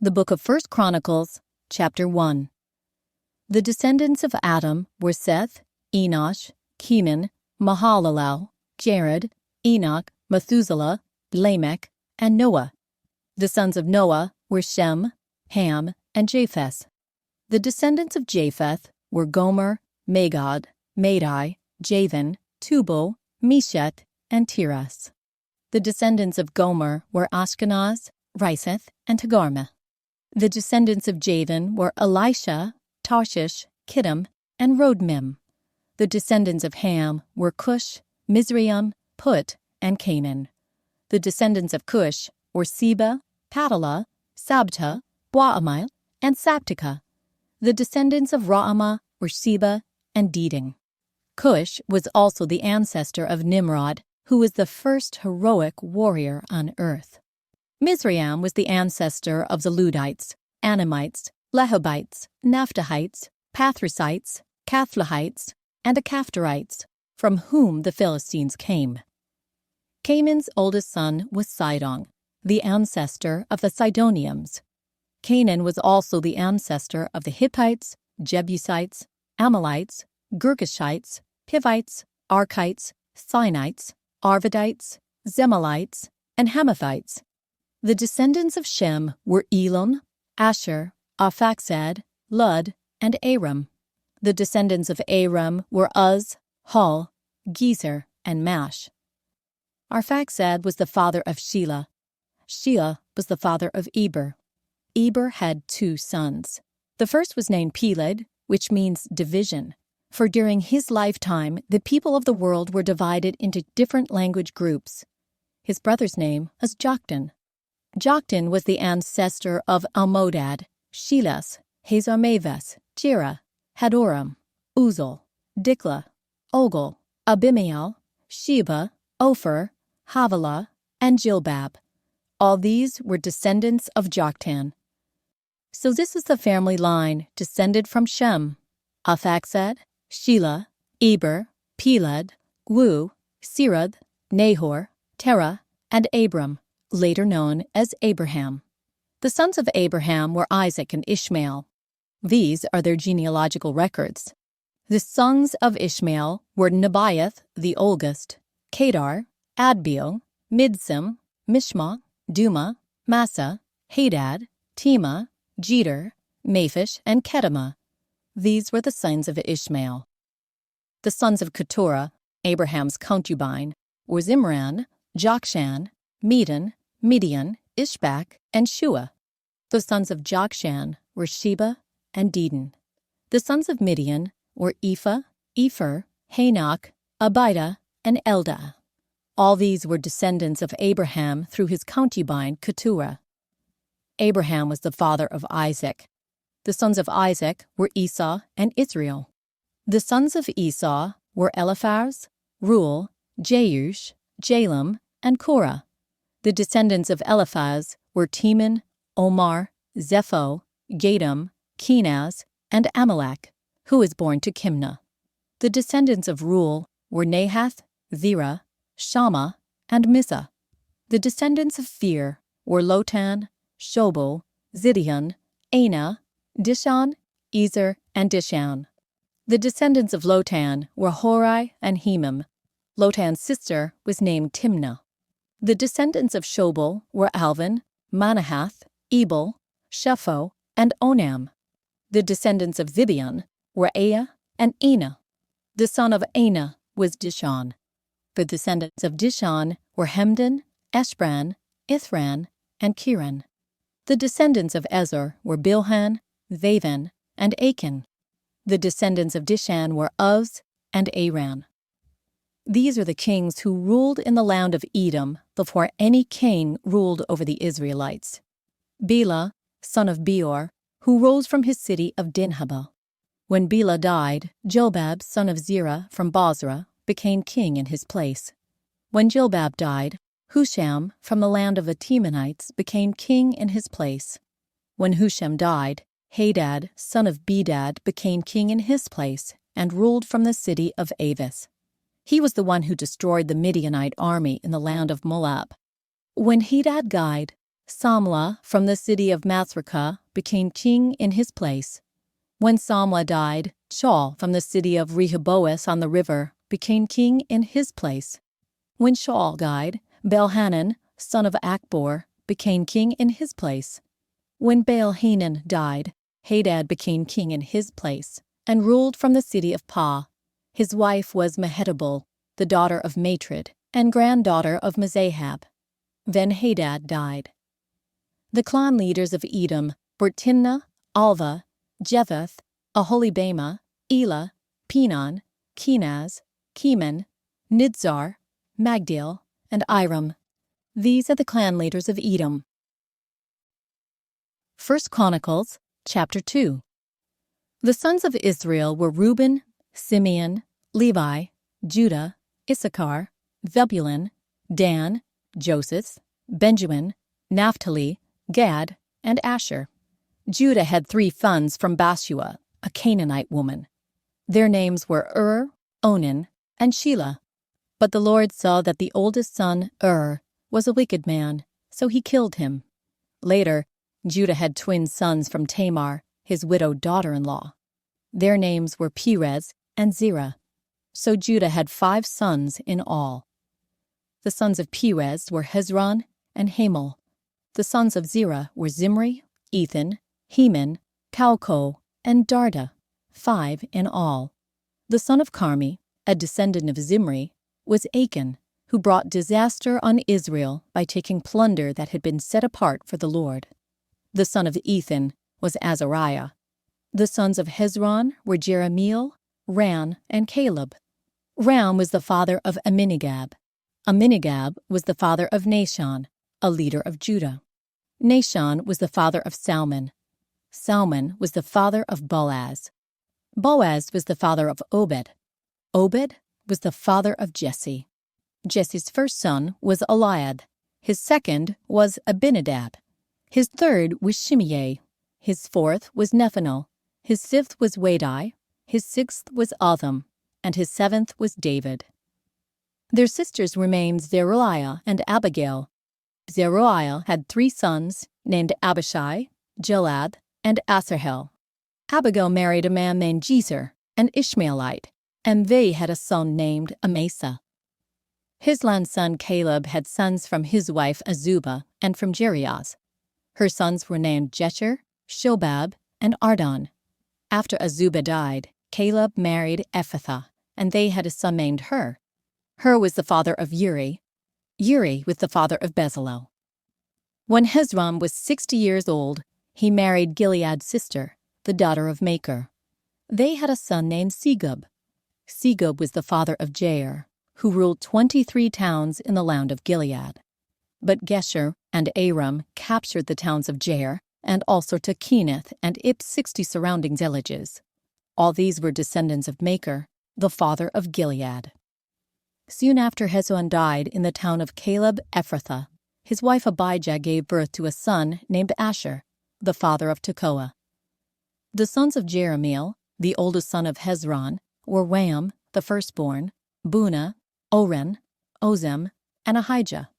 The book of 1 Chronicles, chapter 1. The descendants of Adam were Seth, Enosh, Kenan, Mahalalel, Jared, Enoch, Methuselah, Lamech, and Noah. The sons of Noah were Shem, Ham, and Japheth. The descendants of Japheth were Gomer, Magog, Madai, Javan, Tubal, Meshech, and Tiras. The descendants of Gomer were Ashkenaz, Riseth, and Togarmah. The descendants of Javan were Elisha, Tarshish, Kittim, and Rodmim. The descendants of Ham were Cush, Mizraim, Put, and Canaan. The descendants of Cush were Seba, Padalah, Sabta, Boamil, and Saptika. The descendants of Raamah were Sheba and Dedan. Cush was also the ancestor of Nimrod, who was the first heroic warrior on earth. Mizraim was the ancestor of the Ludites, Anamites, Lehabites, Naphtuhites, Pathrusites, Caphlehites, and Acaphtorites, from whom the Philistines came. Canaan's oldest son was Sidon, the ancestor of the Sidonians. Canaan was also the ancestor of the Hittites, Jebusites, Amalekites, Girgashites, Hivites, Arkites, Sinites, Arvadites, Zemalites, and Hamathites. The descendants of Shem were Elon, Asher, Arphaxad, Lud, and Aram. The descendants of Aram were Uz, Hul, Gezer, and Mash. Arphaxad was the father of Shelah. Shelah was the father of Eber. Eber had 2 sons. The first was named Peleg, which means division, for during his lifetime the people of the world were divided into different language groups. His brother's name was Joktan. Joktan was the ancestor of Almodad, Shelas, Hazarmaves, Jira, Hadoram, Uzal, Dikla, Ogul, Abimael, Sheba, Ophir, Havilah, and Jilbab. All these were descendants of Joktan. So this is the family line descended from Shem: Arphaxad, Shelah, Eber, Peleg, Wu, Serug, Nahor, Terah, and Abram, later known as Abraham. The sons of Abraham were Isaac and Ishmael. These are their genealogical records. The sons of Ishmael were Nebaioth the oldest, Kedar, Adbeel, Midsim, Mishma, Duma, Massa, Hadad, Tema, Jeter, Maphish, and Kedemah. These were the sons of Ishmael. The sons of Keturah, Abraham's concubine, were Zimran, Jokshan, Medan, Midian, Ishbak, and Shua. The sons of Jokshan were Sheba and Dedan. The sons of Midian were Ephah, Epher, Hanok, Abida, and Eldah. All these were descendants of Abraham through his concubine Keturah. Abraham was the father of Isaac. The sons of Isaac were Esau and Israel. The sons of Esau were Eliphaz, Reuel, Jeush, Jalem, and Korah. The descendants of Eliphaz were Teman, Omar, Zepho, Gatam, Kenaz, and Amalek, who was born to Kimnah. The descendants of Reuel were Nahath, Zerah, Shammah, and Mizah. The descendants of Fear were Lotan, Shobal, Zidion, Anah, Dishon, Ezer, and Dishan. The descendants of Lotan were Horai and Hemam. Lotan's sister was named Timnah. The descendants of Shobal were Alvan, Manahath, Ebal, Shepho, and Onam. The descendants of Zibeon were Aya and Anah. The son of Anah was Dishon. The descendants of Dishon were Hemdan, Eshbran, Ithran, and Kiran. The descendants of Ezer were Bilhan, Zavan, and Achan. The descendants of Dishan were Uz and Aran. These are the kings who ruled in the land of Edom before any king ruled over the Israelites. Bela, son of Beor, who rose from his city of Dinhabah. When Bela died, Jobab, son of Zerah from Bozrah, became king in his place. When Jobab died, Husham from the land of the Temanites became king in his place. When Husham died, Hadad, son of Bedad, became king in his place and ruled from the city of Avis. He was the one who destroyed the Midianite army in the land of Moab. When Hadad died, Samlah from the city of Masrekah became king in his place. When Samlah died, Shaul from the city of Rehoboth on the river became king in his place. When Shaul died, Baal-Hanan, son of Akbor, became king in his place. When Baal-Hanan died, Hadad became king in his place, and ruled from the city of Pah. His wife was Mehetabel, the daughter of Matred, and granddaughter of Mezahab. Then Hadad died. The clan leaders of Edom were Timnah, Alva, Jephthah, Aholibamah, Elah, Pinon, Kenaz, Keman, Nidzar, Magdiel, and Iram. These are the clan leaders of Edom. 1 Chronicles, chapter 2. The sons of Israel were Reuben, Simeon, Levi, Judah, Issachar, Zebulun, Dan, Joseph, Benjamin, Naphtali, Gad, and Asher. Judah had 3 sons from Bathshua, a Canaanite woman. Their names were Onan, and Shelah. But the Lord saw that the oldest son, was a wicked man, so he killed him. Later, Judah had twin sons from Tamar, his widowed daughter-in-law. Their names were Perez and Zerah. So Judah had 5 sons in all. The sons of Perez were Hezron and Hamul. The sons of Zerah were Zimri, Ethan, Heman, Calcol, and Darda, 5 in all. The son of Carmi, a descendant of Zimri, was Achan, who brought disaster on Israel by taking plunder that had been set apart for the Lord. The son of Ethan was Azariah. The sons of Hezron were Jerahmeel, Ram, and Caleb. Ram was the father of Aminadab. Aminadab was the father of Nahshon, a leader of Judah. Nahshon was the father of Salmon. Salmon was the father of Boaz. Boaz was the father of Obed. Obed was the father of Jesse. Jesse's first son was Eliab. His second was Abinadab. His third was Shimei. His fourth was Nethanel. His fifth was Wadai. His sixth was Otham. And his seventh was David. Their sisters were named Zeruiah and Abigail. Zeruiah had 3 sons named Abishai, Joab, and Asahel. Abigail married a man named Jezer, an Ishmaelite, and they had a son named Amasa. Hizlan's son Caleb had sons from his wife Azubah and from Jeriaz. Her sons were named Jesher, Shobab, and Ardon. After Azubah died, Caleb married Ephrathah, and they had a son named Hur. Hur was the father of Uri. Uri was the father of Bezalel. When Hezron was 60 years old, he married Gilead's sister, the daughter of Machir. They had a son named Segub. Segub was the father of Jair, who ruled 23 towns in the land of Gilead. But Gesher and Aram captured the towns of Jair and also took Kenath and its 60 surrounding villages. All these were descendants of Machir, the father of Gilead. Soon after Hezron died in the town of Caleb Ephrathah, his wife Abijah gave birth to a son named Asher, the father of Tekoa. The sons of Jerahmeel, the oldest son of Hezron, were Ram, the firstborn, Bunah, Oren, Ozem, and Ahijah.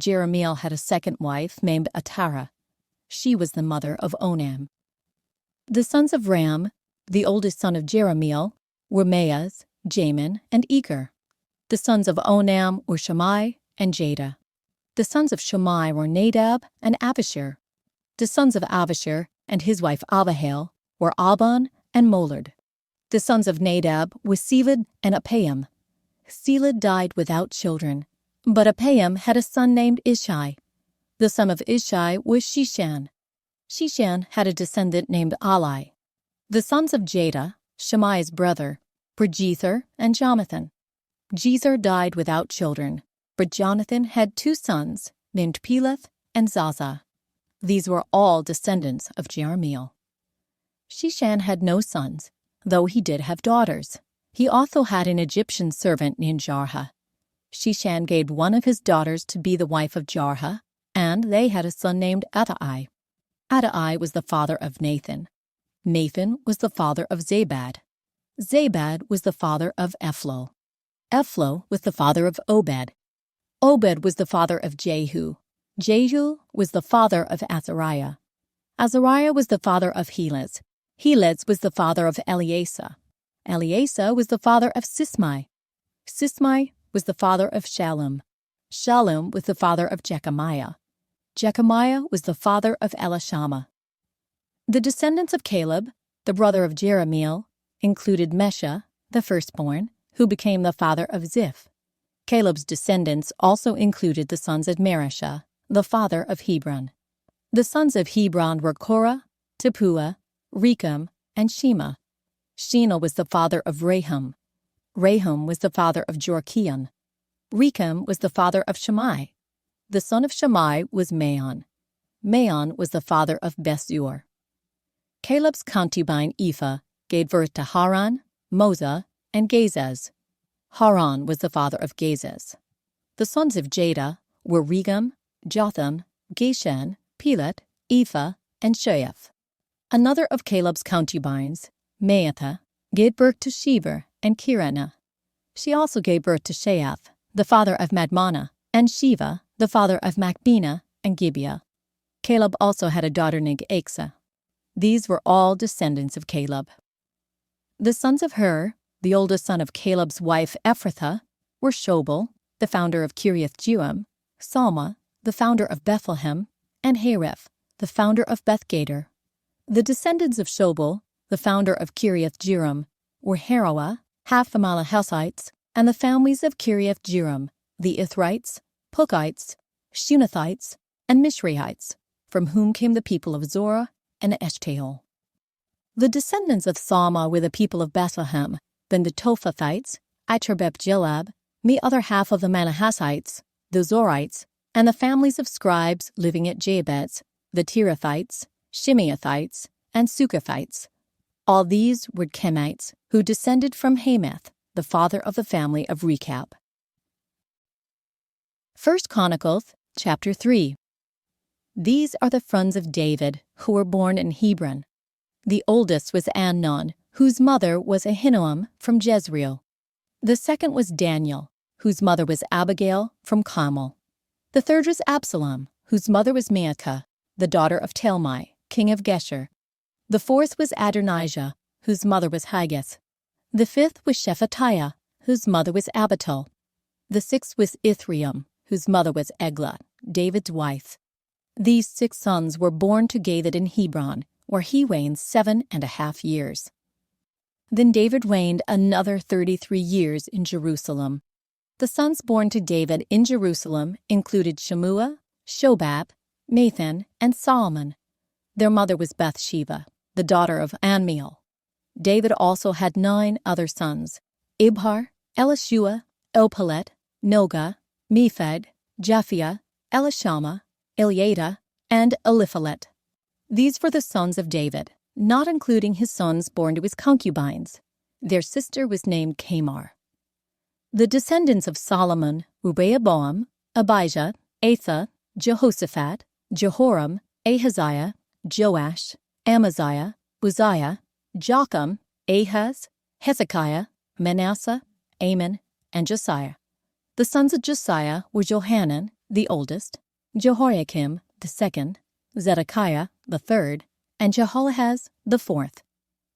Jerahmeel had a second wife named Atara. She was the mother of Onam. The sons of Ram, the oldest son of Jerahmeel, were Maaz, Jamin, and Eker. The sons of Onam were Shammai and Jada. The sons of Shammai were Nadab and Abishur. The sons of Abishur and his wife Abihail were Abon and Molid. The sons of Nadab were Seled and Appaim. Seled died without children, but Appaim had a son named Ishai. The son of Ishai was Shishan. Shishan had a descendant named Ali. The sons of Jada, Shammai's brother, were Jether and Jonathan. Jether died without children, but Jonathan had 2 sons named Peleth and Zaza. These were all descendants of Jerahmeel. Shishan had no sons, though he did have daughters. He also had an Egyptian servant named Jarha. Shishan gave one of his daughters to be the wife of Jarha, and they had a son named Adai. Adai was the father of Nathan. Nathan was the father of Zabad. Zabad was the father of Ephlo. Ephlo was the father of Obed. Obed was the father of Jehu. Jehu was the father of Azariah. Azariah was the father of Helez. Helez was the father of Eleasa. Eleasa was the father of Sismai. Sismai was the father of Shallum. Shallum was the father of Jechamiah. Jechamiah was the father of Elishama. The descendants of Caleb, the brother of Jerahmeel, included Mesha, the firstborn, who became the father of Ziph. Caleb's descendants also included the sons of Mareshah, the father of Hebron. The sons of Hebron were Korah, Tappuah, Recham, and Shema. Shema was the father of Rahum. Rahum was the father of Jorkion. Recham was the father of Shammai. The son of Shammai was Maon. Maon was the father of Bethzur. Caleb's concubine Ephah gave birth to Haran, Moza, and Gazez. Haran was the father of Gazez. The sons of Jada were Regem, Jotham, Geshan, Pelet, Ephah, and Sheaph. Another of Caleb's concubines, Maatha, gave birth to Sheber and Kirana. She also gave birth to Sheaph, the father of Madmannah, and Shiva, the father of Machbenah and Gibeah. Caleb also had a daughter named Achsah. These were all descendants of Caleb. The sons of Hur, the oldest son of Caleb's wife Ephrathah, were Shobal, the founder of Kiriath-Jearim, Salma, the founder of Bethlehem, and Hareph, the founder of Bethgader. The descendants of Shobal, the founder of Kiriath-Jearim, were Haroah, half the Manahassites, and the families of Kiriath-Jearim, the Ithrites, Pukites, Shunathites, and Mishreites, from whom came the people of Zorah and Eshtaol. The descendants of Salma were the people of Bethlehem, then the Tophathites, Iterbeth-Jelab, the other half of the Manahassites, the Zorites, and the families of scribes living at Jabez, the Tirathites, Shimeathites, and Sukathites. All these were Kenites, who descended from Hamath, the father of the family of Rechab. 1 Chronicles, chapter 3. These are the sons of David, who were born in Hebron. The oldest was Amnon, whose mother was Ahinoam from Jezreel. The second was Daniel, whose mother was Abigail from Carmel. The third was Absalom, whose mother was Maacah, the daughter of Talmai, king of Geshur. The fourth was Adonijah, whose mother was Haggith. The fifth was Shephatiah, whose mother was Abital. The sixth was Ithream, whose mother was Eglah, David's wife. These 6 sons were born to David in Hebron, where he reigned 7.5 years. Then David reigned another 33 years in Jerusalem. The sons born to David in Jerusalem included Shemua, Shobab, Nathan, and Solomon. Their mother was Bathsheba, the daughter of Ammiel. David also had 9 other sons: Ibhar, Elishua, Elpalet, Noga, Mephad, Japhia, Elishama, Eliada, and Eliphalet. These were the sons of David, not including his sons born to his concubines. Their sister was named Tamar. The descendants of Solomon were Rehoboam, Abijah, Asa, Jehoshaphat, Jehoram, Ahaziah, Joash, Amaziah, Uzziah, Jotham, Ahaz, Hezekiah, Manasseh, Amon, and Josiah. The sons of Josiah were Johanan, the oldest, Jehoiakim, the second, Zedekiah, the third, and Jehoahaz, the fourth.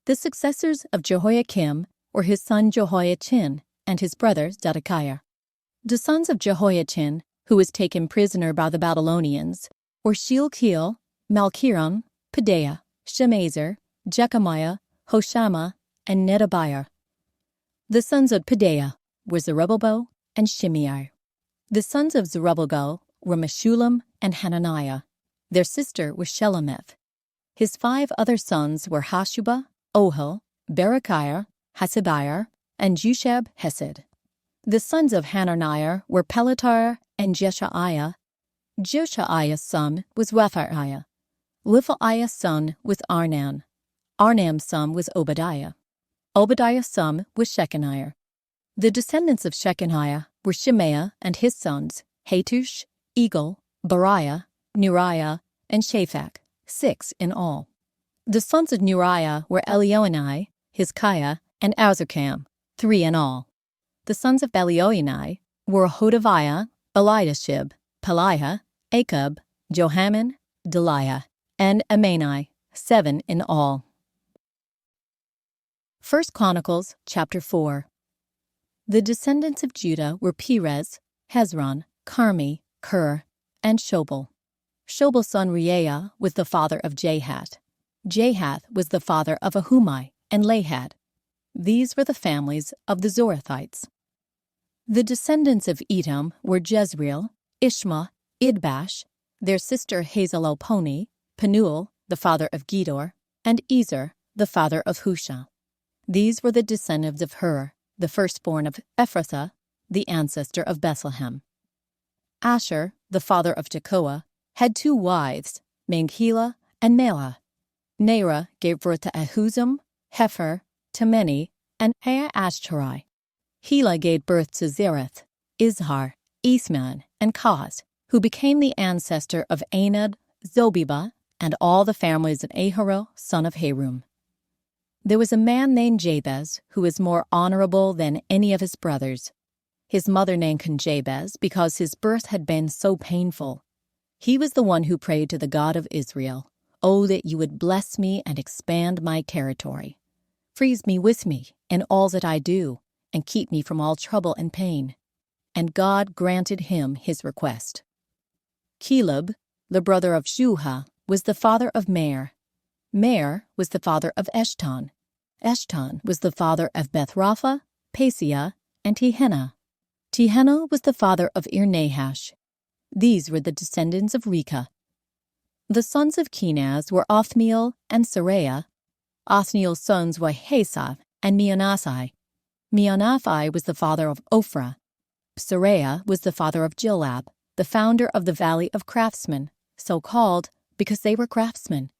The successors of Jehoiakim were his son Jehoiachin and his brother Zedekiah. The sons of Jehoiachin, who was taken prisoner by the Babylonians, were Shealtiel, Malchiram, Pedaiah, Shemazer, Jechamiah, Hoshama, and Nedabiah. The sons of Pedaiah were Zerubbabel and Shimei. The sons of Zerubbabel were Meshullam and Hananiah. Their sister was Shelemith. His 5 other sons were Hashubah, Ohel, Berechiah, Hasabiah, and Jushab Hesed. The sons of Hananiah were Pelatar and Jeshaiah. Jeshaiah's son was Rephaiah. Rephaiah's son was Arnan. Arnam's son was Obadiah. Obadiah's son was Shechaniah. The descendants of Shechaniah were Shemaiah and his sons, Hatush, Egal, Bariah, Neriah, and Shaphat, 6 in all. The sons of Neriah were Elioenai, Hizkiah, and Azrikam, 3 in all. The sons of Elioenai were Hodaviah, Eliashib, Peliah, Achab, Johanan, Deliah, and Amani, 7 in all. 1 Chronicles chapter 4. The descendants of Judah were Perez, Hezron, Carmi, Ker, and Shobal. Shobal's son Reaiah was the father of Jahath. Jahath was the father of Ahumai and Lahad. These were the families of the Zorathites. The descendants of Edom were Jezreel, Ishma, Idbash, their sister Hazelelponi, Penuel, the father of Gedor, and Ezer, the father of Husha. These were the descendants of Hur, the firstborn of Ephrathah, the ancestor of Bethlehem. Asher, the father of Tekoa, had 2 wives, Manghila and Melah. Nerah gave birth to Ahuzam, Hefer, Temeni, and Ashtarai. Hela gave birth to Zereth, Izhar, Isman, and Koz, who became the ancestor of Anad, Zobeba, and all the families of Aharo, son of Harum. There was a man named Jabez who was more honorable than any of his brothers. His mother named him Jabez because his birth had been so painful. He was the one who prayed to the God of Israel, "Oh, that you would bless me and expand my territory. Freeze me with me in all that I do, and keep me from all trouble and pain." And God granted him his request. Caleb, the brother of Shuha, was the father of Mer. Mer was the father of Eshton. Eshton was the father of Bethrapha, Paseah, and Tehenna. Tehenna was the father of Ir-Nahash. These were the descendants of Rechah. The sons of Kenaz were Othniel and Seraiah. Othniel's sons were Hasav and Meonathai. Meonathai was the father of Ophrah. Seraiah was the father of Joab, the founder of the Valley of Craftsmen, so called because they were craftsmen.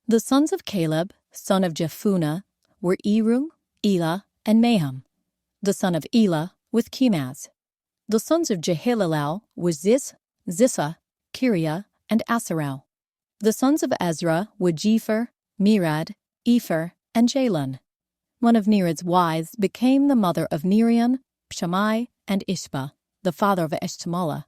The sons of Caleb, son of Jephunneh, were Erum, Elah, and Maham. The son of Elah was Chemaz. The sons of Jehalelel were Ziz, Zissah, Kiriah, and Asarel. The sons of Ezra were Jepher, Mirad, Epher, and Jalon. One of Nerad's wives became the mother of Nerion, Shammai, and Ishba, the father of Eshtemolah.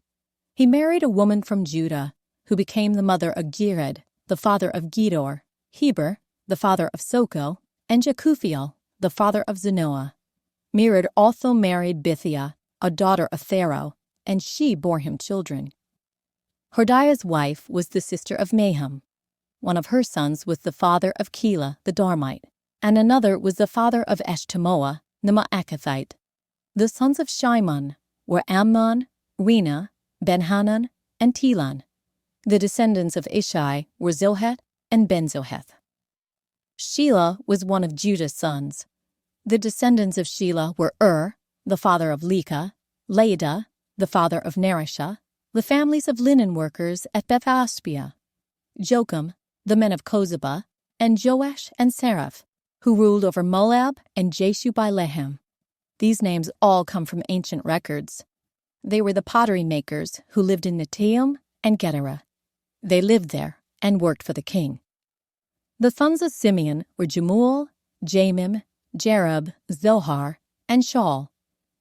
He married a woman from Judah, who became the mother of Gered, the father of Gedor, Heber, the father of Soko, and Jekuthiel, the father of Zanoah. Mirad also married Bithiah, a daughter of Pharaoh, and she bore him children. Hodiah's wife was the sister of Maham. One of her sons was the father of Keilah the Darmite, and another was the father of Eshtemoah the Maakathite. The sons of Shimon were Amnon, Rena, Ben-Hanan, and Telan. The descendants of Ishai were Zoheth and Ben-Zoheth. Shelah was one of Judah's sons. The descendants of Shelah were the father of Leka, Laidah, the father of Nerishah, the families of linen workers at Beth-Ashbea, Jocham, the men of Kozeba, and Joash and Seraph, who ruled over Moab and Jashubilehem. These names all come from ancient records. They were the pottery makers who lived in Netaim and Gedera. They lived there and worked for the king. The sons of Simeon were Jemuel, Jamim, Jerub, Zohar, and Shaul.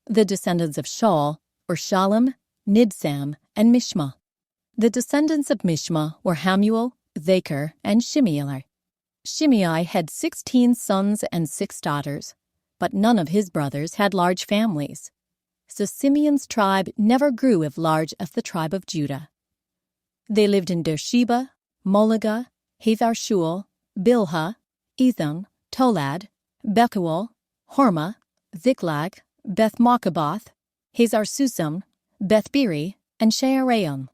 The descendants of Shaul were Shalom, Nibsam, and Mishma. The descendants of Mishma were Hamuel, Zachar, and Shimei. Shimei had 16 sons and 6 daughters, but none of his brothers had large families. So Simeon's tribe never grew as large as the tribe of Judah. They lived in Beersheba, Molaga, Hazar-Shual, Bilhah, Etham, Tolad, Bethuel, Hormah, Ziklag, Beth-Marcaboth, Hazar-Susam, Beth-Biri, and Shearaim.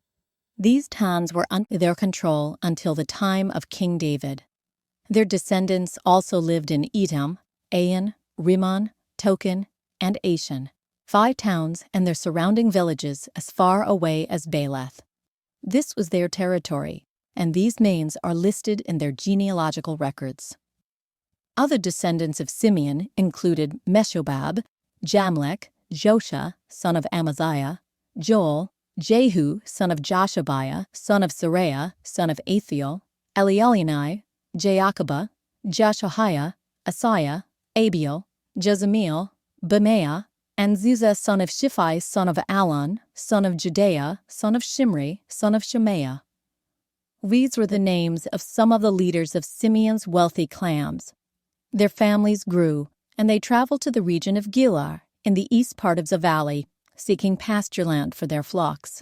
These towns were under their control until the time of King David. Their descendants also lived in Edom, Ain, Rimmon, Token, and Ashan, 5 towns and their surrounding villages as far away as Baalath. This was their territory, and these names are listed in their genealogical records. Other descendants of Simeon included Meshobab, Jamlech, Josha, son of Amaziah, Joel, Jehu, son of Joshabiah, son of Seraiah, son of Athiel, Elielini, Jaakobah, Jashohiah, Asaiah, Abiel, Jezemiel, Bemaiah, and Ziza son of Shiphi, son of Alon, son of Judea, son of Shimri, son of Shemaiah. These were the names of some of the leaders of Simeon's wealthy clans. Their families grew, and they traveled to the region of Gilar in the east part of the valley, seeking pasture land for their flocks.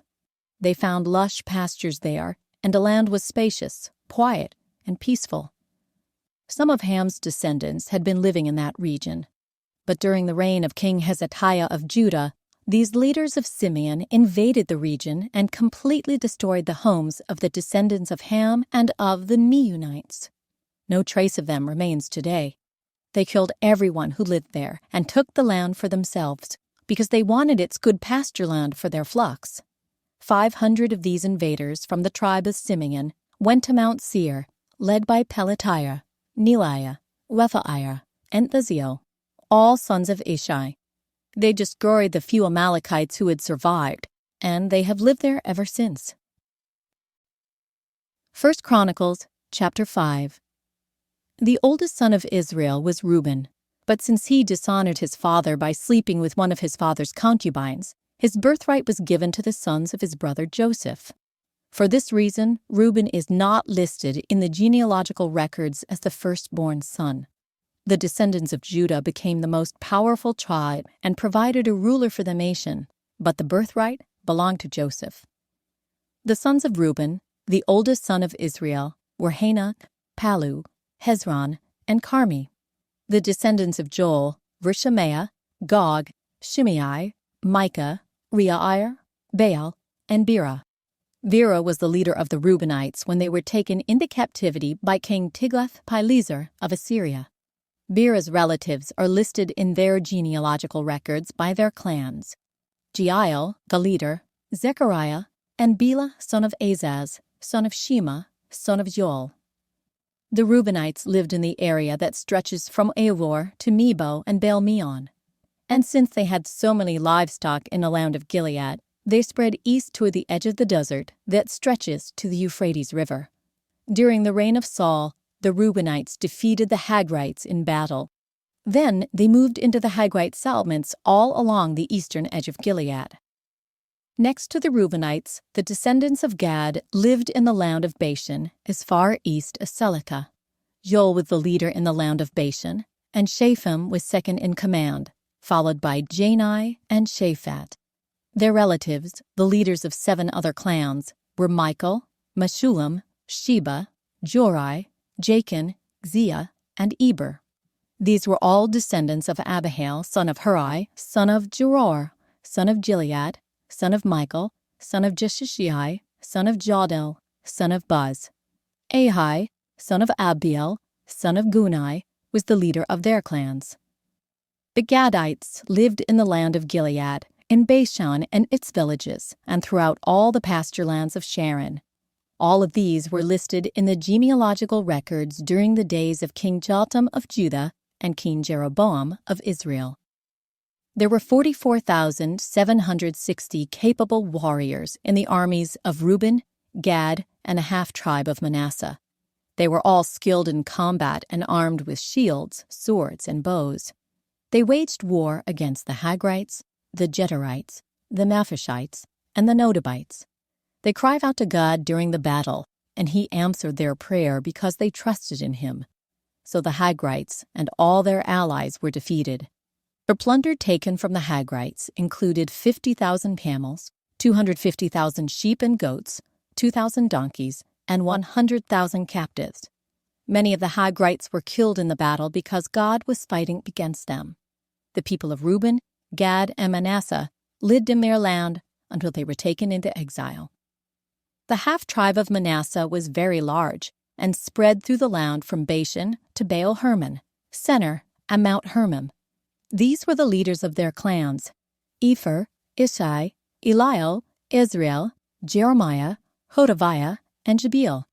They found lush pastures there, and the land was spacious, quiet, and peaceful. Some of Ham's descendants had been living in that region, but during the reign of King Hezekiah of Judah, these leaders of Simeon invaded the region and completely destroyed the homes of the descendants of Ham and of the Meunites. No trace of them remains today. They killed everyone who lived there and took the land for themselves because they wanted its good pasture land for their flocks. 500 of these invaders from the tribe of Simeon went to Mount Seir, led by Pelatiah, Neliah, Rephaiah, and Thazio, all sons of Ishai. They destroyed the few Amalekites who had survived, and they have lived there ever since. 1 Chronicles chapter 5. The oldest son of Israel was Reuben, but since he dishonored his father by sleeping with one of his father's concubines, his birthright was given to the sons of his brother Joseph. For this reason, Reuben is not listed in the genealogical records as the firstborn son. The descendants of Judah became the most powerful tribe and provided a ruler for the nation, but the birthright belonged to Joseph. The sons of Reuben, the oldest son of Israel, were Hanok, Palu, Hezron, and Carmi. The descendants of Joel were Shemaiah, Gog, Shimei, Micah, Reiah, Baal, and Bera. Bera was the leader of the Reubenites when they were taken into captivity by King Tiglath-Pileser of Assyria. Bera's relatives are listed in their genealogical records by their clans: Jeiel, the leader, Zechariah, and Bela, son of Azaz, son of Shema, son of Joel. The Reubenites lived in the area that stretches from Avor to Nebo and Baal-meon. And since they had so many livestock in the land of Gilead, they spread east toward the edge of the desert that stretches to the Euphrates River. During the reign of Saul, the Reubenites defeated the Hagrites in battle. Then they moved into the Hagrite settlements all along the eastern edge of Gilead. Next to the Reubenites, the descendants of Gad lived in the land of Bashan, as far east as Selecah. Joel was the leader in the land of Bashan, and Shapham was second in command, followed by Jani and Shaphat. Their relatives, the leaders of 7 other clans, were Michael, Meshullam, Sheba, Jorai, Jachin, Zia, and Eber. These were all descendants of Abihail, son of Hurai, son of Jeror, son of Gilead, son of Michael, son of Jeshishai, son of Jodel, son of Buz. Ahai, son of Abiel, son of Gunai, was the leader of their clans. The Gadites lived in the land of Gilead, in Bashan and its villages, and throughout all the pasture lands of Sharon. All of these were listed in the genealogical records during the days of King Jotham of Judah and King Jeroboam of Israel. There were 44,760 capable warriors in the armies of Reuben, Gad, and a half-tribe of Manasseh. They were all skilled in combat and armed with shields, swords, and bows. They waged war against the Hagrites, the Jeterites, the Mephishites, and the Nodabites. They cried out to God during the battle, and he answered their prayer because they trusted in him. So the Hagrites and all their allies were defeated. The plunder taken from the Hagrites included 50,000 camels, 250,000 sheep and goats, 2,000 donkeys, and 100,000 captives. Many of the Hagrites were killed in the battle because God was fighting against them. The people of Reuben, Gad, and Manasseh lived in their land until they were taken into exile. The half-tribe of Manasseh was very large and spread through the land from Bashan to Baal-Hermon, Senir, and Mount Hermon. These were the leaders of their clans: Epher, Ishai, Eliel, Israel, Jeremiah, Hodaviah, and Jebeel.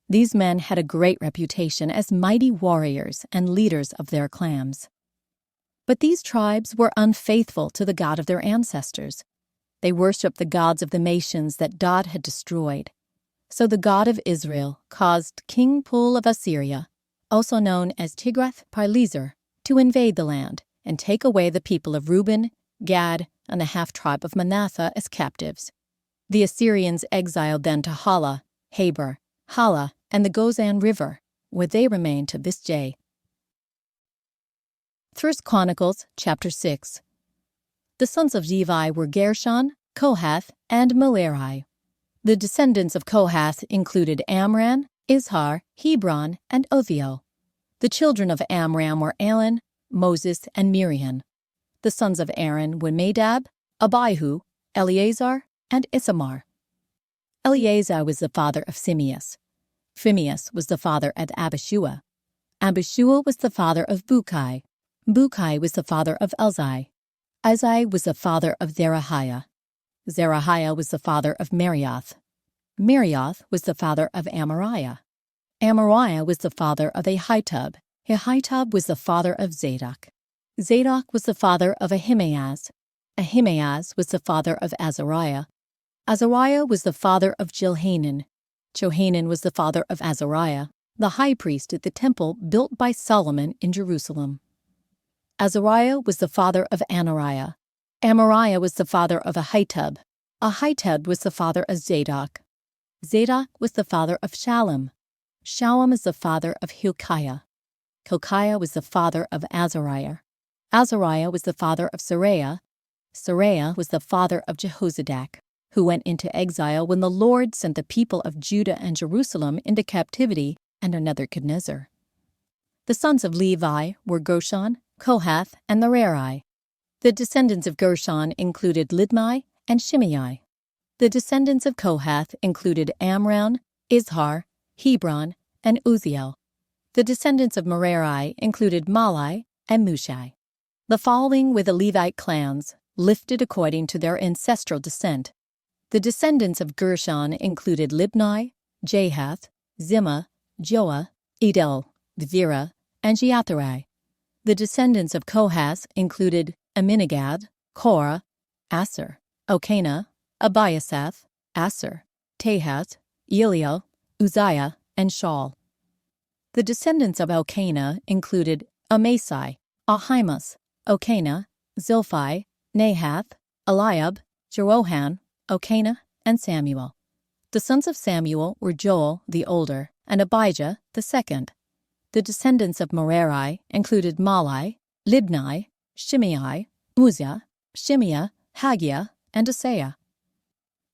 These men had a great reputation as mighty warriors and leaders of their clans. But these tribes were unfaithful to the God of their ancestors. They worshipped the gods of the nations that God had destroyed. So the God of Israel caused King Pul of Assyria, also known as Tiglath-Pileser, to invade the land and take away the people of Reuben, Gad, and the half-tribe of Manasseh as captives. The Assyrians exiled them to Hala, Habor, Hala, and the Gozan River, where they remain to this day. 1 Chronicles chapter 6. The sons of Levi were Gershon, Kohath, and Merari. The descendants of Kohath included Amram, Izhar, Hebron, and Othiel. The children of Amram were Aaron, Moses, and Miriam. The sons of Aaron were Nadab, Abihu, Eleazar, and Ithamar. Eleazar was the father of Phinehas. Phinehas was the father of Abishua. Abishua was the father of Bukai. Bukai was the father of Elzai. Elzai was the father of Zerahiah. Zerahiah was the father of Marioth. Marioth was the father of Amariah. Amariah was the father of Ahitub. Ahitub was the father of Zadok. Zadok was the father of Ahimaaz. Ahimaaz was the father of Azariah. Azariah was the father of Johanan. Johanan was the father of Azariah, the high priest at the temple built by Solomon in Jerusalem. Azariah was the father of Amariah. Amariah was the father of Ahitub. Ahitub was the father of Zadok. Zadok was the father of Shallum. Shallum is the father of Hilkiah. Hilkiah was the father of Azariah. Azariah was the father of Seraiah. Seraiah was the father of Jehozadak, who went into exile when the Lord sent the people of Judah and Jerusalem into captivity under Nebuchadnezzar. The sons of Levi were Gershon, Kohath, and Merari. The descendants of Gershon included Libni and Shimei. The descendants of Kohath included Amram, Izhar, Hebron, and Uzziel. The descendants of Merari included Mahli and Mushi. The following were the Levite clans, lifted according to their ancestral descent. The descendants of Gershon included Libni, Jahath, Zimmah, Joah, Edel, Zerah, and Jeatherai. The descendants of Kohath included Aminadab, Korah, Asher, Elkanah, Abiasaph, Asher, Tahath, Eliel, Uzziah, and Shaul. The descendants of Elkanah included Amasai, Ahimaaz, Elkanah, Zilphi, Nahath, Eliab, Jeroham, Elkanah, and Samuel. The sons of Samuel were Joel the older and Abijah the second. The descendants of Merari included Mahli, Libni, Shimei, Uzzah, Shimea, Haggiah, and Asaiah.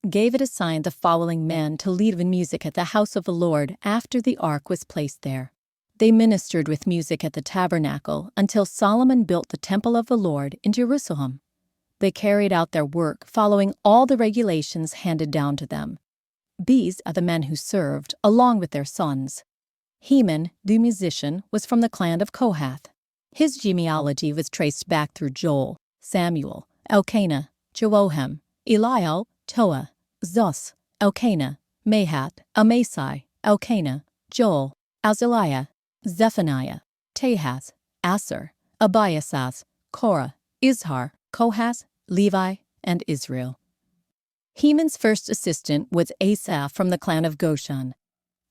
David assigned the following men to lead in music at the house of the Lord after the ark was placed there. They ministered with music at the tabernacle until Solomon built the temple of the Lord in Jerusalem. They carried out their work following all the regulations handed down to them. These are the men who served, along with their sons. Heman, the musician, was from the clan of Kohath. His genealogy was traced back through Joel, Samuel, Elkanah, Jeroham, Eliel, Toah, Zos, Elkanah, Mahath, Amasai, Elkanah, Joel, Azaliah, Zephaniah, Tahath, Asher, Abiasaph, Korah, Izhar, Kohath, Levi, and Israel. Heman's first assistant was Asaph from the clan of Goshen.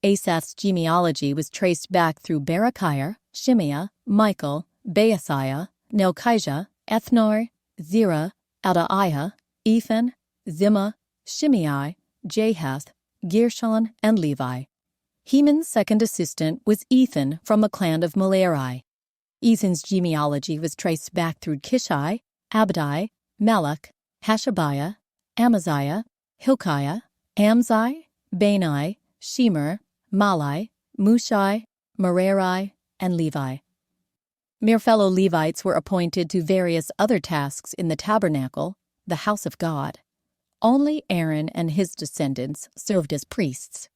Asaph's genealogy was traced back through Berechiah, Shimei, Michael, Baasiah, Nelchijah, Ethnor, Zerah, Adaiah, Ethan, Zimmah, Shimei, Jahath, Gershon, and Levi. Heman's second assistant was Ethan from the clan of Merari. Ethan's genealogy was traced back through Kishai, Abdi, Melech, Hashabiah, Amaziah, Hilkiah, Amzi, Bani, Shemer, Mahli, Mushi, Merari, and Levi. Mere fellow Levites were appointed to various other tasks in the tabernacle, the house of God. Only Aaron and his descendants served as priests.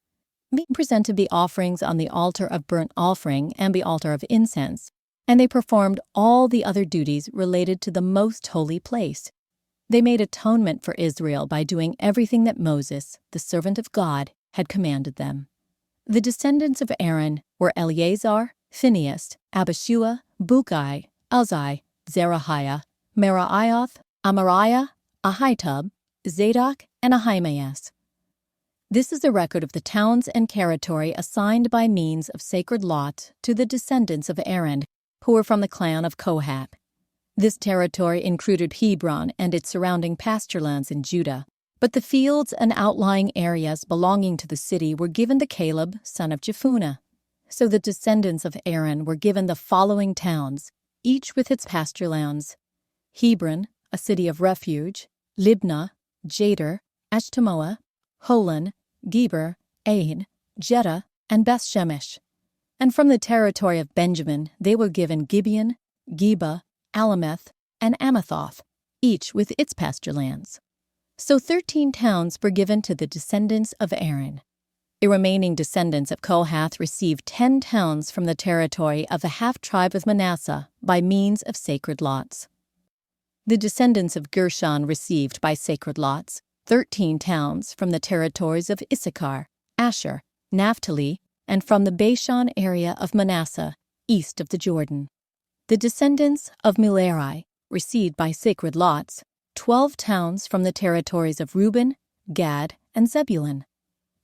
They presented the offerings on the altar of burnt offering and the altar of incense, and they performed all the other duties related to the most holy place. They made atonement for Israel by doing everything that Moses, the servant of God, had commanded them. The descendants of Aaron were Eleazar, Phinehas, Abishua, Bukai, Uzzi, Zerahiah, Merioth, Amariah, Ahitub, Zadok, and Ahimaaz. This is a record of the towns and territory assigned by means of sacred lot to the descendants of Aaron, who were from the clan of Kohath. This territory included Hebron and its surrounding pasture lands in Judah, but the fields and outlying areas belonging to the city were given to Caleb, son of Jephunneh. So the descendants of Aaron were given the following towns, each with its pasture lands: Hebron, a city of refuge; Libnah, Jader, Eshtemoa, Holon, Geber, Ain, Jeddah, and Bethshemesh. And from the territory of Benjamin they were given Gibeon, Geba, Alameth, and Amathoth, each with its pasture lands. So 13 towns were given to the descendants of Aaron. The remaining descendants of Kohath received 10 towns from the territory of the half-tribe of Manasseh by means of sacred lots. The descendants of Gershon received by sacred lots 13 towns from the territories of Issachar, Asher, Naphtali, and from the Bashan area of Manasseh, east of the Jordan. The descendants of Merari received by sacred lots 12 towns from the territories of Reuben, Gad, and Zebulun.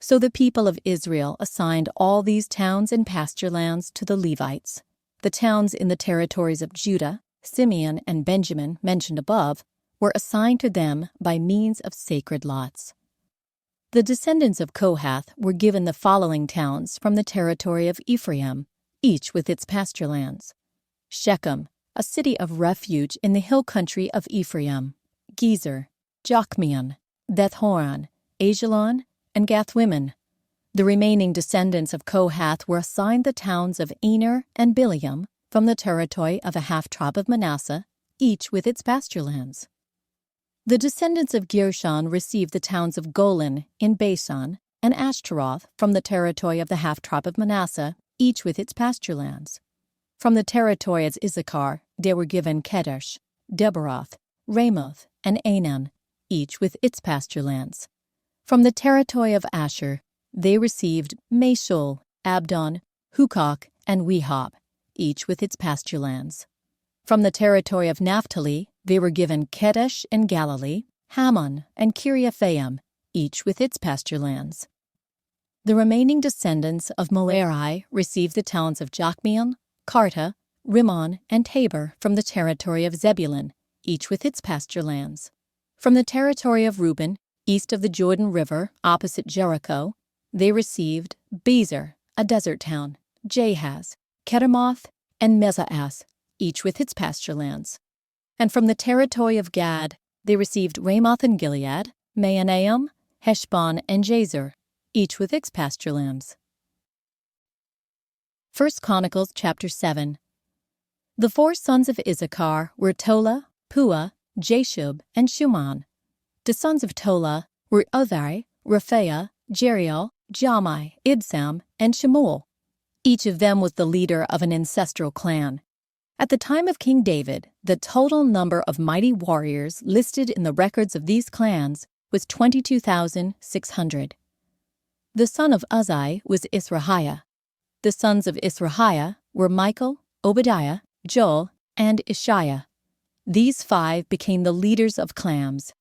So the people of Israel assigned all these towns and pasture lands to the Levites. The towns in the territories of Judah, Simeon, and Benjamin mentioned above were assigned to them by means of sacred lots. The descendants of Kohath were given the following towns from the territory of Ephraim, each with its pasture lands: Shechem, a city of refuge in the hill country of Ephraim; Gezer, Jokmeam, Beth-horon, Ajalon, and Gathrimmon. The remaining descendants of Kohath were assigned the towns of Aner and Bileam from the territory of a half-tribe of Manasseh, each with its pasture lands. The descendants of Gershon received the towns of Golan in Bashan and Ashtaroth from the territory of the half-tribe of Manasseh, each with its pasture lands. From the territory of Issachar they were given Kedesh, Debaroth, Ramoth, and Anan, each with its pasture lands. From the territory of Asher they received Mashul, Abdon, Hukok, and Rehob, each with its pasture lands. From the territory of Naphtali they were given Kedesh in Galilee, Hammon, and Kiriathaim, each with its pasture lands. The remaining descendants of Merari received the towns of Jokmeam, Karta, Rimmon, and Tabor from the territory of Zebulun, each with its pasture lands. From the territory of Reuben, east of the Jordan River, opposite Jericho, they received Bezer, a desert town, Jahaz, Kedemoth, and Mezaas, each with its pasture lands. And from the territory of Gad, they received Ramoth and Gilead, Mahanaim, Heshbon, and Jazer, each with its pasture lands. 1 Chronicles chapter 7. The 4 sons of Issachar were Tola, Puah, Jashub, and Shuman. The sons of Tola were Uzai, Rephaiah, Jeriel, Jamai, Ibsam, and Shemuel. Each of them was the leader of an ancestral clan. At the time of King David, the total number of mighty warriors listed in the records of these clans was 22,600. The son of Uzai was Israhiah. The sons of Israhiah were Michael, Obadiah, Joel, and Ishiah. These 5 became the leaders of clans.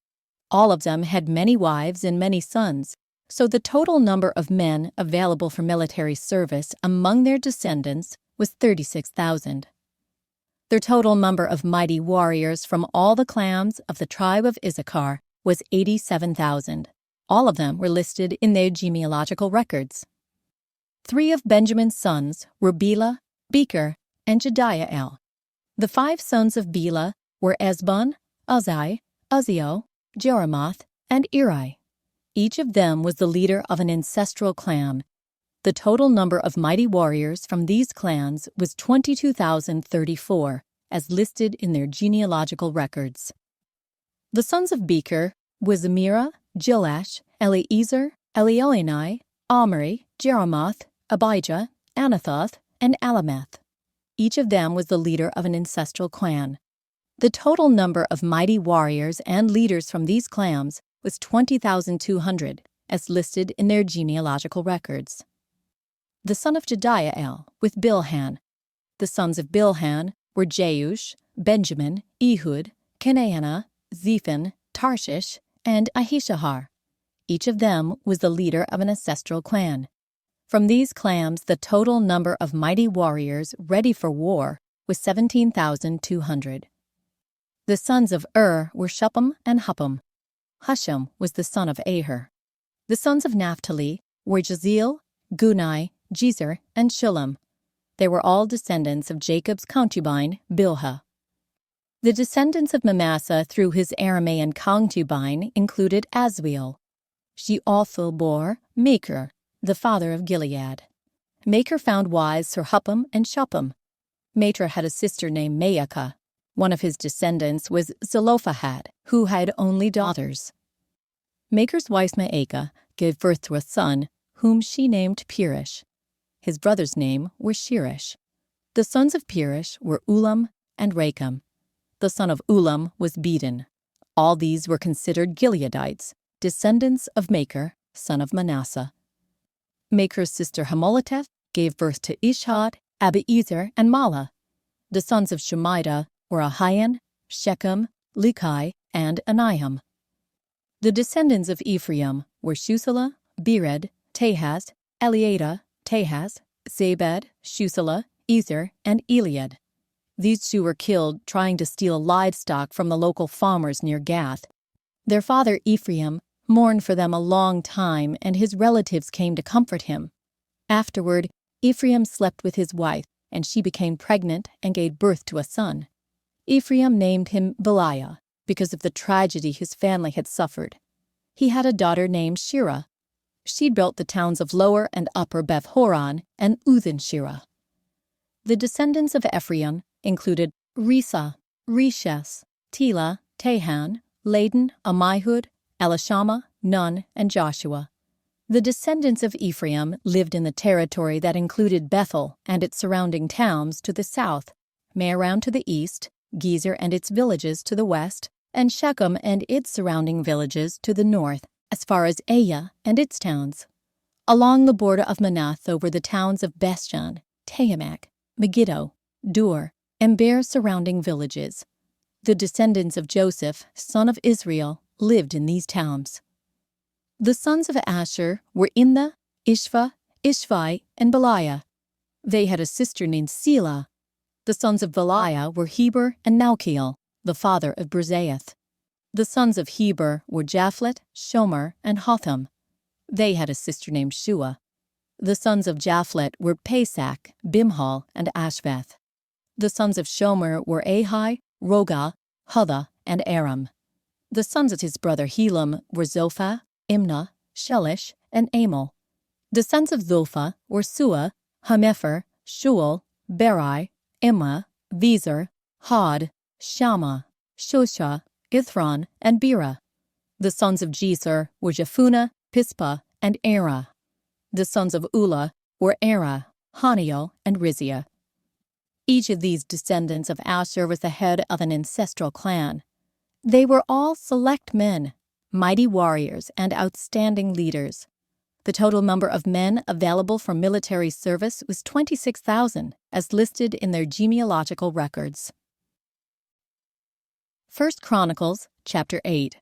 All of them had many wives and many sons, so the total number of men available for military service among their descendants was 36,000. Their total number of mighty warriors from all the clans of the tribe of Issachar was 87,000. All of them were listed in their genealogical records. 3 of Benjamin's sons were Bela, Becher, and Jediael. The 5 sons of Bela were Ezbon, Uzai, Uzziel, Jeremoth, and Eri. Each of them was the leader of an ancestral clan. The total number of mighty warriors from these clans was 22,034, as listed in their genealogical records. The sons of Becher were Zemira, Jilash, Eliezer, Elioenai, Omri, Jeremoth, Abijah, Anathoth, and Alameth. Each of them was the leader of an ancestral clan. The total number of mighty warriors and leaders from these clans was 20,200, as listed in their genealogical records. The son of Jediael with Bilhan. The sons of Bilhan were Jeush, Benjamin, Ehud, Kenaanah, Zephan, Tarshish, and Ahishahar. Each of them was the leader of an ancestral clan. From these clans, the total number of mighty warriors ready for war was 17,200. The sons of were Shuppim and Huppim. Husham was the son of Aher. The sons of Naphtali were Jaziel, Gunai, Jezer, and Shullam. They were all descendants of Jacob's concubine, Bilhah. The descendants of Manasseh through his Aramean concubine included Asriel. She also bore Machir, the father of Gilead. Machir found wives for Huppim and Shuppim. Machir had a sister named Maacah. One of his descendants was Zelophehad, who had only daughters. Machir's wife Maacah gave birth to a son, whom she named Peresh. His brother's name was Sheresh. The sons of Peresh were Ulam and Racham. The son of Ulam was Bedin. All these were considered Gileadites, descendants of Machir, son of Manasseh. Machir's sister Hamolateth gave birth to Ishhod, Abiezer, and Mala. The sons of Shemida were Ahian, Shechem, Lechi, and Aniham. The descendants of Ephraim were Shusala, Bered, Tahaz, Eliada, Tahaz, Zabed, Shusala, Ezer, and Eliad. These two were killed trying to steal livestock from the local farmers near Gath. Their father Ephraim mourned for them a long time, and his relatives came to comfort him. Afterward, Ephraim slept with his wife, and she became pregnant and gave birth to a son. Ephraim named him Beliah, because of the tragedy his family had suffered. He had a daughter named Shirah. She built the towns of Lower and Upper Beth-horon and Uthan-shirah. The descendants of Ephraim included Risa, Reshes, Tela, Tahan, Laden, Ammihud, Elishama, Nun, and Joshua. The descendants of Ephraim lived in the territory that included Bethel and its surrounding towns to the south, Mearoun to the east, Gezer and its villages to the west, and Shechem and its surrounding villages to the north, as far as Aya and its towns. Along the border of Manasseh were the towns of Bethshan, Tahamach, Megiddo, Dur, and Beer surrounding villages. The descendants of Joseph, son of Israel, lived in these towns. The sons of Asher were Imnah, Ishva, Ishvi, and Beliah. They had a sister named Selah. The sons of Beliah were Heber and Malchiel, the father of Brizaeth. The sons of Heber were Japhlet, Shomer, and Hotham. They had a sister named Shua. The sons of Japhlet were Pesach, Bimhal, and Ashvath. The sons of Shomer were Ahi, Roga, Hutha, and Aram. The sons of his brother Helam were Zophah, Imnah, Shelish, and Amal. The sons of Zophah were Sua, Hamefer, Shual, Beri, Emma, Vezer, Hod, Shammah, Shosha, Ithron, and Bera. The sons of Jezer were Jephunneh, Pispa, and Era. The sons of Ulah were Era, Haniel, and Rizia. Each of these descendants of Asher was the head of an ancestral clan. They were all select men, mighty warriors, and outstanding leaders. The total number of men available for military service was 26,000, as listed in their genealogical records. 1 Chronicles, chapter 8.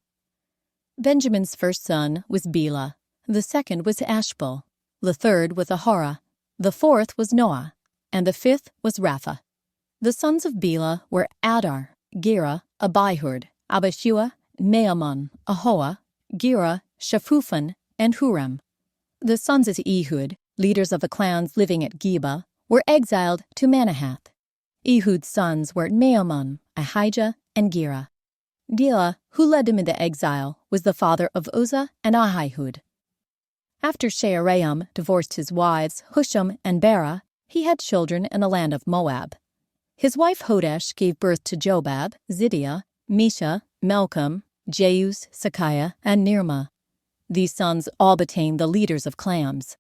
Benjamin's first son was Bela, the second was Ashbel, the third was Ahora, the fourth was Noah, and the fifth was Rapha. The sons of Bela were Adar, Gera, Abihud, Abishua, Naaman, Ahoah, Gera, Shaphupan, and Huram. The sons of Ehud, leaders of the clans living at Geba, were exiled to Manahath. Ehud's sons were Naaman, Ahijah, and Gera. Dela, who led them into exile, was the father of Uzzah and Ahihud. After Shearaim divorced his wives, Husham and Bera, he had children in the land of Moab. His wife Hodesh gave birth to Jobab, Zidiah, Mesha, Malcolm, Jeuz, Sakiah, and Nirma. These sons all became the leaders of clans.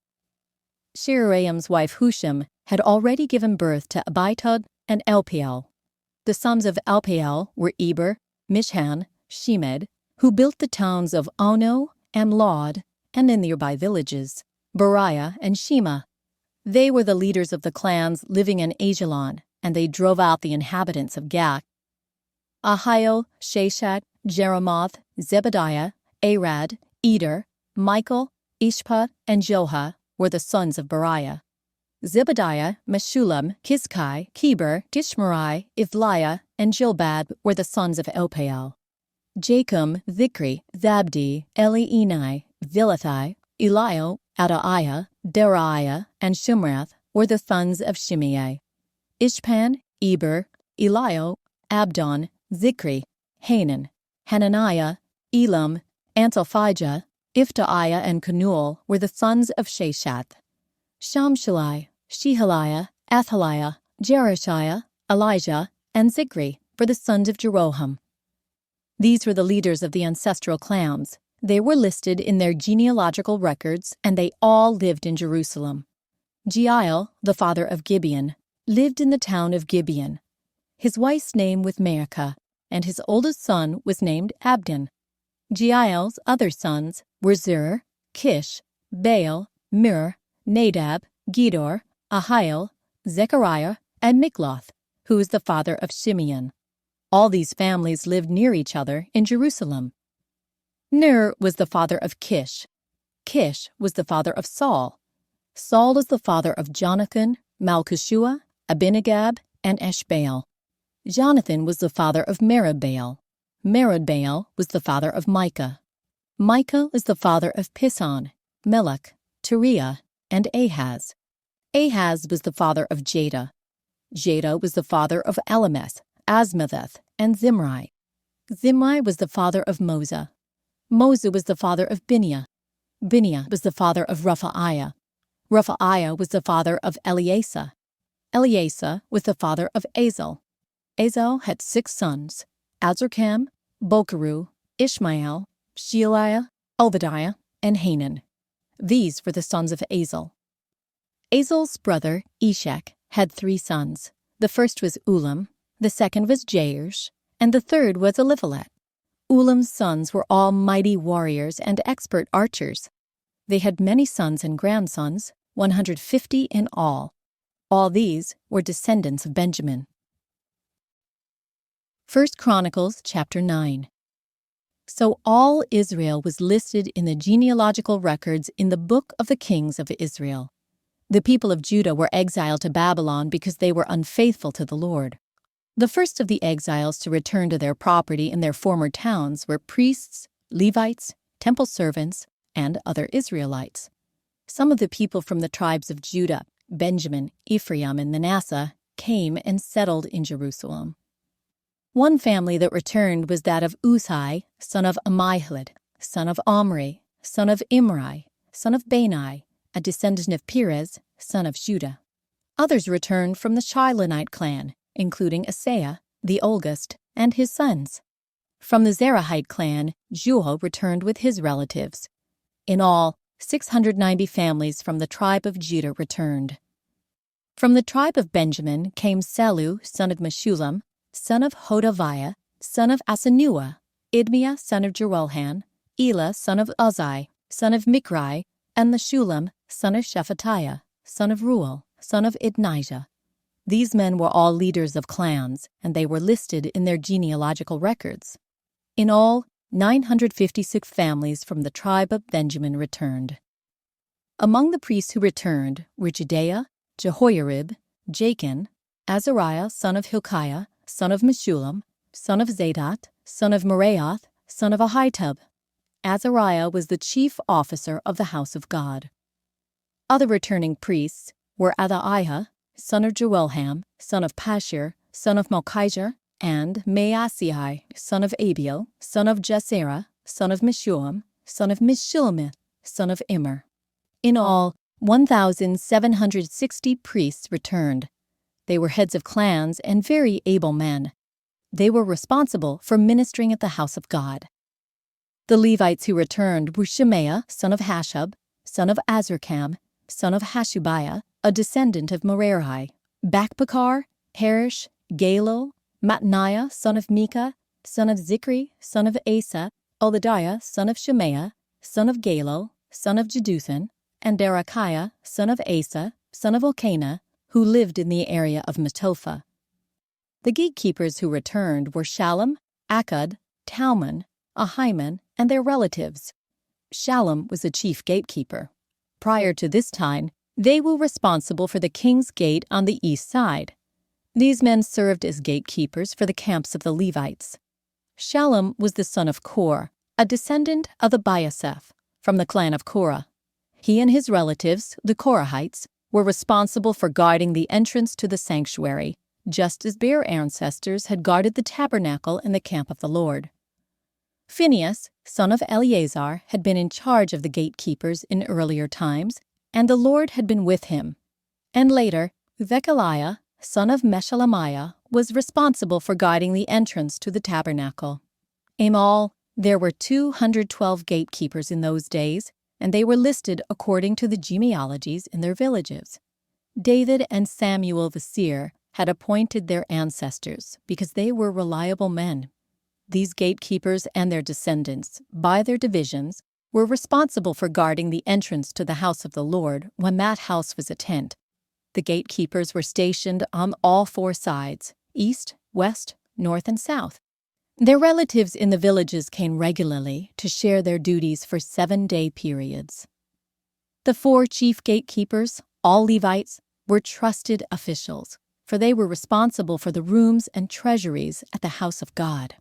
Shearaim's wife Husham had already given birth to Abitub and Elpiel. The sons of Elpiel were Eber, Mishhan, Shemed, who built the towns of Ono and Lod and the nearby villages, Beriah and Shema. They were the leaders of the clans living in Ajalon, and they drove out the inhabitants of Gath. Ahio, Shashak, Jeremoth, Zebediah, Arad, Eder, Michael, Ishpa, and Joha were the sons of Beriah. Zebediah, Meshullam, Kiskai, Keber, Tishmerai, Ivliah, and Jobab were the sons of Elpaal. Jachim, Zichri, Zabdi, Eli-Enai, Zilathai, Elio, Adaiah, Deriah, and Shimrath were the sons of Shimei. Ishpan, Eber, Elio, Abdon, Zichri, Hanan, Hananiah, Elam, Anthophijah, Iphthaiah, and Kenuel were the sons of Sheshath. Shamshalai, Shehaliah, Athaliah, Jereshiah, Elijah, and Zichri were the sons of Jeroham. These were the leaders of the ancestral clans. They were listed in their genealogical records, and they all lived in Jerusalem. Jeiel, the father of Gibeon, lived in the town of Gibeon. His wife's name was Maacah, and his oldest son was named Abdon. Jeiel's other sons were Zur, Kish, Baal, Mir, Nadab, Gedor, Ahiel, Zechariah, and Mikloth, who was the father of Shimeon. All these families lived near each other in Jerusalem. Ner was the father of Kish. Kish was the father of Saul. Saul was the father of Jonathan, Malchishua, Abinadab, and Eshbaal. Jonathan was the father of Merib-Baal. Merib-Baal was the father of Micah. Micah was the father of Pison, Melech, Teriah, and Ahaz. Ahaz was the father of Jada. Jada was the father of Alameth, Asmaveth, and Zimri. Zimri was the father of Moza. Moza was the father of Bineah. Bineah was the father of Rephaiah. Rephaiah was the father of Eleasa. Eleasa was the father of Azel. Azel had 6 sons, Azrikam, Bokeru, Ishmael, Shealiah, Obadiah, and Hanan. These were the sons of Azel. Azel's brother, Eshek, had 3 sons. The first was Ulam, the second was Jaish, and the third was Eliphalet. Ulam's sons were all mighty warriors and expert archers. They had many sons and grandsons, 150 in all. All these were descendants of Benjamin. 1 Chronicles chapter 9. So all Israel was listed in the genealogical records in the book of the kings of Israel. The people of Judah were exiled to Babylon because they were unfaithful to the Lord. The first of the exiles to return to their property in their former towns were priests, Levites, temple servants, and other Israelites. Some of the people from the tribes of Judah, Benjamin, Ephraim, and Manasseh came and settled in Jerusalem. One family that returned was that of Uzai, son of Ammihud, son of Omri, son of Imri, son of Bani, a descendant of Perez, son of Judah. Others returned from the Shilonite clan, including Asaiah, the oldest, and his sons. From the Zerahite clan, Juel returned with his relatives. In all, 690 families from the tribe of Judah returned. From the tribe of Benjamin came Selu, son of Meshullam, son of Hodaviah, son of Asanua, Idmiah, son of Jeroham, Elah, son of Uzai, son of Mikri, and Meshullam, son of Shephatiah, son of Ruel, son of Idnijah. These men were all leaders of clans, and they were listed in their genealogical records. In all, 956 families from the tribe of Benjamin returned. Among the priests who returned were Jedaiah, Jehoiarib, Jachin, Azariah, son of Hilkiah, son of Meshullam, son of Zadok, son of Meraioth, son of Ahitub. Azariah was the chief officer of the house of God. Other returning priests were Adaiah, son of Jeroham, son of Pashur, son of Malchijah, and Maaseiah, son of Abiel, son of Jesera, son of Meshullam, son of Meshillemith, son of Immer. In all, 1,760 priests returned. They were heads of clans and very able men. They were responsible for ministering at the house of God. The Levites who returned were Shemaiah, son of Hashub, son of Azrikam, son of Hashubiah, a descendant of Merari, Bakbakar, Harish, Galil, Mattaniah, son of Micah, son of Zichri, son of Asa, Obadiah, son of Shemaiah, son of Galil, son of Jeduthun, and Berechiah, son of Asa, son of Elkanah, who lived in the area of Metophah. The gatekeepers who returned were Shallum, Akkad, Talmon, Ahiman, and their relatives. Shallum was the chief gatekeeper. Prior to this time, they were responsible for the king's gate on the east side. These men served as gatekeepers for the camps of the Levites. Shallum was the son of Kor, a descendant of the Biaseph, from the clan of Korah. He and his relatives, the Korahites, were responsible for guarding the entrance to the sanctuary, just as their ancestors had guarded the tabernacle in the camp of the Lord. Phinehas, son of Eleazar, had been in charge of the gatekeepers in earlier times, and the Lord had been with him. And later, Zechariah, son of Meshelemiah, was responsible for guarding the entrance to the tabernacle. In all, there were 212 gatekeepers in those days, and they were listed according to the genealogies in their villages. David and Samuel the seer had appointed their ancestors because they were reliable men. These gatekeepers and their descendants, by their divisions, were responsible for guarding the entrance to the house of the Lord when that house was a tent. The gatekeepers were stationed on all four sides, east, west, north, and south. Their relatives in the villages came regularly to share their duties for 7-day periods. The 4 chief gatekeepers, all Levites, were trusted officials, for they were responsible for the rooms and treasuries at the house of God.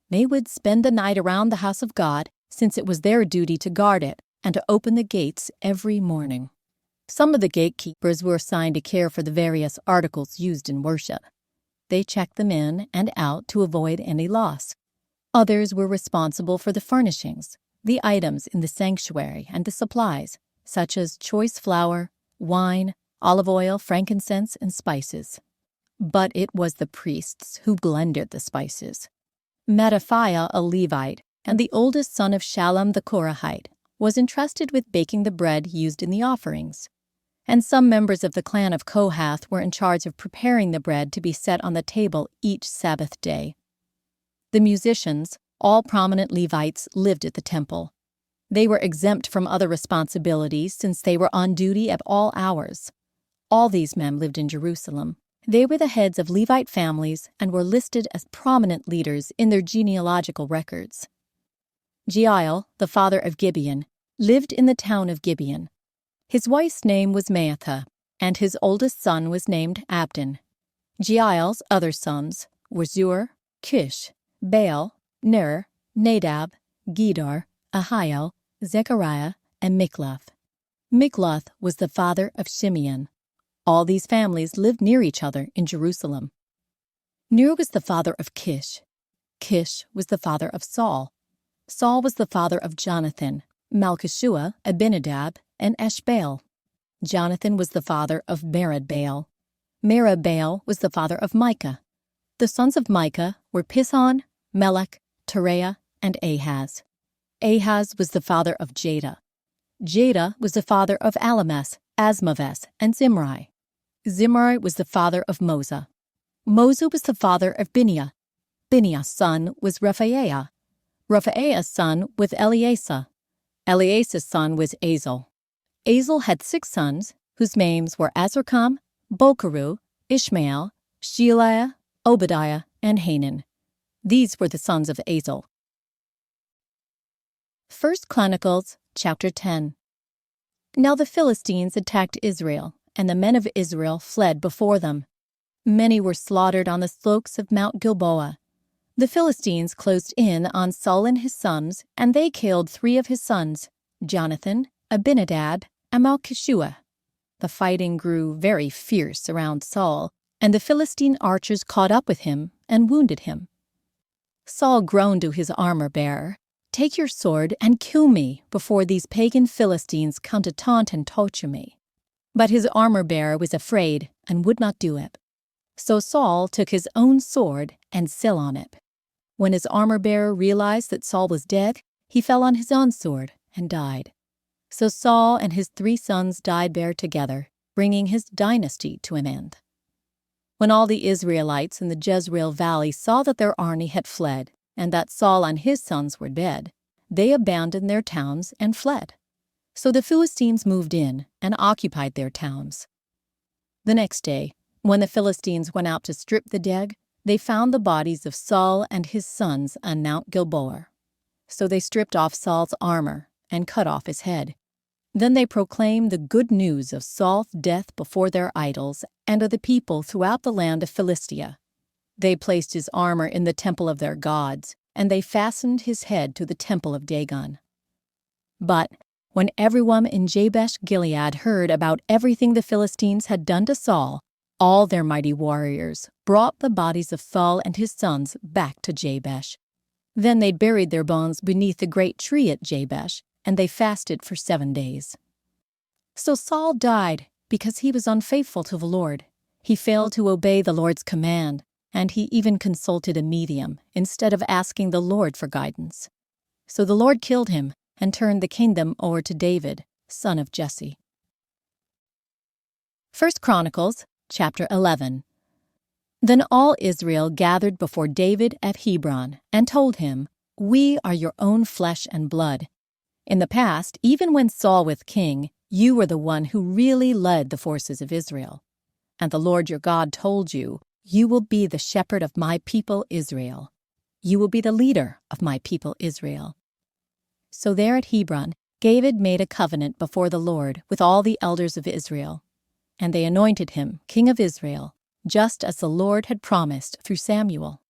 They would spend the night around the house of God, since it was their duty to guard it and to open the gates every morning. Some of the gatekeepers were assigned to care for the various articles used in worship. They checked them in and out to avoid any loss. Others were responsible for the furnishings, the items in the sanctuary, and the supplies, such as choice flour, wine, olive oil, frankincense, and spices. But it was the priests who blended the spices. Mattaphiah, a Levite, and the oldest son of Shallum the Korahite, was entrusted with baking the bread used in the offerings. And some members of the clan of Kohath were in charge of preparing the bread to be set on the table each Sabbath day. The musicians, all prominent Levites, lived at the temple. They were exempt from other responsibilities since they were on duty at all hours. All these men lived in Jerusalem. They were the heads of Levite families and were listed as prominent leaders in their genealogical records. Jeiel, the father of Gibeon, lived in the town of Gibeon. His wife's name was Maacah, and his oldest son was named Abdon. Jeiel's other sons were Zur, Kish, Baal, Ner, Nadab, Gedor, Ahiel, Zechariah, and Mikloth. Mikloth was the father of Shimeon. All these families lived near each other in Jerusalem. Ner was the father of Kish. Kish was the father of Saul. Saul was the father of Jonathan, Malchishua, Abinadab, and Eshbaal. Jonathan was the father of Merib-Baal. Merib-Baal was the father of Micah. The sons of Micah were Pishon, Melech, Tereah, and Ahaz. Ahaz was the father of Jada. Jada was the father of Alamas, Asmaves, and Zimri. Zimri was the father of Moza. Moza was the father of Bineah. Bineah's son was Rephaiah. Rephaiah's son was Eleasah. Eleasah's son was Azel. Azel had 6 sons, whose names were Azrikam, Bokeru, Ishmael, Shealiah, Obadiah, and Hanan. These were the sons of Azel. 1 Chronicles chapter 10. Now the Philistines attacked Israel, and the men of Israel fled before them. Many were slaughtered on the slopes of Mount Gilboa. The Philistines closed in on Saul and his sons, and they killed 3 of his sons, Jonathan, Abinadab, and Malchishua. The fighting grew very fierce around Saul, and the Philistine archers caught up with him and wounded him. Saul groaned to his armor-bearer, "Take your sword and kill me before these pagan Philistines come to taunt and torture me." But his armor-bearer was afraid and would not do it. So Saul took his own sword and sill on it. When his armor-bearer realized that Saul was dead, he fell on his own sword and died. So Saul and his 3 sons died there together, bringing his dynasty to an end. When all the Israelites in the Jezreel valley saw that their army had fled, and that Saul and his sons were dead, they abandoned their towns and fled. So the Philistines moved in and occupied their towns. The next day, when the Philistines went out to strip the dead, they found the bodies of Saul and his sons on Mount Gilboa. So they stripped off Saul's armor and cut off his head. Then they proclaimed the good news of Saul's death before their idols and of the people throughout the land of Philistia. They placed his armor in the temple of their gods, and they fastened his head to the temple of Dagon. But when everyone in Jabesh-Gilead heard about everything the Philistines had done to Saul, all their mighty warriors brought the bodies of Saul and his sons back to Jabesh. Then they buried their bones beneath the great tree at Jabesh, and they fasted for 7 days. So Saul died because he was unfaithful to the Lord. He failed to obey the Lord's command, and he even consulted a medium instead of asking the Lord for guidance. So the Lord killed him and turned the kingdom over to David, son of Jesse. 1 Chronicles, chapter 11. Then all Israel gathered before David at Hebron and told him, "We are your own flesh and blood. In the past, even when Saul was king, you were the one who really led the forces of Israel. And the Lord your God told you, 'You will be the shepherd of my people Israel. You will be the leader of my people Israel.'" So there at Hebron, David made a covenant before the Lord with all the elders of Israel, and they anointed him king of Israel, just as the Lord had promised through Samuel.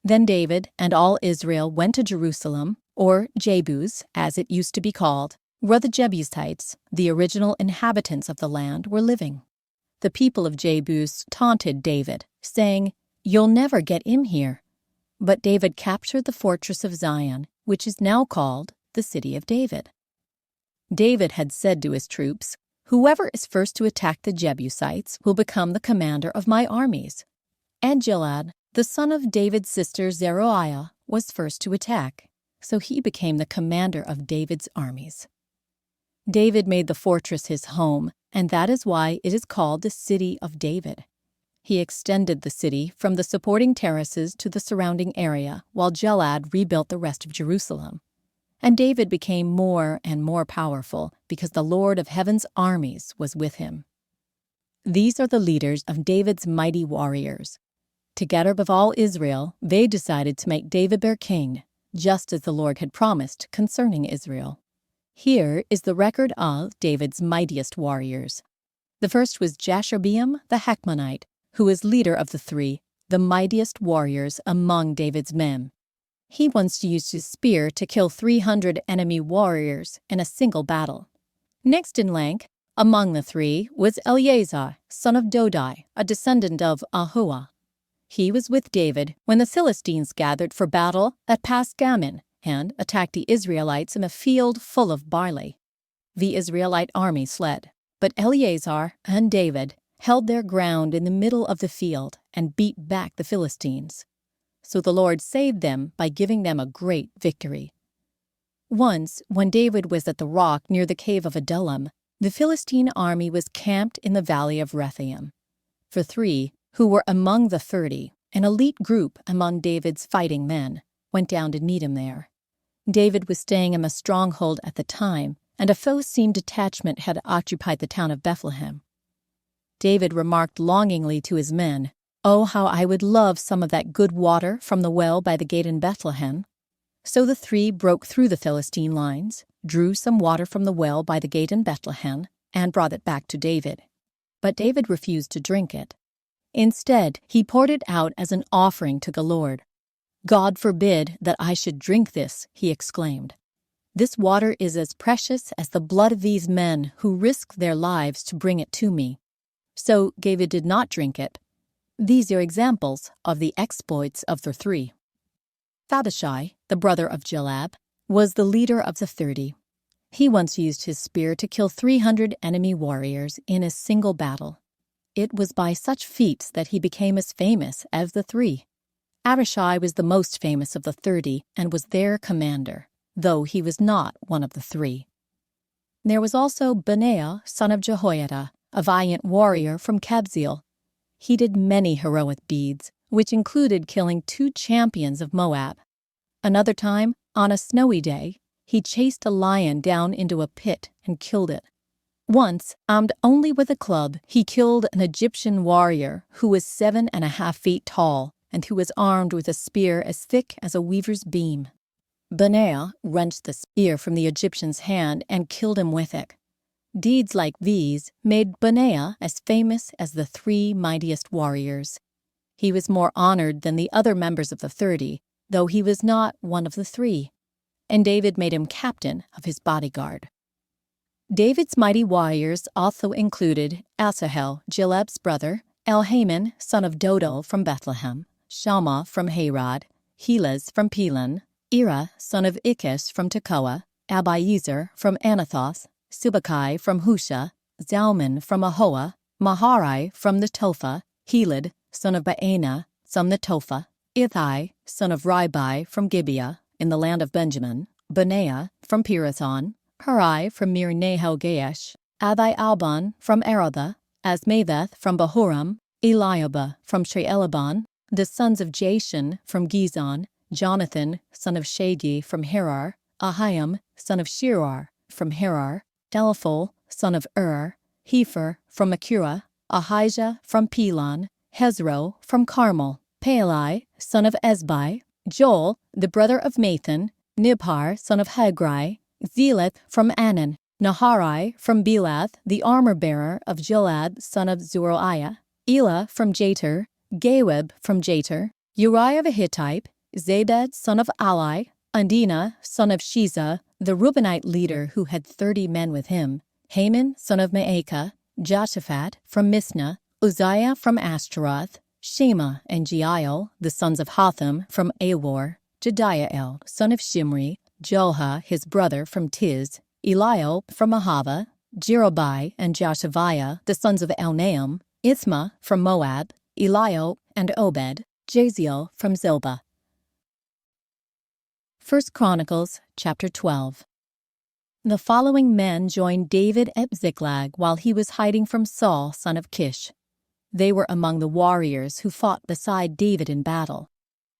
Then David and all Israel went to Jerusalem, or Jebus, as it used to be called, where the Jebusites, the original inhabitants of the land, were living. The people of Jebus taunted David, saying, "You'll never get in here." But David captured the fortress of Zion, which is now called the City of David. David had said to his troops, "Whoever is first to attack the Jebusites will become the commander of my armies." And Gilad, the son of David's sister Zeruiah, was first to attack, so he became the commander of David's armies. David made the fortress his home, and that is why it is called the City of David. He extended the city from the supporting terraces to the surrounding area, while Gilad rebuilt the rest of Jerusalem. And David became more and more powerful because the Lord of heaven's armies was with him. These are the leaders of David's mighty warriors. Together with all Israel, they decided to make David their king, just as the Lord had promised concerning Israel. Here is the record of David's mightiest warriors. The first was Jashobeam the Hachmonite, who was leader of the 3, the mightiest warriors among David's men. He once used his spear to kill 300 enemy warriors in a single battle. Next in rank, among the 3, was Eleazar, son of Dodai, a descendant of Ahua. He was with David when the Philistines gathered for battle at Pas-Gammon and attacked the Israelites in a field full of barley. The Israelite army fled, but Eleazar and David held their ground in the middle of the field and beat back the Philistines. So the Lord saved them by giving them a great victory. Once, when David was at the rock near the cave of Adullam, the Philistine army was camped in the valley of Rephaim. For 3, who were among the 30, an elite group among David's fighting men, went down to meet him there. David was staying in a stronghold at the time, and a Philistine detachment had occupied the town of Bethlehem. David remarked longingly to his men, "Oh, how I would love some of that good water from the well by the gate in Bethlehem." So the 3 broke through the Philistine lines, drew some water from the well by the gate in Bethlehem, and brought it back to David. But David refused to drink it. Instead, he poured it out as an offering to the Lord. "God forbid that I should drink this," he exclaimed. "This water is as precious as the blood of these men who risked their lives to bring it to me." So David did not drink it. These are examples of the exploits of the 3. Abishai, the brother of Joab, was the leader of the 30. He once used his spear to kill 300 enemy warriors in a single battle. It was by such feats that he became as famous as the 3. Abishai was the most famous of the 30 and was their commander, though he was not one of the 3. There was also Benaiah, son of Jehoiada, a valiant warrior from Kabzeel. He did many heroic deeds, which included killing 2 champions of Moab. Another time, on a snowy day, he chased a lion down into a pit and killed it. Once, armed only with a club, he killed an Egyptian warrior who was 7.5 feet tall and who was armed with a spear as thick as a weaver's beam. Benaiah wrenched the spear from the Egyptian's hand and killed him with it. Deeds like these made Benaiah as famous as the 3 mightiest warriors. He was more honored than the other members of the 30, though he was not one of the 3. And David made him captain of his bodyguard. David's mighty warriors also included Asahel, Joab's brother, Elhaman, son of Dodo from Bethlehem, Shammah from Harod, Helez from Pelon, Ira, son of Ikish from Tekoa, Abiezer from Anathoth, Sibbecai from Husha, Zalman from Ahoah, Maharai from the Topha, Helid, son of Baanah, from the Topha, Ithai, son of Ribai from Gibeah, in the land of Benjamin, Benaiah from Pirathon, Hurai from Mir-Nahal-Gaesh, Abi-Albon from Arabah, Asmaveth from Bahurim, Eliabah from Sheelabon, the sons of Jashan from Gizon, Jonathan, son of Shagi from Herar, Ahiam, son of Shirar from Herar, Eliphol, son of Hefer from Akura, Ahijah from Pelon, Hezro from Carmel, Palai, son of Ezbai, Joel, the brother of Mathan, Nibhar, son of Hagrai, Zeleth from Anan, Naharai from Belath, the armor-bearer of Joab, son of Zeruiah, Elah from Jater, Gaweb from Jater, Uriah the Hittite, Zabed, son of Ali, Andina, son of Shiza, the Reubenite leader who had 30 men with him, Haman, son of Maacah, Joshaphat from Misnah, Uzziah from Ashtaroth, Shema and Jeiel, the sons of Hotham from Awor, Jediael, son of Shimri, Joha, his brother from Tiz, Eliob from Ahava, Jerobai and Joshaviah, the sons of Elnaam, Ithma from Moab, Eliob and Obed, Jaziel from Zilbah. 1 Chronicles chapter 12. The following men joined David at Ziklag while he was hiding from Saul, son of Kish. They were among the warriors who fought beside David in battle.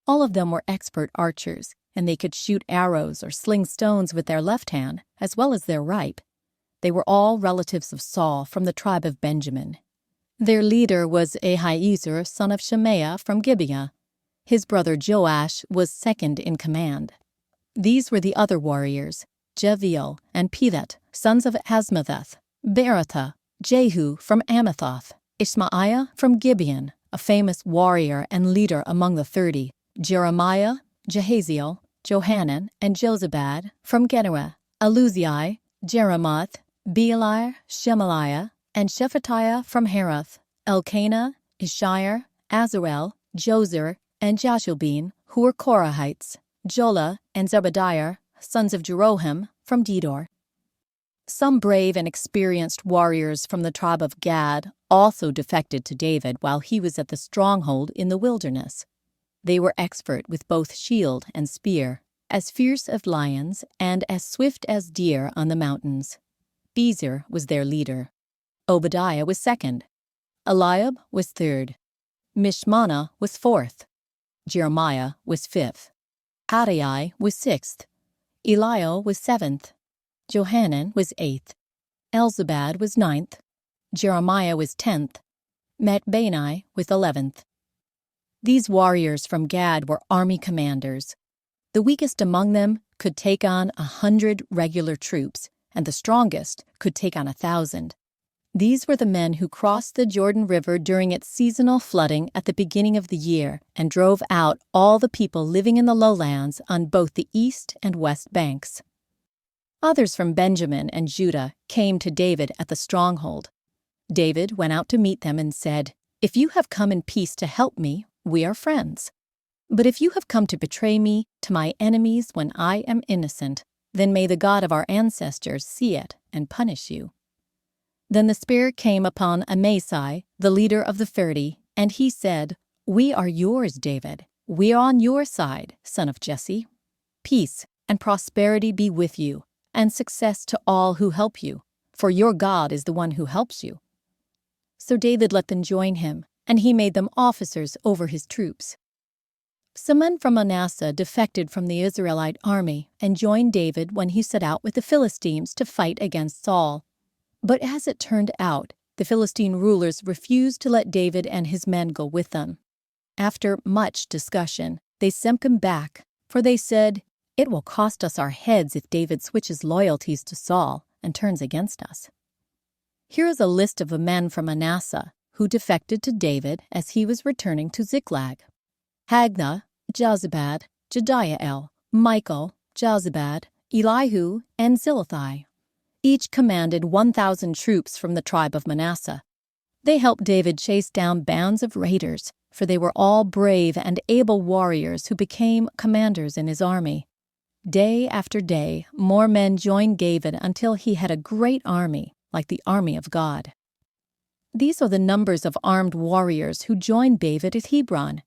All of them were expert archers, and they could shoot arrows or sling stones with their left hand, as well as their right. They were all relatives of Saul from the tribe of Benjamin. Their leader was Ahiezer, son of Shemaiah from Gibeah. His brother Joash was second in command. These were the other warriors, Jeviel and Pilet, sons of Asmaveth, Beratha, Jehu from Amathoth, Ishmaiah from Gibeon, a famous warrior and leader among the 30, Jeremiah, Jehaziel, Johanan, and Jozabad from Genuah, Eluzai, Jeremoth, Bealiah, Shemaliah, and Shephatiah from Herath, Elkanah, Ishire, Azarel, Jozer, and Jashubin, who were Korahites, Jola and Zebadiah, sons of Jeroham, from Gedor. Some brave and experienced warriors from the tribe of Gad also defected to David while he was at the stronghold in the wilderness. They were expert with both shield and spear, as fierce as lions and as swift as deer on the mountains. Bezer was their leader. Obadiah was second. Eliab was third. Mishmannah was fourth. Jeremiah was fifth. Adai was sixth. Elio was seventh. Johanan was eighth. Elzabad was ninth. Jeremiah was 10th. Matbani was 11th. These warriors from Gad were army commanders. The weakest among them could take on 100 regular troops, and the strongest could take on 1,000. These were the men who crossed the Jordan River during its seasonal flooding at the beginning of the year and drove out all the people living in the lowlands on both the east and west banks. Others from Benjamin and Judah came to David at the stronghold. David went out to meet them and said, "If you have come in peace to help me, we are friends. But if you have come to betray me to my enemies when I am innocent, then may the God of our ancestors see it and punish you." Then the Spirit came upon Amasai, the leader of the 30, and he said, "We are yours, David. We are on your side, son of Jesse. Peace and prosperity be with you, and success to all who help you, for your God is the one who helps you." So David let them join him, and he made them officers over his troops. Some men from Manasseh defected from the Israelite army and joined David when he set out with the Philistines to fight against Saul. But as it turned out, the Philistine rulers refused to let David and his men go with them. After much discussion, they sent him back, for they said, "It will cost us our heads if David switches loyalties to Saul and turns against us." Here is a list of the men from Manasseh who defected to David as he was returning to Ziklag: Hagna, Jozabad, Jediael, Michael, Jozabad, Elihu, and Zilithai. Each commanded 1,000 troops from the tribe of Manasseh. They helped David chase down bands of raiders, for they were all brave and able warriors who became commanders in his army. Day after day, more men joined David until he had a great army, like the army of God. These are the numbers of armed warriors who joined David at Hebron.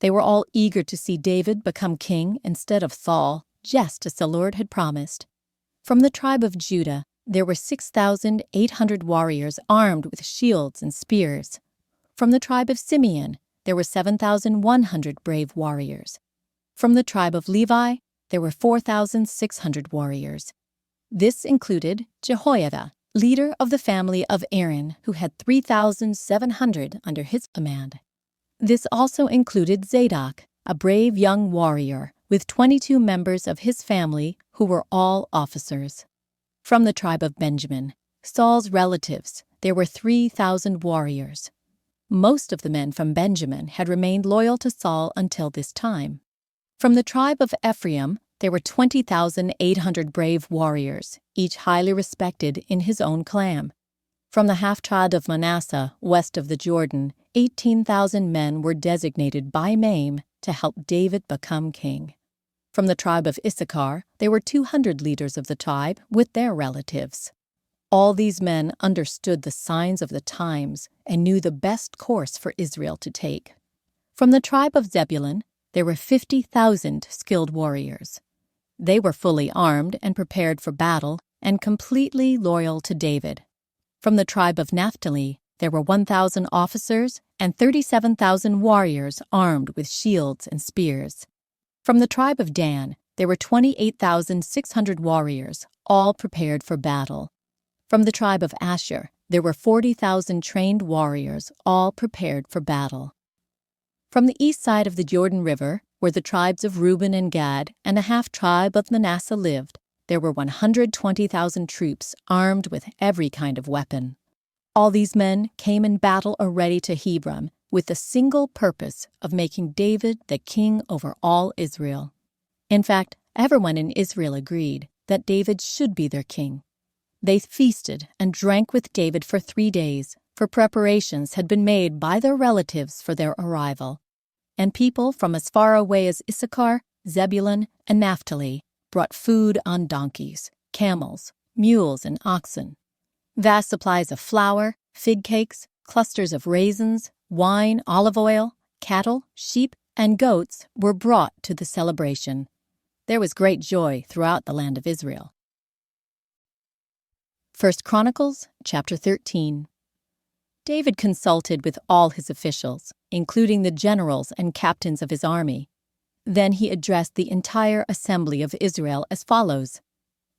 They were all eager to see David become king instead of Saul, just as the Lord had promised. From the tribe of Judah, there were 6,800 warriors armed with shields and spears. From the tribe of Simeon, there were 7,100 brave warriors. From the tribe of Levi, there were 4,600 warriors. This included Jehoiada, leader of the family of Aaron, who had 3,700 under his command. This also included Zadok, a brave young warrior, with 22 members of his family who were all officers. From the tribe of Benjamin, Saul's relatives, there were 3,000 warriors. Most of the men from Benjamin had remained loyal to Saul until this time. From the tribe of Ephraim, there were 20,800 brave warriors, each highly respected in his own clan. From the half-tribe of Manasseh, west of the Jordan, 18,000 men were designated by name to help David become king. From the tribe of Issachar, there were 200 leaders of the tribe with their relatives. All these men understood the signs of the times and knew the best course for Israel to take. From the tribe of Zebulun, there were 50,000 skilled warriors. They were fully armed and prepared for battle and completely loyal to David. From the tribe of Naphtali, there were 1,000 officers and 37,000 warriors armed with shields and spears. From the tribe of Dan, there were 28,600 warriors, all prepared for battle. From the tribe of Asher, there were 40,000 trained warriors, all prepared for battle. From the east side of the Jordan River, where the tribes of Reuben and Gad and a half-tribe of Manasseh lived, there were 120,000 troops armed with every kind of weapon. All these men came in battle ready to Hebron with the single purpose of making David the king over all Israel. In fact, everyone in Israel agreed that David should be their king. They feasted and drank with David for 3 days, for preparations had been made by their relatives for their arrival. And people from as far away as Issachar, Zebulun, and Naphtali brought food on donkeys, camels, mules, and oxen. Vast supplies of flour, fig cakes, clusters of raisins, wine, olive oil, cattle, sheep, and goats were brought to the celebration. There was great joy throughout the land of Israel. 1 Chronicles chapter 13. David consulted with all his officials, including the generals and captains of his army. Then he addressed the entire assembly of Israel as follows: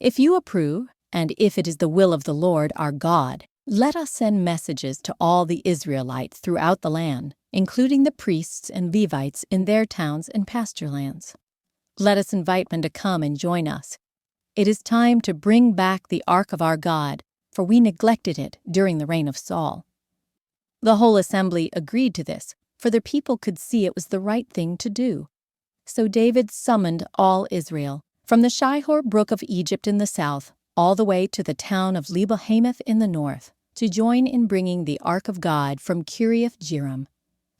"If you approve, and if it is the will of the Lord our God, let us send messages to all the Israelites throughout the land, including the priests and Levites in their towns and pasture lands. Let us invite them to come and join us. It is time to bring back the ark of our God, for we neglected it during the reign of Saul." The whole assembly agreed to this, for the people could see it was the right thing to do. So David summoned all Israel, from the Shihor brook of Egypt in the south, all the way to the town of Lebo-Hamath in the north, to join in bringing the ark of God from Kiriath-Jearim.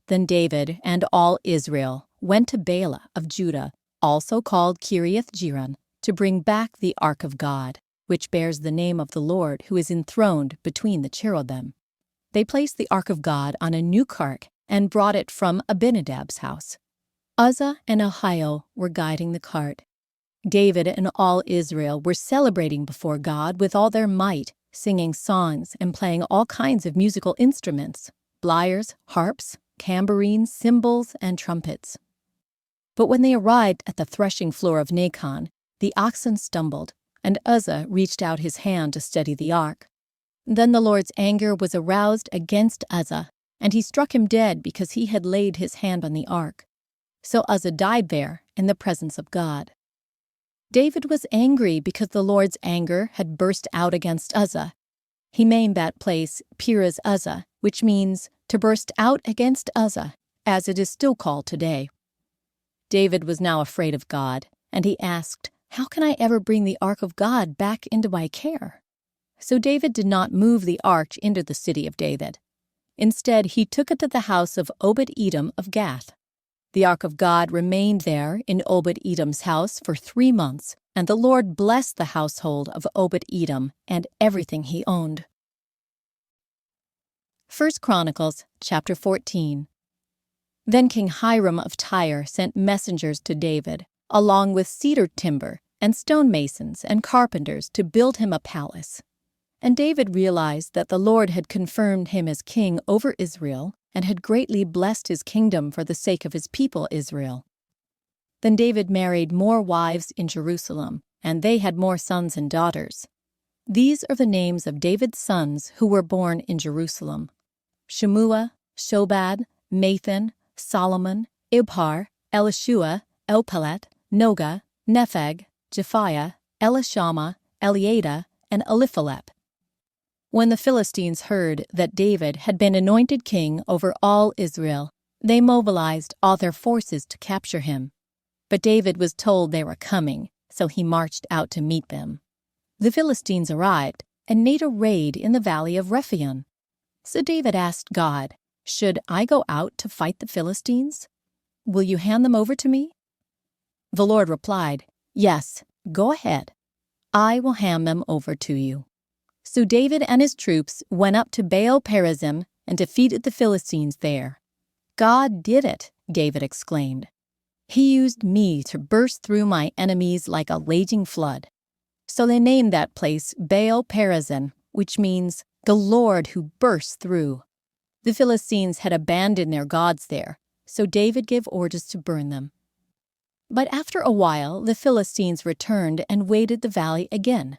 Then David and all Israel went to Baalah of Judah, also called Kiriath-Jearim, to bring back the ark of God, which bears the name of the Lord who is enthroned between the cherubim. They placed the ark of God on a new cart and brought it from Abinadab's house. Uzzah and Ahio were guiding the cart. David and all Israel were celebrating before God with all their might, singing songs and playing all kinds of musical instruments: lyres, harps, tambourines, cymbals, and trumpets. But when they arrived at the threshing floor of Nacon, the oxen stumbled, and Uzzah reached out his hand to steady the ark. Then the Lord's anger was aroused against Uzzah, and he struck him dead because he had laid his hand on the ark. So Uzzah died there in the presence of God. David was angry because the Lord's anger had burst out against Uzzah. He named that place Perez Uzzah, which means to burst out against Uzzah, as it is still called today. David was now afraid of God, and he asked, "How can I ever bring the ark of God back into my care?" So David did not move the ark into the city of David. Instead, he took it to the house of Obed-Edom of Gath. The ark of God remained there in Obed-Edom's house for 3 months, and the Lord blessed the household of Obed-Edom and everything he owned. 1 Chronicles chapter 14. Then King Hiram of Tyre sent messengers to David, along with cedar timber and stonemasons and carpenters to build him a palace. And David realized that the Lord had confirmed him as king over Israel and had greatly blessed his kingdom for the sake of his people Israel. Then David married more wives in Jerusalem, and they had more sons and daughters. These are the names of David's sons who were born in Jerusalem: Shemua, Shobad, Nathan, Solomon, Ibhar, Elishua, Elpelet, Noga, Nepheg, Japhiah, Elishama, Eliada, and Eliphelep. When the Philistines heard that David had been anointed king over all Israel, they mobilized all their forces to capture him. But David was told they were coming, so he marched out to meet them. The Philistines arrived and made a raid in the valley of Rephaim. So David asked God, "Should I go out to fight the Philistines? Will you hand them over to me?" The Lord replied, "Yes, go ahead. I will hand them over to you." So David and his troops went up to Baal-perazim and defeated the Philistines there. "God did it," David exclaimed. "He used me to burst through my enemies like a raging flood." So they named that place Baal-perazim, which means the Lord who bursts through. The Philistines had abandoned their gods there, so David gave orders to burn them. But after a while, the Philistines returned and raided the valley again.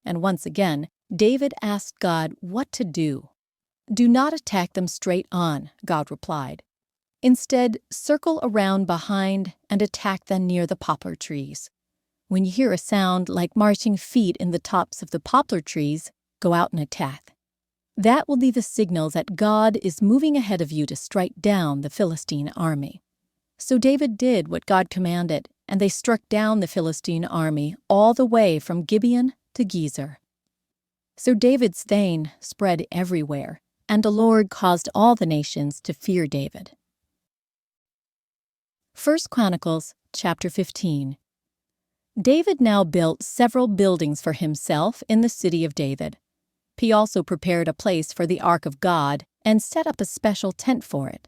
And once again, David asked God what to do. "Do not attack them straight on," God replied. "Instead, circle around behind and attack them near the poplar trees. When you hear a sound like marching feet in the tops of the poplar trees, go out and attack. That will be the signal that God is moving ahead of you to strike down the Philistine army." So David did what God commanded, and they struck down the Philistine army all the way from Gibeon to Gezer. So David's fame spread everywhere, and the Lord caused all the nations to fear David. 1 Chronicles chapter 15. David now built several buildings for himself in the city of David. He also prepared a place for the ark of God and set up a special tent for it.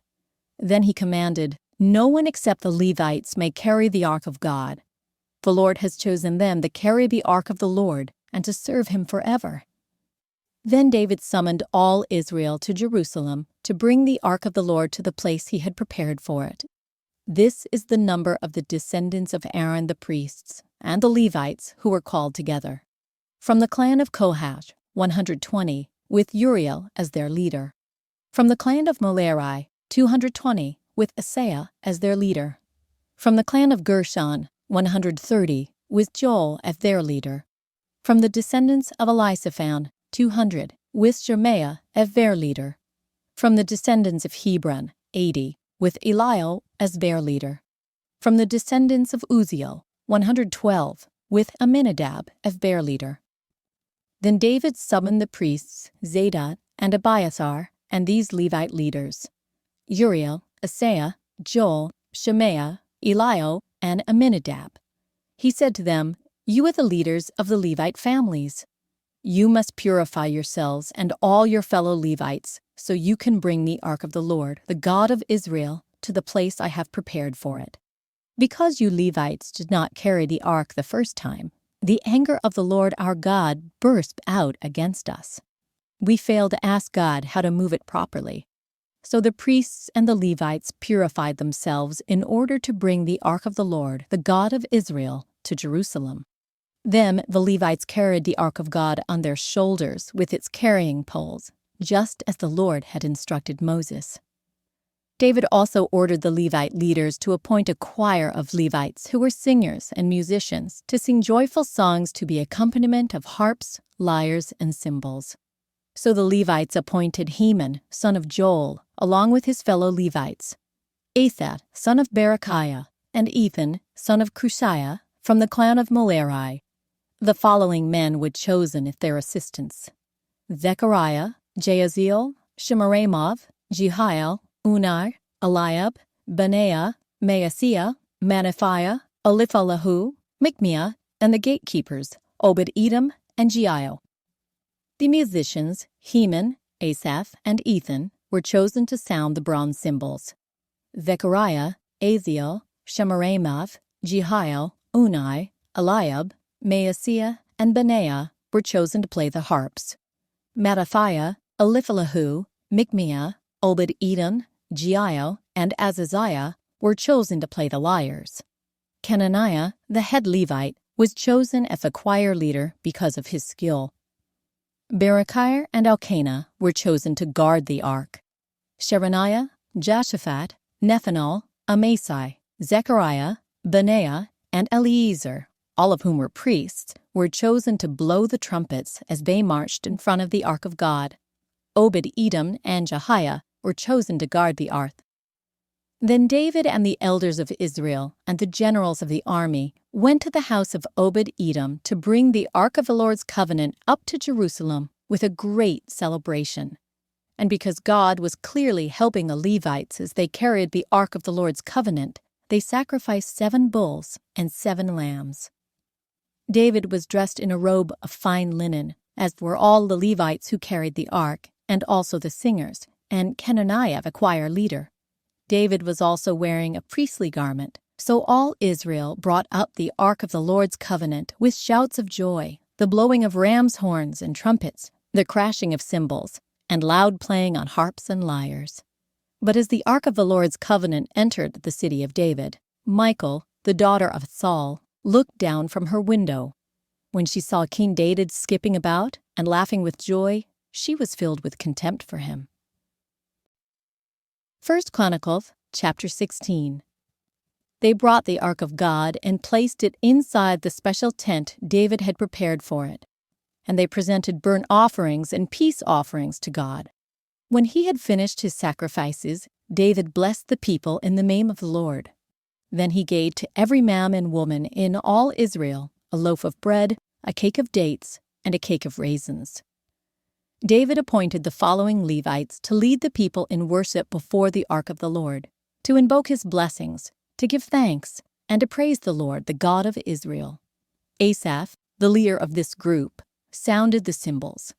Then he commanded, "No one except the Levites may carry the ark of God. The Lord has chosen them to carry the ark of the Lord and to serve him forever." Then David summoned all Israel to Jerusalem to bring the ark of the Lord to the place he had prepared for it. This is the number of the descendants of Aaron the priests and the Levites who were called together. From the clan of Kohath, 120, with Uriel as their leader. From the clan of Merari, 220, with Asaiah as their leader. From the clan of Gershon, 130, with Joel as their leader. From the descendants of Elisaphan, 200, with Shemaiah as their leader. From the descendants of Hebron, 80, with Eliel as their leader. From the descendants of Uzziel, 112, with Amminadab as their leader. Then David summoned the priests Zadok and Abiathar and these Levite leaders: Uriel, Asaiah, Joel, Shemaiah, Eliel, and Amminadab. He said to them, "You are the leaders of the Levite families. You must purify yourselves and all your fellow Levites, so you can bring the ark of the Lord, the God of Israel, to the place I have prepared for it. Because you Levites did not carry the ark the first time, the anger of the Lord our God burst out against us. We failed to ask God how to move it properly. So the priests and the Levites purified themselves in order to bring the ark of the Lord, the God of Israel, to Jerusalem. Then the Levites carried the ark of God on their shoulders with its carrying poles, just as the Lord had instructed Moses. David also ordered the Levite leaders to appoint a choir of Levites who were singers and musicians to sing joyful songs to the accompaniment of harps, lyres, and cymbals. So the Levites appointed Heman, son of Joel, along with his fellow Levites, Asaph, son of Berechiah, and Ethan, son of Crusiah, from the clan of Merari. The following men were chosen as their assistants: Zechariah, Jahaziel, Shemiramoth, Jehiel, Unai, Eliab, Benaiah, Maaseiah, Manaphiah, Eliphalahu, Mikmiah, and the gatekeepers, Obed-Edom and Jeiel. The musicians, Heman, Asaph, and Ethan, were chosen to sound the bronze cymbals. Zechariah, Aziel, Shemiramoth, Jehiel, Unai, Eliab, Maaseiah, and Benaiah were chosen to play the harps. Mattathiah, Eliphalahu, Mikmiah, Obed-Edom, Jeiel, and Azaziah were chosen to play the lyres. Kenaniah, the head Levite, was chosen as a choir leader because of his skill. Berechiah and Elkanah were chosen to guard the ark. Sheraniah, Joshaphat, Nethanel, Amasai, Zechariah, Benaiah, and Eliezer, all of whom were priests, were chosen to blow the trumpets as they marched in front of the ark of God. Obed-Edom and Jehiel were chosen to guard the ark. Then David and the elders of Israel and the generals of the army went to the house of Obed-Edom to bring the ark of the Lord's covenant up to Jerusalem with a great celebration. And because God was clearly helping the Levites as they carried the ark of the Lord's covenant, they sacrificed 7 bulls and 7 lambs. David was dressed in a robe of fine linen, as were all the Levites who carried the ark, and also the singers, and Kenaniah the choir leader. David was also wearing a priestly garment, so all Israel brought up the ark of the Lord's covenant with shouts of joy, the blowing of ram's horns and trumpets, the crashing of cymbals, and loud playing on harps and lyres. But as the ark of the Lord's covenant entered the city of David, Michal, the daughter of Saul, looked down from her window. When she saw King David skipping about and laughing with joy, she was filled with contempt for him. 1 Chronicles, chapter 16. They brought the ark of God and placed it inside the special tent David had prepared for it. And they presented burnt offerings and peace offerings to God. When he had finished his sacrifices, David blessed the people in the name of the Lord. Then he gave to every man and woman in all Israel a loaf of bread, a cake of dates, and a cake of raisins. David appointed the following Levites to lead the people in worship before the ark of the Lord, to invoke his blessings, to give thanks, and to praise the Lord, the God of Israel. Asaph, the leader of this group, sounded the cymbals.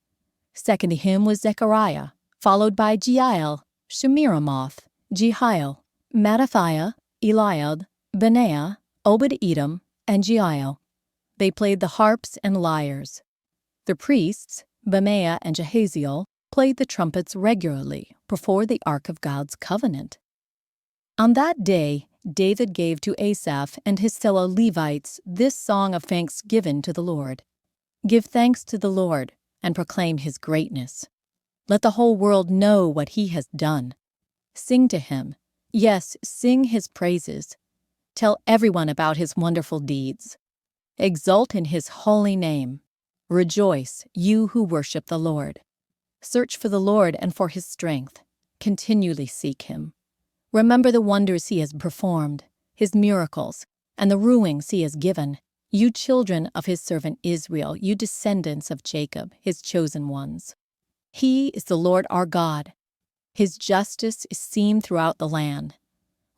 Second to him was Zechariah, followed by Jeiel, Shemiramoth, Jehiel, Mattathiah, Eliab, Benaiah, Obed-Edom, and Jeiel. They played the harps and lyres. The priests, Benaiah and Jahaziel, played the trumpets regularly before the ark of God's covenant. On that day, David gave to Asaph and his fellow Levites this song of thanksgiving to the Lord. Give thanks to the Lord and proclaim his greatness. Let the whole world know what he has done. Sing to him. Yes, sing his praises. Tell everyone about his wonderful deeds. Exult in his holy name. Rejoice, you who worship the Lord. Search for the Lord and for his strength. Continually seek him. Remember the wonders he has performed, his miracles, and the rulings he has given, you children of his servant Israel, you descendants of Jacob, his chosen ones. He is the Lord our God. His justice is seen throughout the land.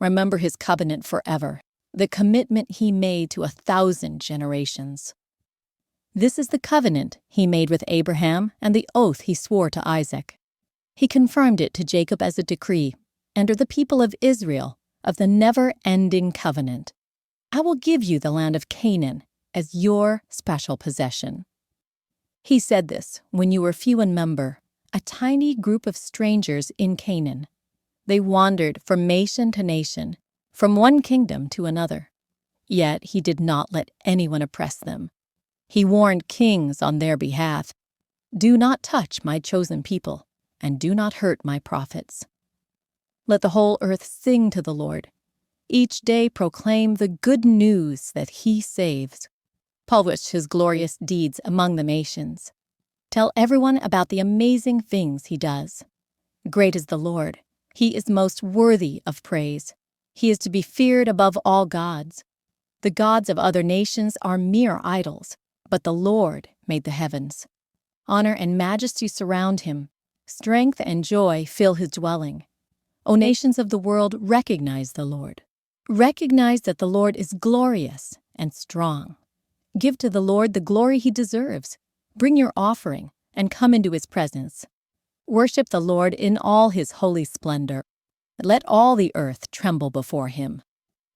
Remember his covenant forever, the commitment he made to 1,000 generations. This is the covenant he made with Abraham and the oath he swore to Isaac. He confirmed it to Jacob as a decree, and to the people of Israel, of the never-ending covenant. I will give you the land of Canaan as your special possession. He said this when you were few in number, a tiny group of strangers in Canaan. They wandered from nation to nation, from one kingdom to another. Yet he did not let anyone oppress them. He warned kings on their behalf, "Do not touch my chosen people, and do not hurt my prophets." Let the whole earth sing to the Lord. Each day proclaim the good news that he saves. Publish his glorious deeds among the nations. Tell everyone about the amazing things he does. Great is the Lord. He is most worthy of praise. He is to be feared above all gods. The gods of other nations are mere idols, but the Lord made the heavens. Honor and majesty surround him. Strength and joy fill his dwelling. O nations of the world, recognize the Lord. Recognize that the Lord is glorious and strong. Give to the Lord the glory he deserves. Bring your offering and come into his presence. Worship the Lord in all his holy splendor. Let all the earth tremble before him.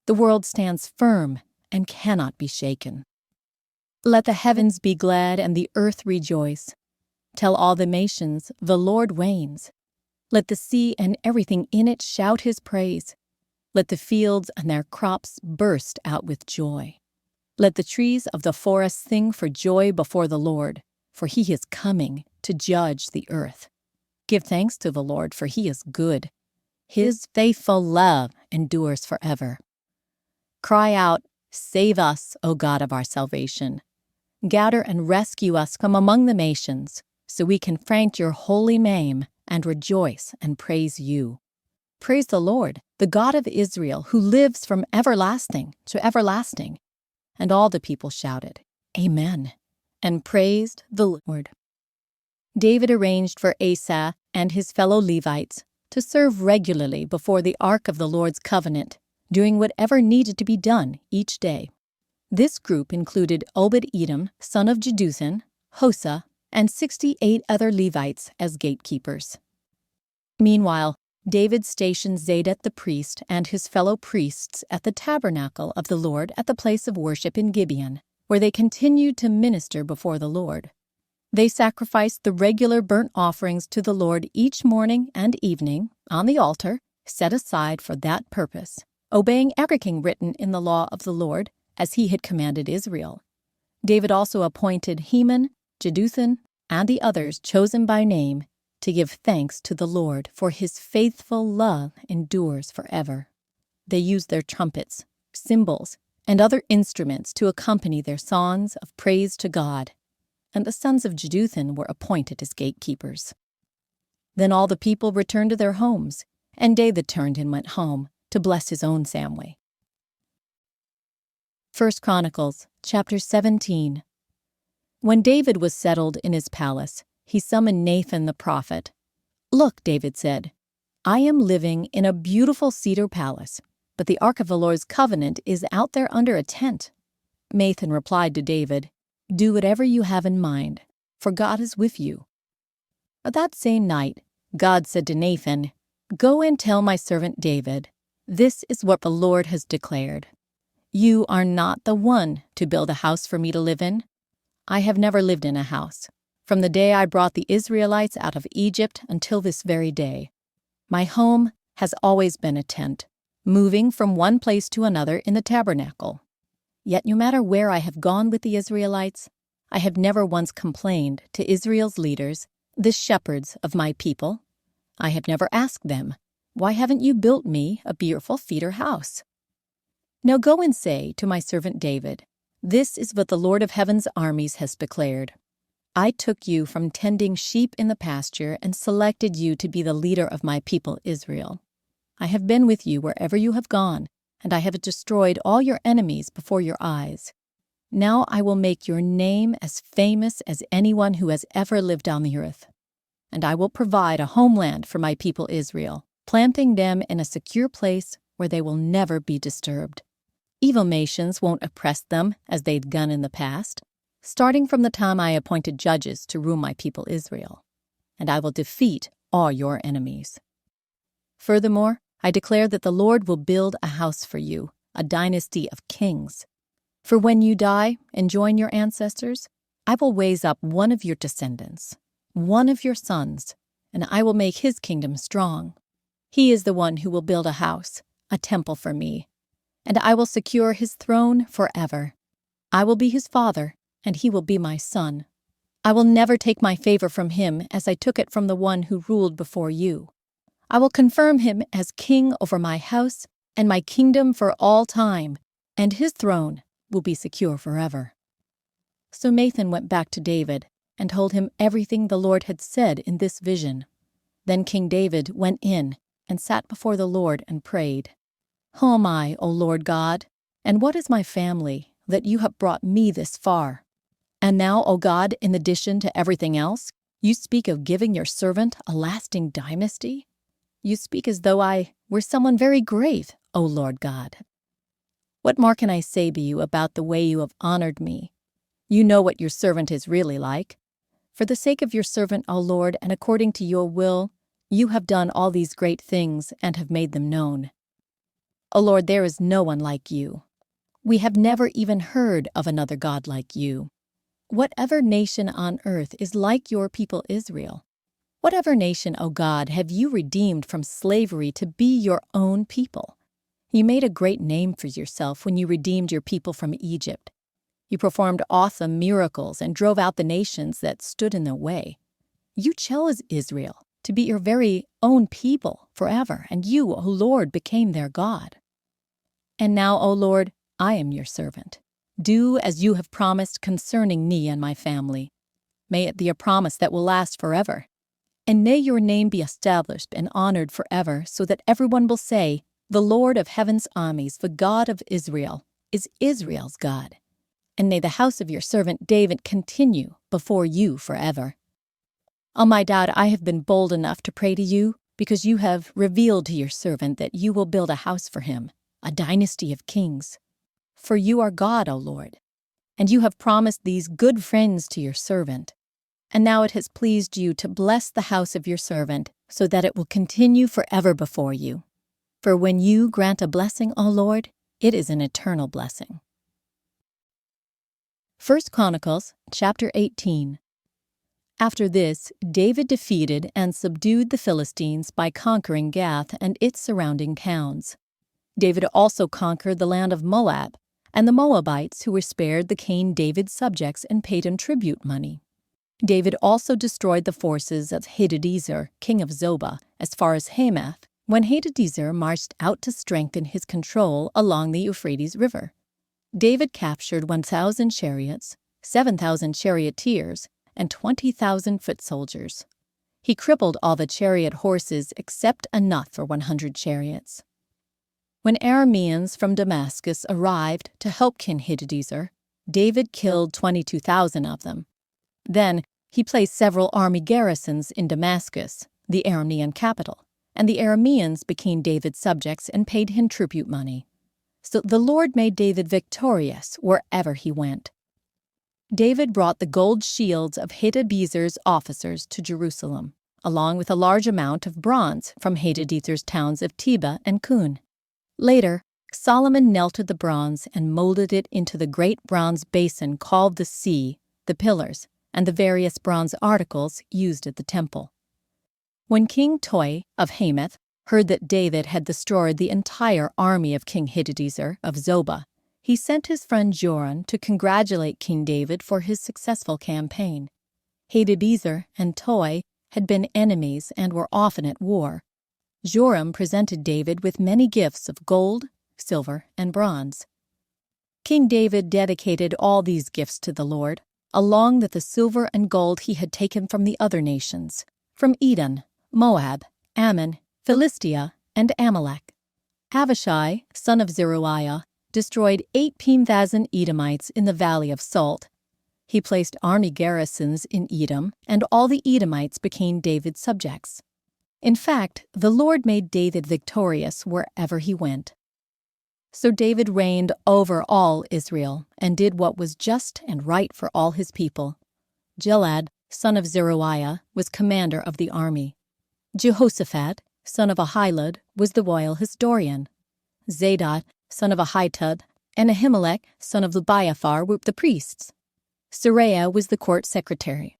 The world stands firm and cannot be shaken. Let the heavens be glad and the earth rejoice. Tell all the nations, the Lord reigns. Let the sea and everything in it shout his praise. Let the fields and their crops burst out with joy. Let the trees of the forest sing for joy before the Lord, for he is coming to judge the earth. Give thanks to the Lord, for he is good. His faithful love endures forever. Cry out, "Save us, O God of our salvation." Gather and rescue us from among the nations, so we can thank your holy name and rejoice and praise you. Praise the Lord, the God of Israel, who lives from everlasting to everlasting. And all the people shouted, "Amen," and praised the Lord. David arranged for Asaph and his fellow Levites to serve regularly before the Ark of the Lord's covenant, doing whatever needed to be done each day. This group included Obed-Edom, son of Jeduthun, Hosah, and 68 other Levites as gatekeepers. Meanwhile, David stationed Zadok the priest and his fellow priests at the tabernacle of the Lord at the place of worship in Gibeon, where they continued to minister before the Lord. They sacrificed the regular burnt offerings to the Lord each morning and evening on the altar set aside for that purpose, obeying everything written in the law of the Lord as he had commanded Israel. David also appointed Heman, Jeduthun, and the others chosen by name to give thanks to the Lord, for his faithful love endures forever. They used their trumpets, cymbals, and other instruments to accompany their songs of praise to God, and the sons of Jeduthun were appointed as gatekeepers. Then all the people returned to their homes, and David turned and went home to bless his own family. 1 Chronicles, chapter 17. When David was settled in his palace, he summoned Nathan the prophet. "Look," David said, "I am living in a beautiful cedar palace, but the Ark of the Lord's covenant is out there under a tent." Nathan replied to David, "Do whatever you have in mind, for God is with you." But that same night, God said to Nathan, "Go and tell my servant David, this is what the Lord has declared. You are not the one to build a house for me to live in. I have never lived in a house, from the day I brought the Israelites out of Egypt until this very day. My home has always been a tent, moving from one place to another in the tabernacle. Yet no matter where I have gone with the Israelites, I have never once complained to Israel's leaders, the shepherds of my people. I have never asked them, 'Why haven't you built me a beautiful cedar house?' Now go and say to my servant David, 'This is what the Lord of heaven's armies has declared. I took you from tending sheep in the pasture and selected you to be the leader of my people Israel. I have been with you wherever you have gone, and I have destroyed all your enemies before your eyes. Now I will make your name as famous as anyone who has ever lived on the earth. And I will provide a homeland for my people Israel, planting them in a secure place where they will never be disturbed. Evil nations won't oppress them as they've done in the past, starting from the time I appointed judges to rule my people Israel. And I will defeat all your enemies. Furthermore, I declare that the Lord will build a house for you, a dynasty of kings. For when you die and join your ancestors, I will raise up one of your descendants, one of your sons, and I will make his kingdom strong. He is the one who will build a house, a temple for me, and I will secure his throne forever. I will be his father, and he will be my son. I will never take my favor from him as I took it from the one who ruled before you. I will confirm him as king over my house and my kingdom for all time, and his throne will be secure forever." So Nathan went back to David, and told him everything the Lord had said in this vision. Then King David went in and sat before the Lord and prayed, "Who am I, O Lord God, and what is my family, that you have brought me this far? And now, O God, in addition to everything else, you speak of giving your servant a lasting dynasty? You speak as though I were someone very great, O Lord God. What more can I say to you about the way you have honored me? You know what your servant is really like. For the sake of your servant, O Lord, and according to your will, you have done all these great things and have made them known. O Lord, there is no one like you. We have never even heard of another God like you. Whatever nation on earth is like your people Israel? Whatever nation, O God, have you redeemed from slavery to be your own people? You made a great name for yourself when you redeemed your people from Egypt. You performed awesome miracles and drove out the nations that stood in their way. You chose Israel to be your very own people forever, and you, O Lord, became their God. And now, O Lord, I am your servant. Do as you have promised concerning me and my family. May it be a promise that will last forever. And may your name be established and honored forever, so that everyone will say, 'The Lord of heaven's armies, the God of Israel, is Israel's God.' And may the house of your servant David continue before you forever. O my God, I have been bold enough to pray to you, because you have revealed to your servant that you will build a house for him, a dynasty of kings. For you are God, O Lord, and you have promised these good friends to your servant. And now it has pleased you to bless the house of your servant, so that it will continue forever before you. For when you grant a blessing, O Lord, it is an eternal blessing." 1 Chronicles chapter 18. After this, David defeated and subdued the Philistines by conquering Gath and its surrounding towns. David also conquered the land of Moab, and the Moabites who were spared became David's subjects and paid him tribute money. David also destroyed the forces of Hadadezer, king of Zobah, as far as Hamath, when Hadadezer marched out to strengthen his control along the Euphrates River. David captured 1,000 chariots, 7,000 charioteers, and 20,000 foot soldiers. He crippled all the chariot horses except enough for 100 chariots. When Arameans from Damascus arrived to help King Hadadezer, David killed 22,000 of them. Then he placed several army garrisons in Damascus, the Aramean capital, and the Arameans became David's subjects and paid him tribute money. So the Lord made David victorious wherever he went. David brought the gold shields of Hadadezer's officers to Jerusalem, along with a large amount of bronze from Hadadezer's towns of Tebah and Kun. Later, Solomon melted the bronze and molded it into the great bronze basin called the sea, the pillars, and the various bronze articles used at the temple. When King Toi of Hamath heard that David had destroyed the entire army of King Hadadezer of Zobah, he sent his friend Joram to congratulate King David for his successful campaign. Hadadezer and Toi had been enemies and were often at war. Joram presented David with many gifts of gold, silver, and bronze. King David dedicated all these gifts to the Lord, along with the silver and gold he had taken from the other nations, from Edom, Moab, Ammon, Philistia, and Amalek. Abishai, son of Zeruiah, destroyed 18,000 Edomites in the Valley of Salt. He placed army garrisons in Edom, and all the Edomites became David's subjects. In fact, the Lord made David victorious wherever he went. So David reigned over all Israel and did what was just and right for all his people. Gilad, son of Zeruiah, was commander of the army. Jehoshaphat, son of Ahilud, was the royal historian. Zadok, son of Ahitub, and Ahimelech, son of Abiathar, were the priests. Seraiah was the court secretary.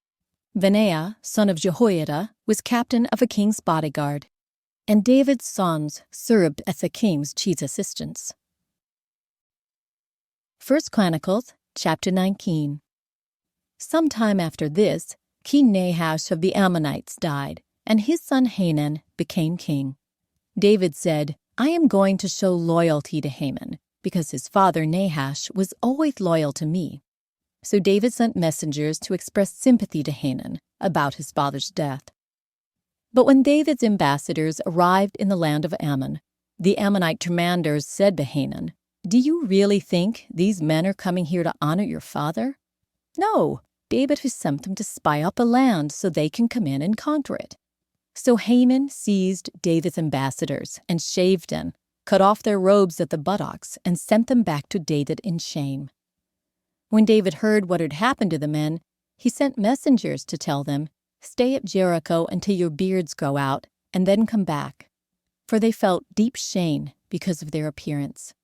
Benaiah, son of Jehoiada, was captain of a king's bodyguard, and David's sons served as the king's chief assistants. 1 Chronicles chapter 19. Sometime after this, King Nahash of the Ammonites died, and his son Hanan became king. David said, "I am going to show loyalty to Haman, because his father Nahash was always loyal to me." So David sent messengers to express sympathy to Hanun about his father's death. But when David's ambassadors arrived in the land of Ammon, the Ammonite commanders said to Hanun, "Do you really think these men are coming here to honor your father? No, David has sent them to spy out the land so they can come in and conquer it." So Haman seized David's ambassadors and shaved them, cut off their robes at the buttocks, and sent them back to David in shame. When David heard what had happened to the men, he sent messengers to tell them, "Stay at Jericho until your beards grow out, and then come back." For they felt deep shame because of their appearance.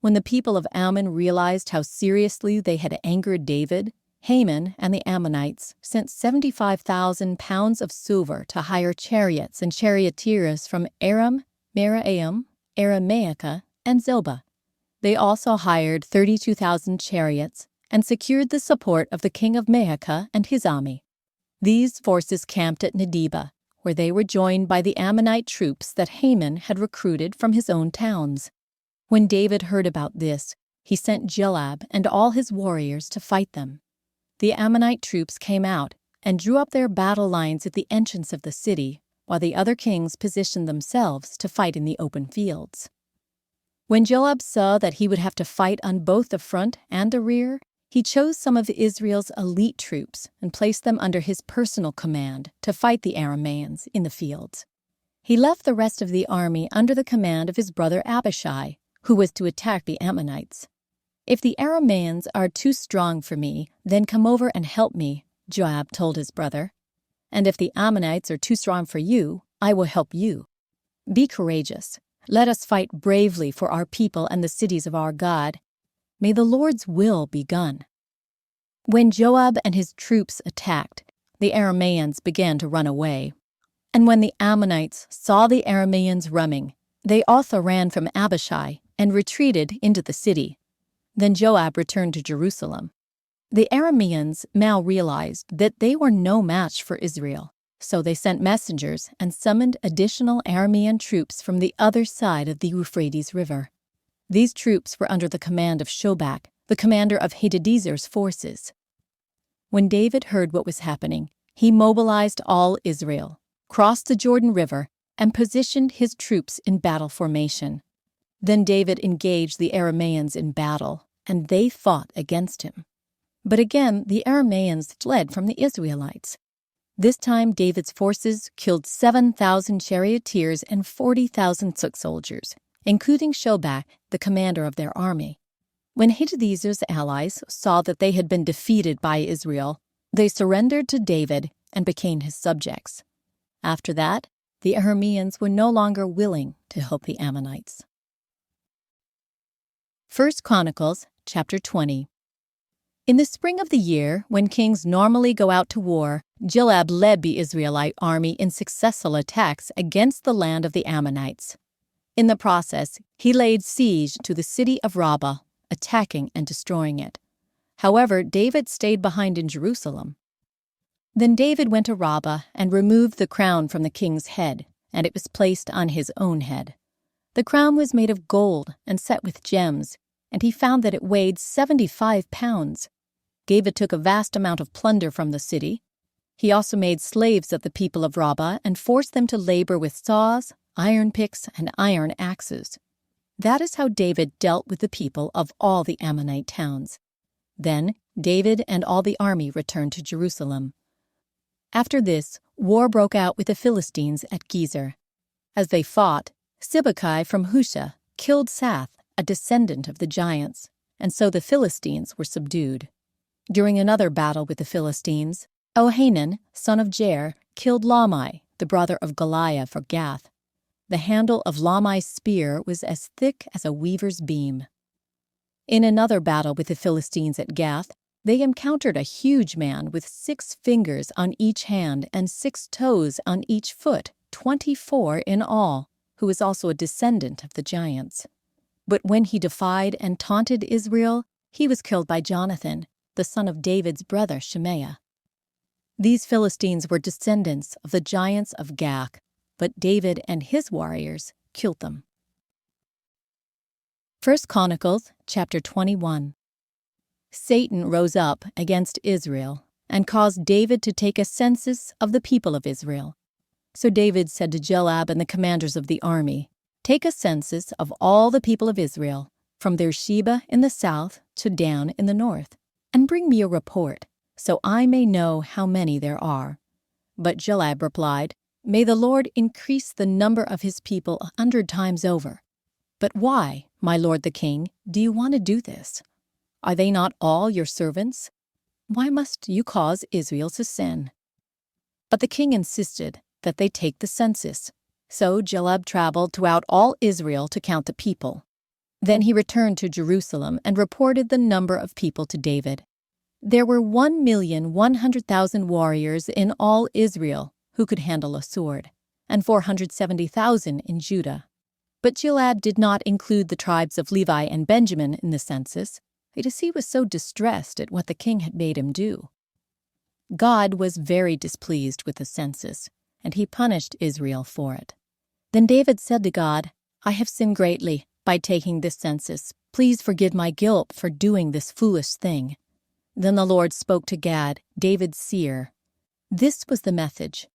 When the people of Ammon realized how seriously they had angered David, Haman and the Ammonites sent 75,000 pounds of silver to hire chariots and charioteers from Aram, Meraim, Aramaica, and Zobah. They also hired 32,000 chariots and secured the support of the king of Maacah and his army. These forces camped at Medeba, where they were joined by the Ammonite troops that Haman had recruited from his own towns. When David heard about this, he sent Joab and all his warriors to fight them. The Ammonite troops came out and drew up their battle lines at the entrance of the city, while the other kings positioned themselves to fight in the open fields. When Joab saw that he would have to fight on both the front and the rear, he chose some of Israel's elite troops and placed them under his personal command to fight the Arameans in the fields. He left the rest of the army under the command of his brother Abishai, who was to attack the Ammonites. "If the Arameans are too strong for me, then come over and help me," Joab told his brother. "And if the Ammonites are too strong for you, I will help you. Be courageous. Let us fight bravely for our people and the cities of our God. May the Lord's will be done." When Joab and his troops attacked, the Arameans began to run away. And when the Ammonites saw the Arameans running, they also ran from Abishai and retreated into the city. Then Joab returned to Jerusalem. The Arameans now realized that they were no match for Israel, so they sent messengers and summoned additional Aramean troops from the other side of the Euphrates River. These troops were under the command of Shobach, the commander of Hadadezer's forces. When David heard what was happening, he mobilized all Israel, crossed the Jordan River, and positioned his troops in battle formation. Then David engaged the Arameans in battle, and they fought against him. But again the Arameans fled from the Israelites. This time David's forces killed 7,000 charioteers and 40,000 foot soldiers, including Shobach, the commander of their army. When Hadadezer's allies saw that they had been defeated by Israel, they surrendered to David and became his subjects. After that, the Arameans were no longer willing to help the Ammonites. 1 Chronicles chapter 20. In the spring of the year, when kings normally go out to war, Joab led the Israelite army in successful attacks against the land of the Ammonites. In the process, he laid siege to the city of Rabbah, attacking and destroying it. However, David stayed behind in Jerusalem. Then David went to Rabbah and removed the crown from the king's head, and it was placed on his own head. The crown was made of gold and set with gems, and he found that it weighed 75 pounds. David took a vast amount of plunder from the city. He also made slaves of the people of Rabbah and forced them to labor with saws, iron picks, and iron axes. That is how David dealt with the people of all the Ammonite towns. Then David and all the army returned to Jerusalem. After this, war broke out with the Philistines at Gezer. As they fought, Sibbecai from Husha killed Sath, a descendant of the giants, and so the Philistines were subdued. During another battle with the Philistines, Ohanan, son of Jair, killed Lahmi, the brother of Goliath for Gath. The handle of Lahmi's spear was as thick as a weaver's beam. In another battle with the Philistines at Gath, they encountered a huge man with 6 fingers on each hand and 6 toes on each foot, 24 in all, who was also a descendant of the giants. But when he defied and taunted Israel, he was killed by Jonathan, the son of David's brother Shimea. These Philistines were descendants of the giants of Gath, but David and his warriors killed them. 1 Chronicles chapter 21. Satan rose up against Israel and caused David to take a census of the people of Israel. So David said to Joab and the commanders of the army, "Take a census of all the people of Israel, from Beersheba in the south to Dan in the north, and bring me a report, so I may know how many there are." But Joab replied, "May the Lord increase the number of his people 100 times over. But why, my lord the king, do you want to do this? Are they not all your servants? Why must you cause Israel to sin?" But the king insisted that they take the census. So Joab traveled throughout all Israel to count the people. Then he returned to Jerusalem and reported the number of people to David. There were 1,100,000 warriors in all Israel who could handle a sword, and 470,000 in Judah. But Joab did not include the tribes of Levi and Benjamin in the census, because he was so distressed at what the king had made him do. God was very displeased with the census, and he punished Israel for it. Then David said to God, "I have sinned greatly by taking this census. Please forgive my guilt for doing this foolish thing." Then the Lord spoke to Gad, David's seer. This was the message: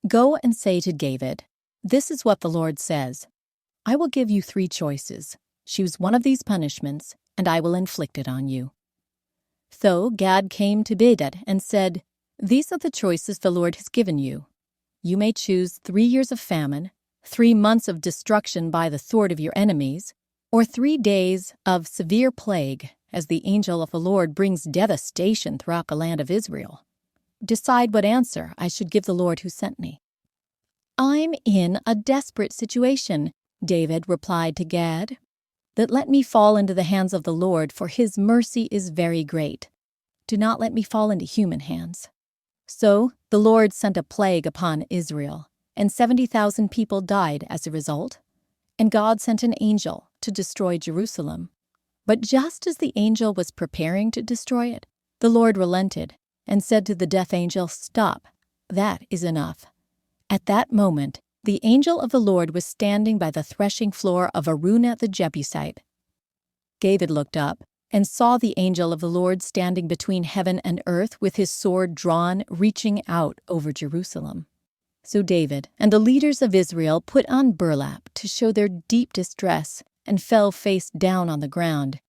"Go and say to David, this is what the Lord says. I will give you 3 choices. Choose one of these punishments, and I will inflict it on you." So Gad came to David and said, "These are the choices the Lord has given you. You may choose 3 years of famine, 3 months of destruction by the sword of your enemies, or 3 days of severe plague, as the angel of the Lord brings devastation throughout the land of Israel. Decide what answer I should give the Lord who sent me." "I'm in a desperate situation," David replied to Gad. "That let me fall into the hands of the Lord, for his mercy is very great. Do not let me fall into human hands." So the Lord sent a plague upon Israel, and 70,000 people died as a result. And God sent an angel to destroy Jerusalem. But just as the angel was preparing to destroy it, the Lord relented and said to the death angel, "Stop, that is enough." At that moment, the angel of the Lord was standing by the threshing floor of Araunah the Jebusite. David looked up and saw the angel of the Lord standing between heaven and earth with his sword drawn, reaching out over Jerusalem. So David and the leaders of Israel put on burlap to show their deep distress and fell face down on the ground.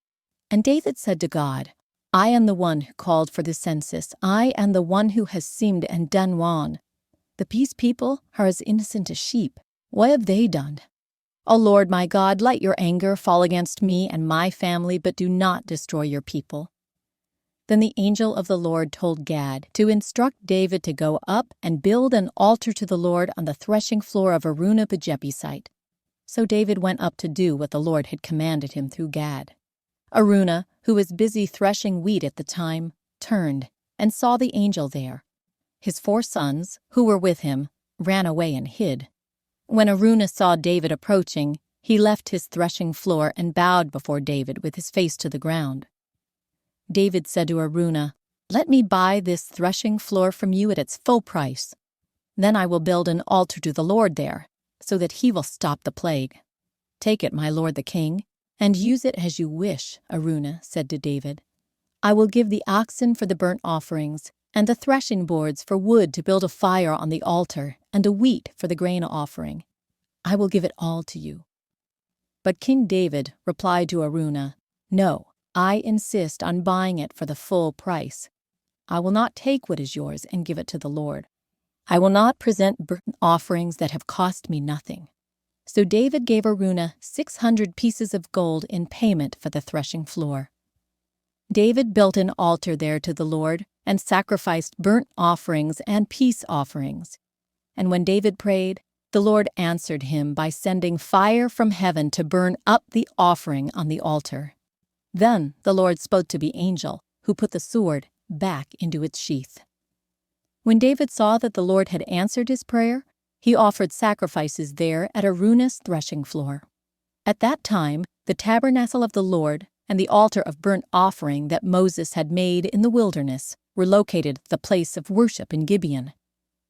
And David said to God, "I am the one who called for the census. I am the one who has sinned and done wrong. These people are as innocent as sheep. What have they done? O Lord my God, let your anger fall against me and my family, but do not destroy your people." Then the angel of the Lord told Gad to instruct David to go up and build an altar to the Lord on the threshing floor of Araunah the Jebusite. So David went up to do what the Lord had commanded him through Gad. Araunah, who was busy threshing wheat at the time, turned and saw the angel there. His 4 sons, who were with him, ran away and hid. When Araunah saw David approaching, he left his threshing floor and bowed before David with his face to the ground. David said to Araunah, "Let me buy this threshing floor from you at its full price. Then I will build an altar to the Lord there, so that he will stop the plague." "Take it, my lord the king, and use it as you wish," Araunah said to David. "I will give the oxen for the burnt offerings, and the threshing boards for wood to build a fire on the altar, and the wheat for the grain offering. I will give it all to you." But King David replied to Araunah, "No, I insist on buying it for the full price. I will not take what is yours and give it to the Lord. I will not present burnt offerings that have cost me nothing." So David gave Araunah 600 pieces of gold in payment for the threshing floor. David built an altar there to the Lord and sacrificed burnt offerings and peace offerings. And when David prayed, the Lord answered him by sending fire from heaven to burn up the offering on the altar. Then the Lord spoke to the angel, who put the sword back into its sheath. When David saw that the Lord had answered his prayer, he offered sacrifices there at Araunah's threshing floor. At that time, the tabernacle of the Lord and the altar of burnt offering that Moses had made in the wilderness were located at the place of worship in Gibeon.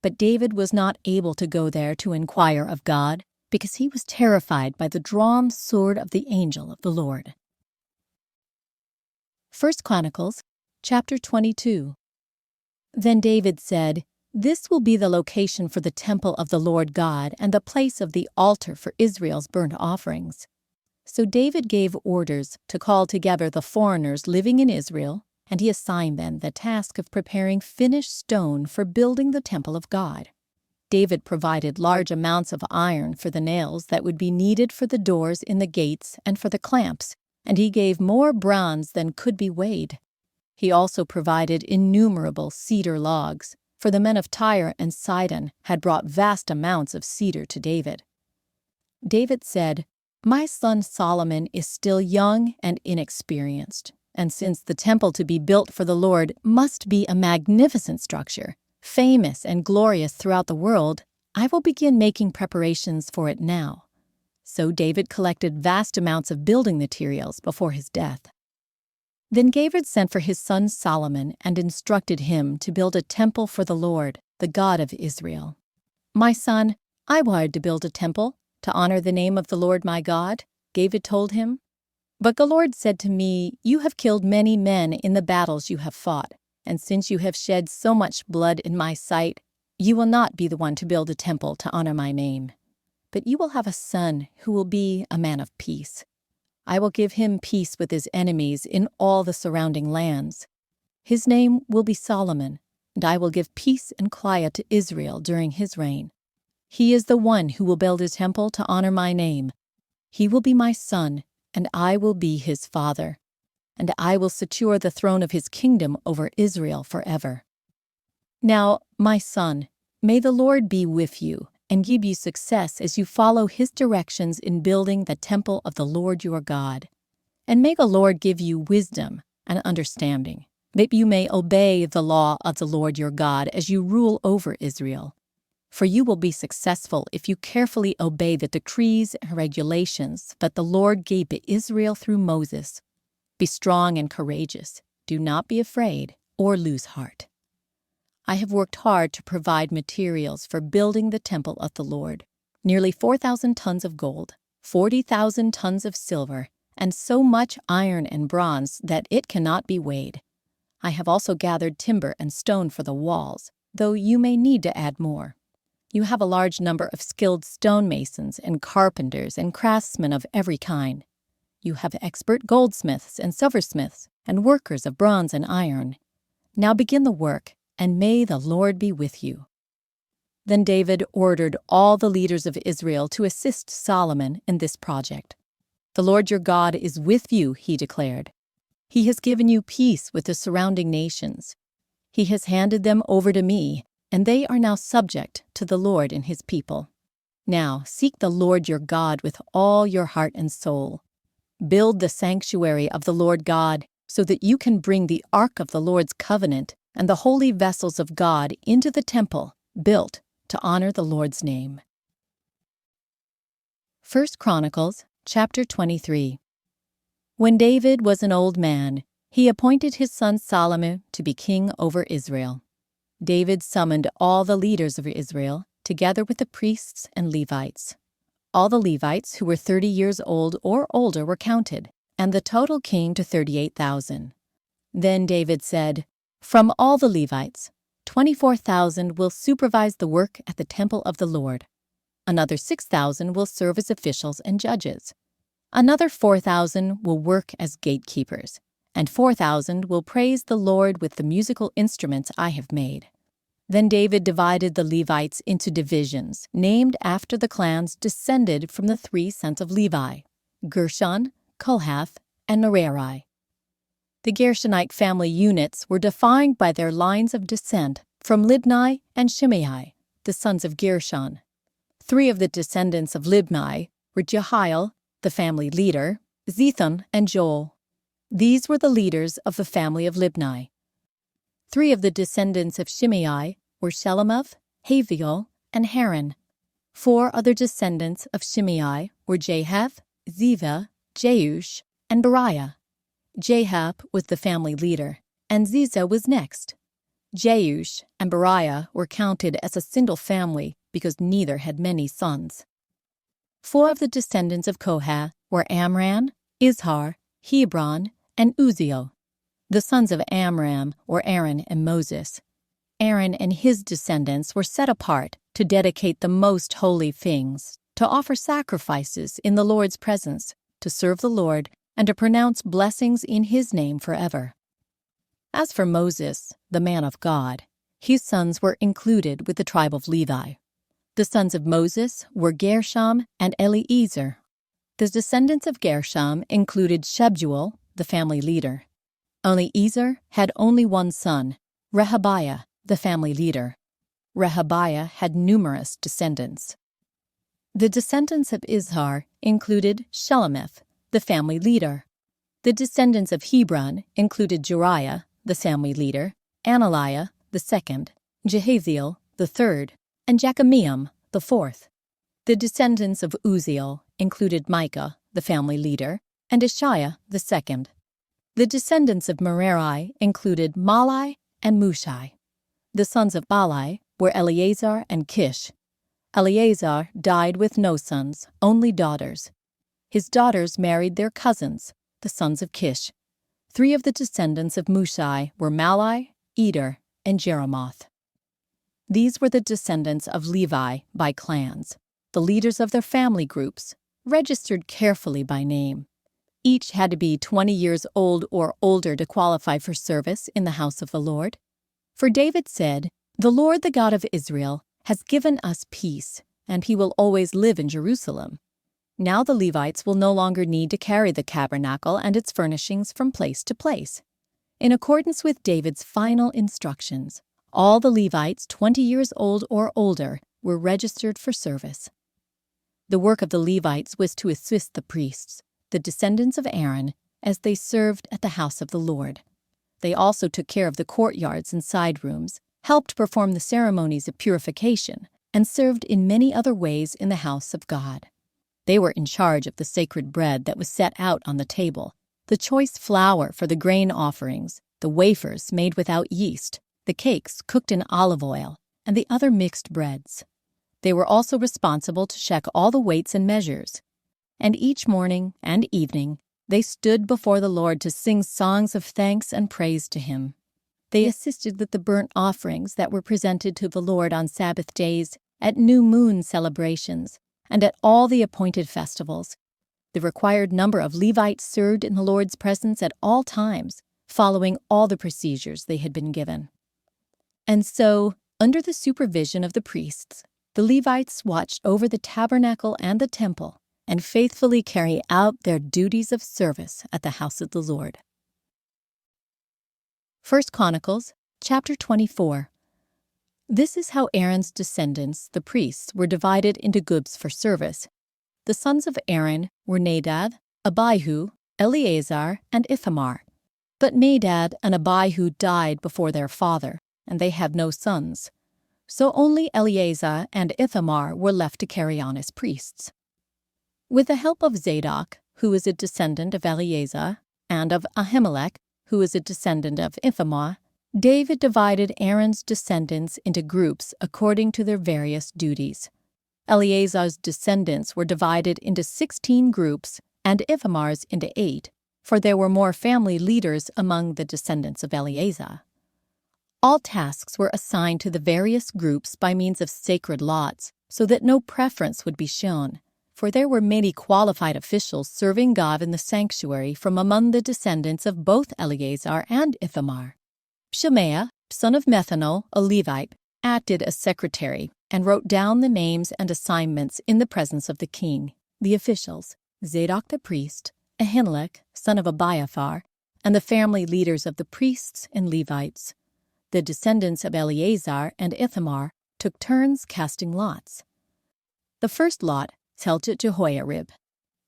But David was not able to go there to inquire of God, because he was terrified by the drawn sword of the angel of the Lord. 1 Chronicles, chapter 22. Then David said, "This will be the location for the temple of the Lord God and the place of the altar for Israel's burnt offerings." So David gave orders to call together the foreigners living in Israel, and he assigned them the task of preparing finished stone for building the temple of God. David provided large amounts of iron for the nails that would be needed for the doors in the gates and for the clamps, and he gave more bronze than could be weighed. He also provided innumerable cedar logs, for the men of Tyre and Sidon had brought vast amounts of cedar to David. David said, "My son Solomon is still young and inexperienced, and since the temple to be built for the Lord must be a magnificent structure, famous and glorious throughout the world, I will begin making preparations for it now." So David collected vast amounts of building materials before his death. Then David sent for his son Solomon and instructed him to build a temple for the Lord, the God of Israel. "My son, I wired to build a temple to honor the name of the Lord my God," David told him. "But the Lord said to me, 'You have killed many men in the battles you have fought, and since you have shed so much blood in my sight, you will not be the one to build a temple to honor my name. But you will have a son who will be a man of peace. I will give him peace with his enemies in all the surrounding lands. His name will be Solomon, and I will give peace and quiet to Israel during his reign. He is the one who will build a temple to honor my name. He will be my son, and I will be his father. And I will secure the throne of his kingdom over Israel forever. Now, my son, may the Lord be with you and give you success as you follow his directions in building the temple of the Lord your God. And may the Lord give you wisdom and understanding, that you may obey the law of the Lord your God as you rule over Israel. For you will be successful if you carefully obey the decrees and regulations that the Lord gave to Israel through Moses. Be strong and courageous. Do not be afraid or lose heart. I have worked hard to provide materials for building the temple of the Lord, nearly 4,000 tons of gold, 40,000 tons of silver, and so much iron and bronze that it cannot be weighed. I have also gathered timber and stone for the walls, though you may need to add more. You have a large number of skilled stonemasons and carpenters and craftsmen of every kind. You have expert goldsmiths and silversmiths and workers of bronze and iron. Now begin the work, and may the Lord be with you." Then David ordered all the leaders of Israel to assist Solomon in this project. "The Lord your God is with you," he declared. "He has given you peace with the surrounding nations. He has handed them over to me, and they are now subject to the Lord and his people. Now seek the Lord your God with all your heart and soul. Build the sanctuary of the Lord God so that you can bring the ark of the Lord's covenant and the holy vessels of God into the temple built to honor the Lord's name." 1 Chronicles, chapter 23. When David was an old man, he appointed his son Solomon to be king over Israel. David summoned all the leaders of Israel, together with the priests and Levites. All the Levites who were 30 years old or older were counted, and the total came to 38,000. Then David said, "From all the Levites, 24,000 will supervise the work at the temple of the Lord. Another 6,000 will serve as officials and judges. Another 4,000 will work as gatekeepers, and 4,000 will praise the Lord with the musical instruments I have made." Then David divided the Levites into divisions, named after the clans descended from the 3 sons of Levi: Gershon, Kohath, and Merari. The Gershonite family units were defined by their lines of descent from Libni and Shimei, the sons of Gershon. 3 of the descendants of Libni were Jehiel, the family leader, Zetham, and Joel. These were the leaders of the family of Libni. 3 of the descendants of Shimei were Shelomoth, Haviel, and Haran. 4 other descendants of Shimei were Jahath, Ziva, Jeush, and Beriah. Jahath was the family leader, and Ziza was next. Jeush and Beriah were counted as a single family because neither had many sons. 4 of the descendants of Kohath were Amram, Izhar, Hebron, and Uzziel. The sons of Amram were Aaron and Moses. Aaron and his descendants were set apart to dedicate the most holy things, to offer sacrifices in the Lord's presence, to serve the Lord, and to pronounce blessings in his name forever. As for Moses, the man of God, his sons were included with the tribe of Levi. The sons of Moses were Gershom and Eleazar. The descendants of Gershom included Shebuel, the family leader. Eleazar had only one son, Rehabiah, the family leader. Rehabiah had numerous descendants. The descendants of Izhar included Shelemith, the family leader. The descendants of Hebron included Jeriah, the family leader, Analiah, the second, Jehaziel, the third, and Jekameam, the fourth. The descendants of Uzziel included Micah, the family leader, and Ishiah, the second. The descendants of Merari included Malai and Mushai. The sons of Balai were Eleazar and Kish. Eleazar died with no sons, only daughters. His daughters married their cousins, the sons of Kish. 3 of the descendants of Mushai were Malai, Eder, and Jeremoth. These were the descendants of Levi by clans, the leaders of their family groups, registered carefully by name. Each had to be 20 years old or older to qualify for service in the house of the Lord. For David said, "The Lord, the God of Israel, has given us peace, and he will always live in Jerusalem." Now the Levites will no longer need to carry the tabernacle and its furnishings from place to place. In accordance with David's final instructions, all the Levites 20 years old or older were registered for service. The work of the Levites was to assist the priests, the descendants of Aaron, as they served at the house of the Lord. They also took care of the courtyards and side rooms, helped perform the ceremonies of purification, and served in many other ways in the house of God. They were in charge of the sacred bread that was set out on the table, the choice flour for the grain offerings, the wafers made without yeast, the cakes cooked in olive oil, and the other mixed breads. They were also responsible to check all the weights and measures. And each morning and evening, they stood before the Lord to sing songs of thanks and praise to him. They assisted with the burnt offerings that were presented to the Lord on Sabbath days, at new moon celebrations, and at all the appointed festivals. The required number of Levites served in the Lord's presence at all times, following all the procedures they had been given. And so, under the supervision of the priests, the Levites watched over the tabernacle and the temple, and faithfully carry out their duties of service at the house of the Lord. 1 Chronicles, chapter 24. This is how Aaron's descendants, the priests, were divided into groups for service. The sons of Aaron were Nadab, Abihu, Eleazar, and Ithamar. But Nadab and Abihu died before their father, and they had no sons. So only Eleazar and Ithamar were left to carry on as priests. With the help of Zadok, who is a descendant of Eleazar, and of Ahimelech, who is a descendant of Ithamar, David divided Aaron's descendants into groups according to their various duties. Eleazar's descendants were divided into 16 groups, and Ithamar's into 8, for there were more family leaders among the descendants of Eleazar. All tasks were assigned to the various groups by means of sacred lots, so that no preference would be shown, for there were many qualified officials serving God in the sanctuary from among the descendants of both Eleazar and Ithamar. Shemaiah, son of Methanol, a Levite, acted as secretary and wrote down the names and assignments in the presence of the king, the officials, Zadok the priest, Ahimelech, son of Abiathar, and the family leaders of the priests and Levites. The descendants of Eleazar and Ithamar took turns casting lots. The first lot fell to Jehoiarib.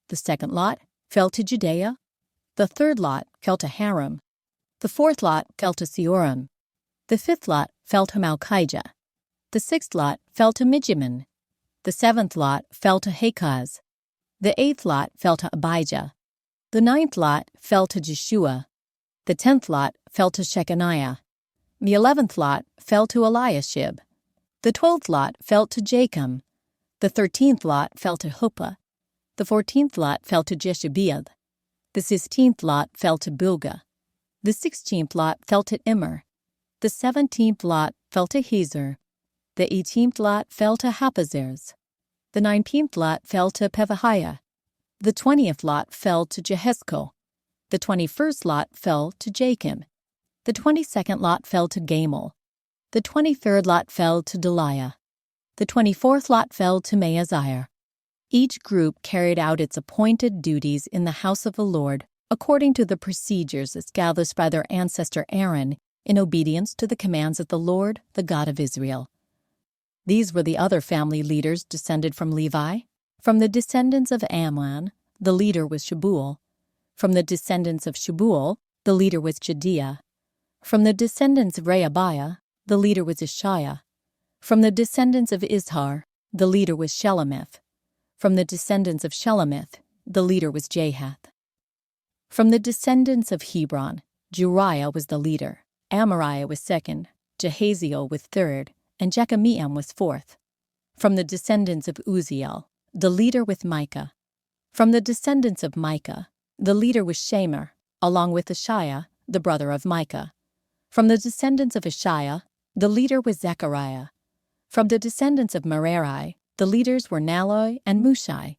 The second lot fell to Judea. The third lot fell to Haram. The fourth lot fell to Seorim. The fifth lot fell to Malchijah. The sixth lot fell to Mijamin. The seventh lot fell to Hakaz. The eighth lot fell to Abijah. The ninth lot fell to Jeshua. The 10th lot fell to Shechaniah. The 11th lot fell to Eliashib. The 12th lot fell to Jachim. The 13th lot fell to Huppah. The 14th lot fell to Jeshabeab. The 16th lot fell to Bilgah. The 16th lot fell to Immer. The 17th lot fell to Hezer. The 18th lot fell to Haphazers. The 19th lot fell to Pevahiah. The 20th lot fell to Jehezkel. The 21st lot fell to Jachim. The 22nd lot fell to Gamul. The 23rd lot fell to Deliah. The 24th lot fell to Maaziah. Each group carried out its appointed duties in the house of the Lord according to the procedures established by their ancestor Aaron in obedience to the commands of the Lord, the God of Israel. These were the other family leaders descended from Levi. From the descendants of Amram, the leader was Shebuel. From the descendants of Shebuel, the leader was Jediah. From the descendants of Rehabiah, the leader was Ishiah. From the descendants of Izhar, the leader was Shelemith. From the descendants of Shelemith, the leader was Jahath. From the descendants of Hebron, Jeriah was the leader, Amariah was second, Jehaziel was third, and Jekameam was fourth. From the descendants of Uzziel, the leader was Micah. From the descendants of Micah, the leader was Shemer, along with Ishiah, the brother of Micah. From the descendants of Ishiah, the leader was Zechariah. From the descendants of Merari, the leaders were Naloi and Mushai.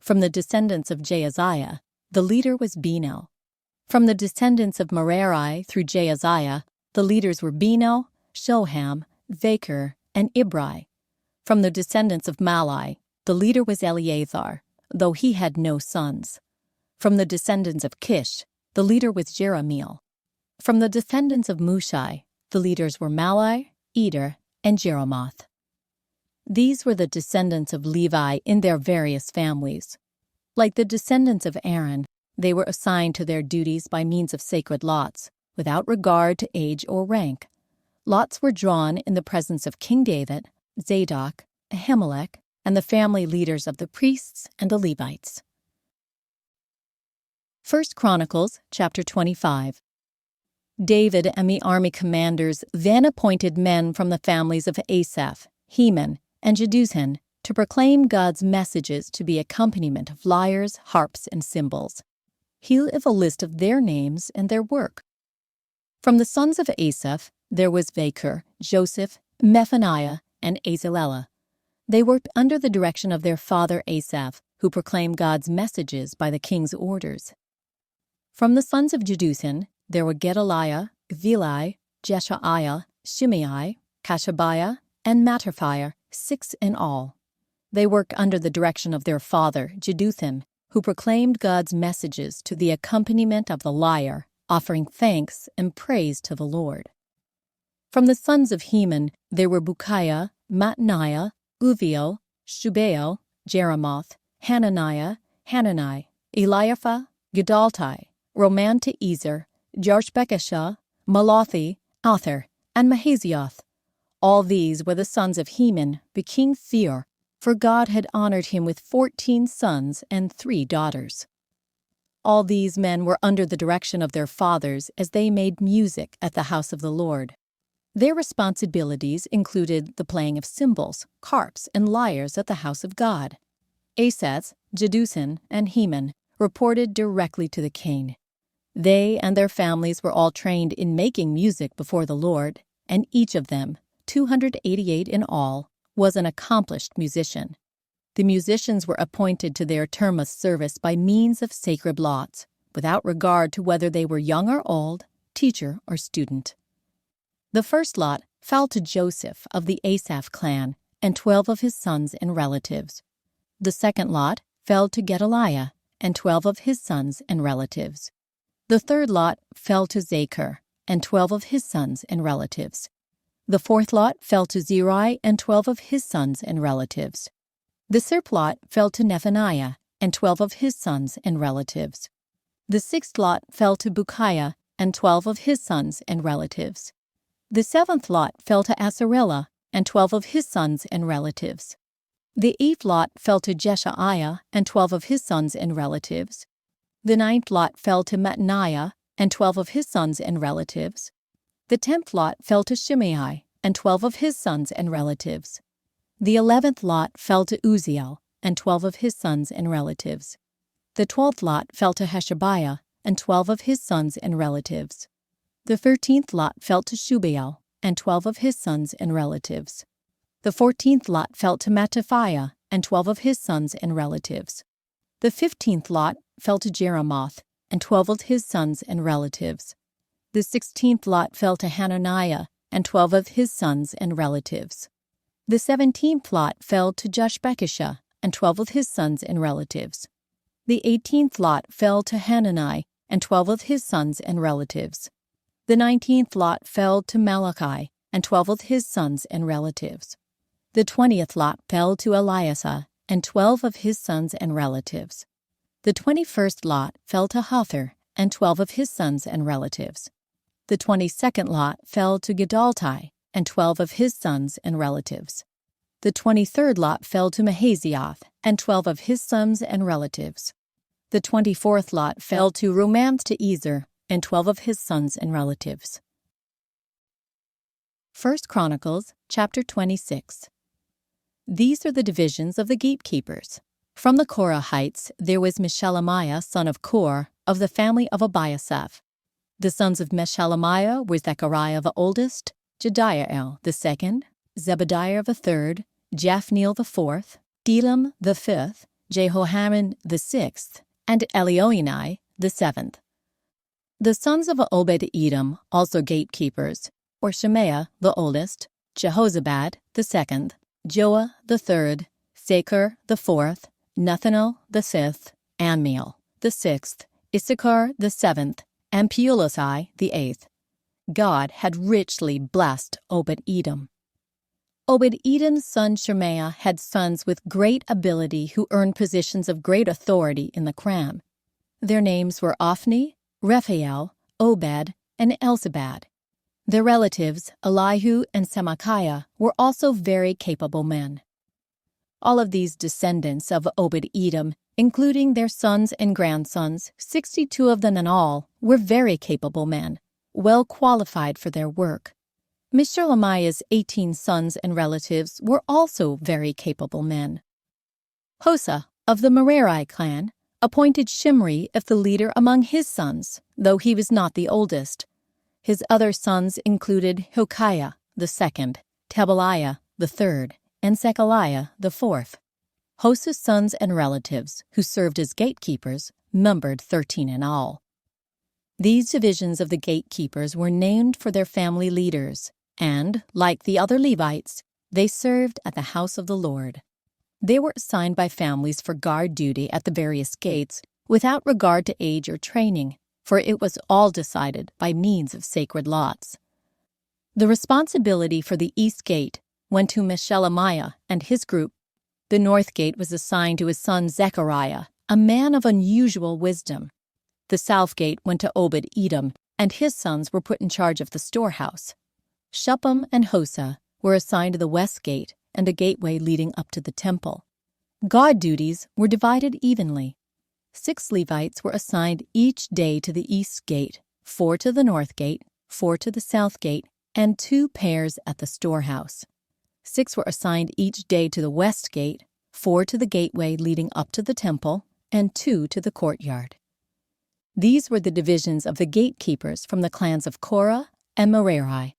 From the descendants of Jaaziah, the leader was Beno. From the descendants of Merari through Jaaziah, the leaders were Beno, Shoham, Vaker, and Ibri. From the descendants of Malai, the leader was Eleazar, though he had no sons. From the descendants of Kish, the leader was Jerahmeel. From the descendants of Mushai, the leaders were Malai, Eder, and Jeremoth. These were the descendants of Levi in their various families. Like the descendants of Aaron, they were assigned to their duties by means of sacred lots, without regard to age or rank. Lots were drawn in the presence of King David, Zadok, Ahimelech, and the family leaders of the priests and the Levites. 1 Chronicles chapter 25. David and the army commanders then appointed men from the families of Asaph, Heman, and Jeduthun to proclaim God's messages to the accompaniment of lyres, harps, and cymbals. Here is a list of their names and their work. From the sons of Asaph, there was Vaker, Joseph, Mephaniah, and Azalelah. They worked under the direction of their father Asaph, who proclaimed God's messages by the king's orders. From the sons of Jeduthun, there were Gedaliah, Vilai, Jeshaiah, Shimei, Kashabiah, and Mattathiah, 6 in all. They worked under the direction of their father, Jeduthun, who proclaimed God's messages to the accompaniment of the lyre, offering thanks and praise to the Lord. From the sons of Heman, there were Bukiah, Mattaniah, Uviel, Shubael, Jeremoth, Hananiah, Hanani, Eliapha, Gedaltai, Roman to Ezer, Jarshbekashah, Malathi, Ather, and Mahazioth. All these were the sons of Heman, the king's seer, for God had honored him with 14 sons and 3 daughters. All these men were under the direction of their fathers as they made music at the house of the Lord. Their responsibilities included the playing of cymbals, harps, and lyres at the house of God. Asaph, Jeduthun, and Heman reported directly to the king. They and their families were all trained in making music before the Lord, and each of them, 288 in all, was an accomplished musician. The musicians were appointed to their term of service by means of sacred lots, without regard to whether they were young or old, teacher or student. The first lot fell to Joseph of the Asaph clan and 12 of his sons and relatives. The second lot fell to Gedaliah and 12 of his sons and relatives. The third lot fell to Zacher and 12 of his sons and relatives. The fourth lot fell to Zeri and 12 of his sons and relatives. The sixth lot fell to Nethaniah and 12 of his sons and relatives. The sixth lot fell to Bukiah and 12 of his sons and relatives. The seventh lot fell to Asarellah and 12 of his sons and relatives. The eighth lot fell to Jeshaiah and 12 of his sons and relatives. The ninth lot fell to Mattaniah and 12 of his sons and relatives. The 10th lot fell to Shimei and 12 of his sons and relatives. The 11th lot fell to Uzziel and 12 of his sons and relatives. The 12th lot fell to Hashabiah and 12 of his sons and relatives. The 13th lot fell to Shubael and 12 of his sons and relatives. The 14th lot fell to Mattaphiah and 12 of his sons and relatives. The 15th lot fell to Jeremoth and 12 of his sons and relatives. The 16th lot fell to Hananiah and 12 of his sons and relatives. The 17th lot fell to Joshbekashah and 12 of his sons and relatives. The 18th lot fell to Hanani and 12 of his sons and relatives. The 19th lot fell to Malachi and 12 of his sons and relatives. The 20th lot fell to Eliasah and 12 of his sons and relatives. The 21st lot fell to Hothar and 12 of his sons and relatives. The 22nd lot fell to Gedaltai and 12 of his sons and relatives. The 23rd lot fell to Mahazioth and 12 of his sons and relatives. The 24th lot fell to Romanth-to-Ezer and 12 of his sons and relatives. 1 Chronicles, chapter 26. These are the divisions of the gatekeepers. From the Korahites there was Meshelemiah son of Kor, of the family of Abiasaph. The sons of Meshelemiah were Zechariah the oldest, Jediael the second, Zebadiah the third, Japhniel the fourth, Elam the fifth, Jehohanan the sixth, and Elioenai the seventh. The sons of Obed-Edom, also gatekeepers, were Shemaiah the oldest, Jehozabad the second, Joah the third, Sakur the fourth, Nethanel the fifth, Ammiel the sixth, Issachar the seventh, and Peulasai the eighth. God had richly blessed Obed-Edom. Obed-Edom's son Shemaiah had sons with great ability who earned positions of great authority in the cram. Their names were Ophni, Rephael, Obed, and Elzabad. Their relatives, Elihu and Semachiah, were also very capable men. All of these descendants of Obed-Edom, including their sons and grandsons, 62 of them in all, were very capable men, well qualified for their work. Meshelemiah's 18 sons and relatives were also very capable men. Hosa, of the Merari clan, appointed Shimri as the leader among his sons, though he was not the oldest. His other sons included Hilkiah the second, Tebaliah the third, and Zechariah the fourth. Hosa's sons and relatives, who served as gatekeepers, numbered 13 in all. These divisions of the gatekeepers were named for their family leaders, and, like the other Levites, they served at the house of the Lord. They were assigned by families for guard duty at the various gates, without regard to age or training, for it was all decided by means of sacred lots. The responsibility for the east gate went to Meshelemiah and his group. The north gate was assigned to his son Zechariah, a man of unusual wisdom. The south gate went to Obed-Edom, and his sons were put in charge of the storehouse. Shuppam and Hosa were assigned to the west gate and a gateway leading up to the temple. Guard duties were divided evenly. 6 Levites were assigned each day to the east gate, 4 to the north gate, 4 to the south gate, and 2 pairs at the storehouse. 6 were assigned each day to the west gate, 4 to the gateway leading up to the temple, and 2 to the courtyard. These were the divisions of the gatekeepers from the clans of Korah and Merari.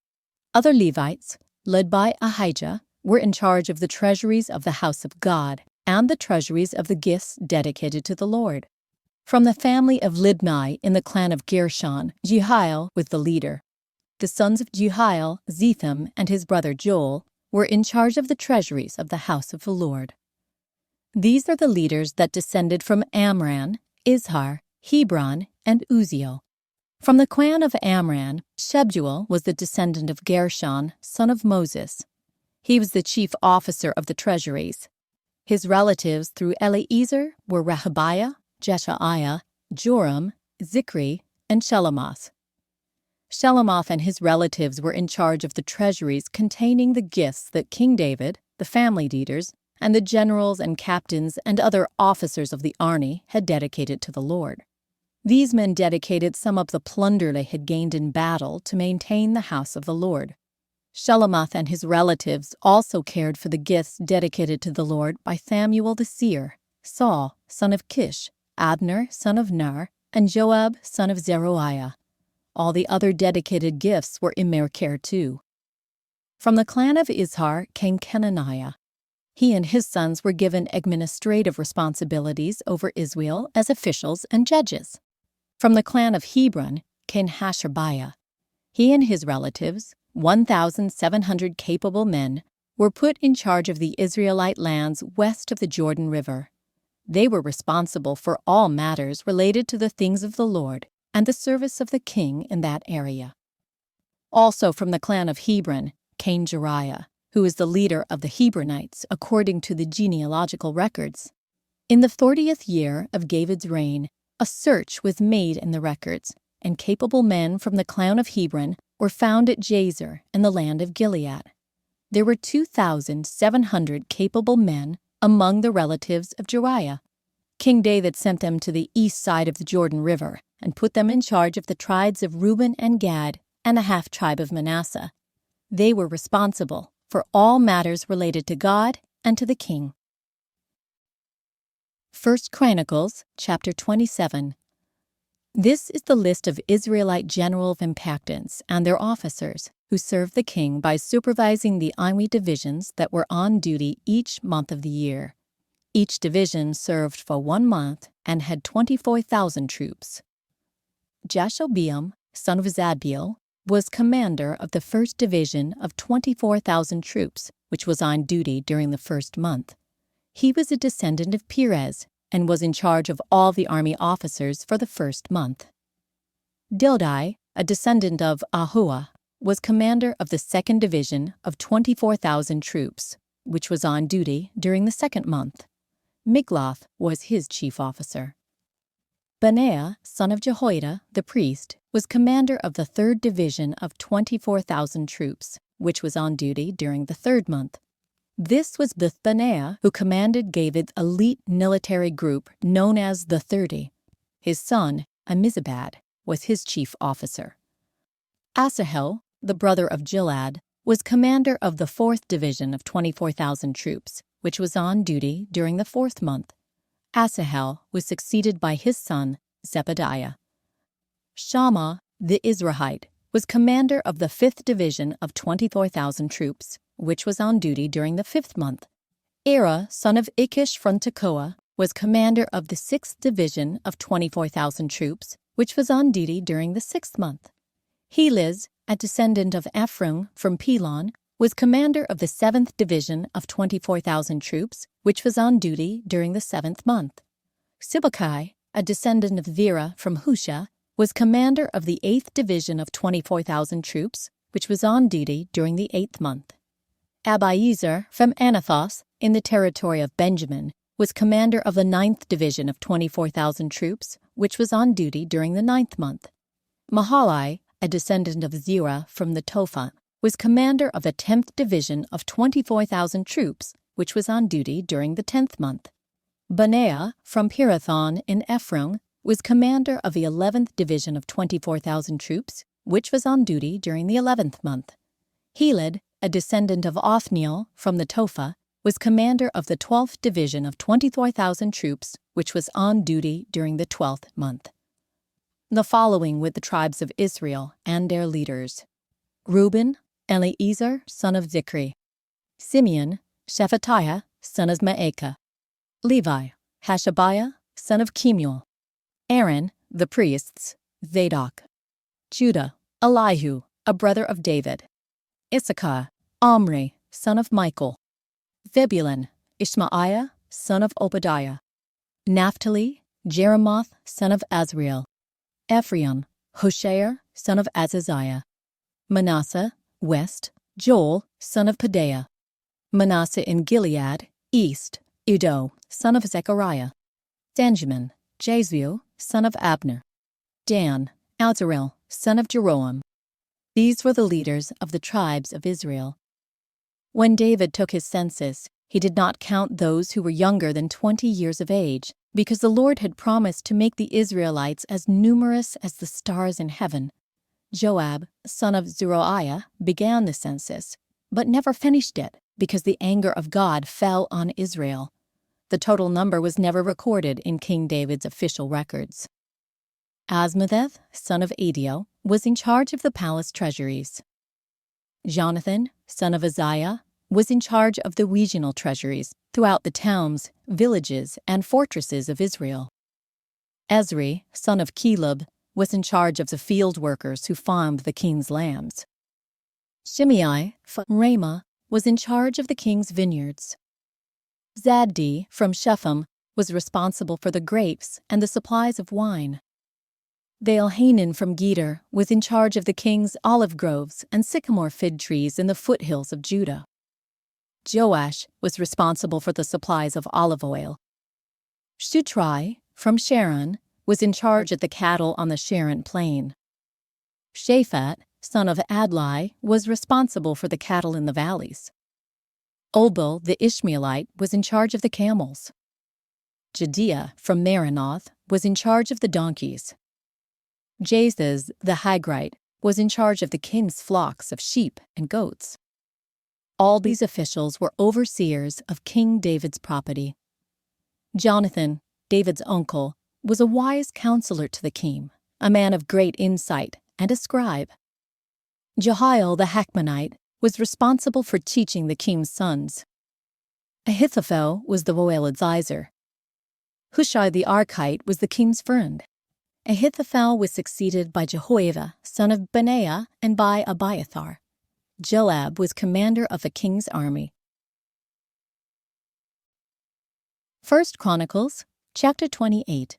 Other Levites, led by Ahijah, were in charge of the treasuries of the house of God and the treasuries of the gifts dedicated to the Lord. From the family of Libni in the clan of Gershon, Jehiel was the leader. The sons of Jehiel, Zetham, and his brother Joel, were in charge of the treasuries of the house of the Lord. These are the leaders that descended from Amram, Izhar, Hebron, and Uzziel. From the clan of Amram, Shebuel was the descendant of Gershon, son of Moses. He was the chief officer of the treasuries. His relatives through Eliezer were Rehabiah, Jeshaiah, Joram, Zikri, and Shelomoth. Shelomoth and his relatives were in charge of the treasuries containing the gifts that King David, the family leaders, and the generals and captains and other officers of the army had dedicated to the Lord. These men dedicated some of the plunder they had gained in battle to maintain the house of the Lord. Shelomoth and his relatives also cared for the gifts dedicated to the Lord by Samuel the seer, Saul, son of Kish, Abner, son of Ner, and Joab, son of Zeruiah. All the other dedicated gifts were in their care too. From the clan of Izhar came Kenaniah. He and his sons were given administrative responsibilities over Israel as officials and judges. From the clan of Hebron came Hashabiah. He and his relatives, 1,700 capable men, were put in charge of the Israelite lands west of the Jordan River. They were responsible for all matters related to the things of the Lord and the service of the king in that area. Also from the clan of Hebron came Jeriah, who is the leader of the Hebronites according to the genealogical records. In the 40th year of David's reign, a search was made in the records, and capable men from the clan of Hebron were found at Jazer in the land of Gilead. There were 2,700 capable men among the relatives of Jeriah. King David sent them to the east side of the Jordan River and put them in charge of the tribes of Reuben and Gad and the half-tribe of Manasseh. They were responsible for all matters related to God and to the king. 1 Chronicles chapter 27. This is the list of Israelite general impactants and their officers who served the king by supervising the army divisions that were on duty each month of the year. Each division served for 1 month and had 24,000 troops. Jashobeam, son of Zadbiel, was commander of the 1st Division of 24,000 troops, which was on duty during the first month. He was a descendant of Perez and was in charge of all the army officers for the first month. Dildai, a descendant of Ahua, was commander of the 2nd Division of 24,000 troops, which was on duty during the second month. Migloth was his chief officer. Benaiah, son of Jehoiada, the priest, was commander of the 3rd Division of 24,000 troops, which was on duty during the 3rd month. This was the Benaiah who commanded David's elite military group known as the 30. His son, Amizabad, was his chief officer. Asahel, the brother of Gilad, was commander of the 4th Division of 24,000 troops, which was on duty during the 4th month. Asahel was succeeded by his son, Zebediah. Shammah, the Izrahite, was commander of the 5th Division of 24,000 troops, which was on duty during the 5th month. Era, son of Ikish from Tekoa, was commander of the 6th Division of 24,000 troops, which was on duty during the 6th month. Heliz, a descendant of Ephraim from Pelon, was commander of the 7th Division of 24,000 troops, which was on duty during the 7th month. Sibbecai, a descendant of Zerah from Husha, was commander of the 8th Division of 24,000 troops, which was on duty during the 8th month. Abiezer from Anathoth, in the territory of Benjamin, was commander of the 9th Division of 24,000 troops, which was on duty during the 9th month. Mahalai, a descendant of Zerah from the Topha, was commander of the 10th Division of 24,000 troops, which was on duty during the 10th month. Benaiah from Pirathon in Ephraim was commander of the 11th Division of 24,000 troops, which was on duty during the 11th month. Helid, a descendant of Othniel from the Topha, was commander of the 12th Division of 24,000 troops, which was on duty during the 12th month. The following were the tribes of Israel and their leaders: Reuben, Eliezer, son of Zikri; Simeon, Shephatiah, son of Maacah; Levi, Hashabiah, son of Kemuel; Aaron, the priests, Zadok; Judah, Elihu, a brother of David; Issachar, Omri, son of Michael; Zebulun, Ishmaiah, son of Obadiah; Naphtali, Jeremoth, son of Azriel; Ephraim, Hoshea, son of Azaziah; Manasseh, west, Joel, son of Pedaiah; Manasseh in Gilead, east, Iddo, son of Zechariah; Benjamin, Jaziel, son of Abner; Dan, Azarel, son of Jeroham. These were the leaders of the tribes of Israel. When David took his census, he did not count those who were younger than 20 years of age, because the Lord had promised to make the Israelites as numerous as the stars in heaven. Joab, son of Zeruiah, began the census, but never finished it because the anger of God fell on Israel. The total number was never recorded in King David's official records. Asmatheth, son of Adio, was in charge of the palace treasuries. Jonathan, son of Uzziah, was in charge of the regional treasuries throughout the towns, villages, and fortresses of Israel. Ezri, son of Caleb, was in charge of the field workers who farmed the king's lambs. Shimei from Ramah was in charge of the king's vineyards. Zaddi from Shephem was responsible for the grapes and the supplies of wine. Baal-Hanan from Geder was in charge of the king's olive groves and sycamore fig trees in the foothills of Judah. Joash was responsible for the supplies of olive oil. Shutrai from Sharon was in charge of the cattle on the Sharon plain. Shaphat, son of Adlai, was responsible for the cattle in the valleys. Obal the Ishmaelite was in charge of the camels. Jediah from Maronoth was in charge of the donkeys. Jazez the Hagrite was in charge of the king's flocks of sheep and goats. All these officials were overseers of King David's property. Jonathan, David's uncle, was a wise counselor to the king, a man of great insight and a scribe. Jehiel the Hakmonite was responsible for teaching the king's sons. Ahithophel was the royal advisor. Hushai the Archite was the king's friend. Ahithophel was succeeded by Jehoiada, son of Benaiah, and by Abiathar. Joab was commander of the king's army. 1 Chronicles, chapter 28.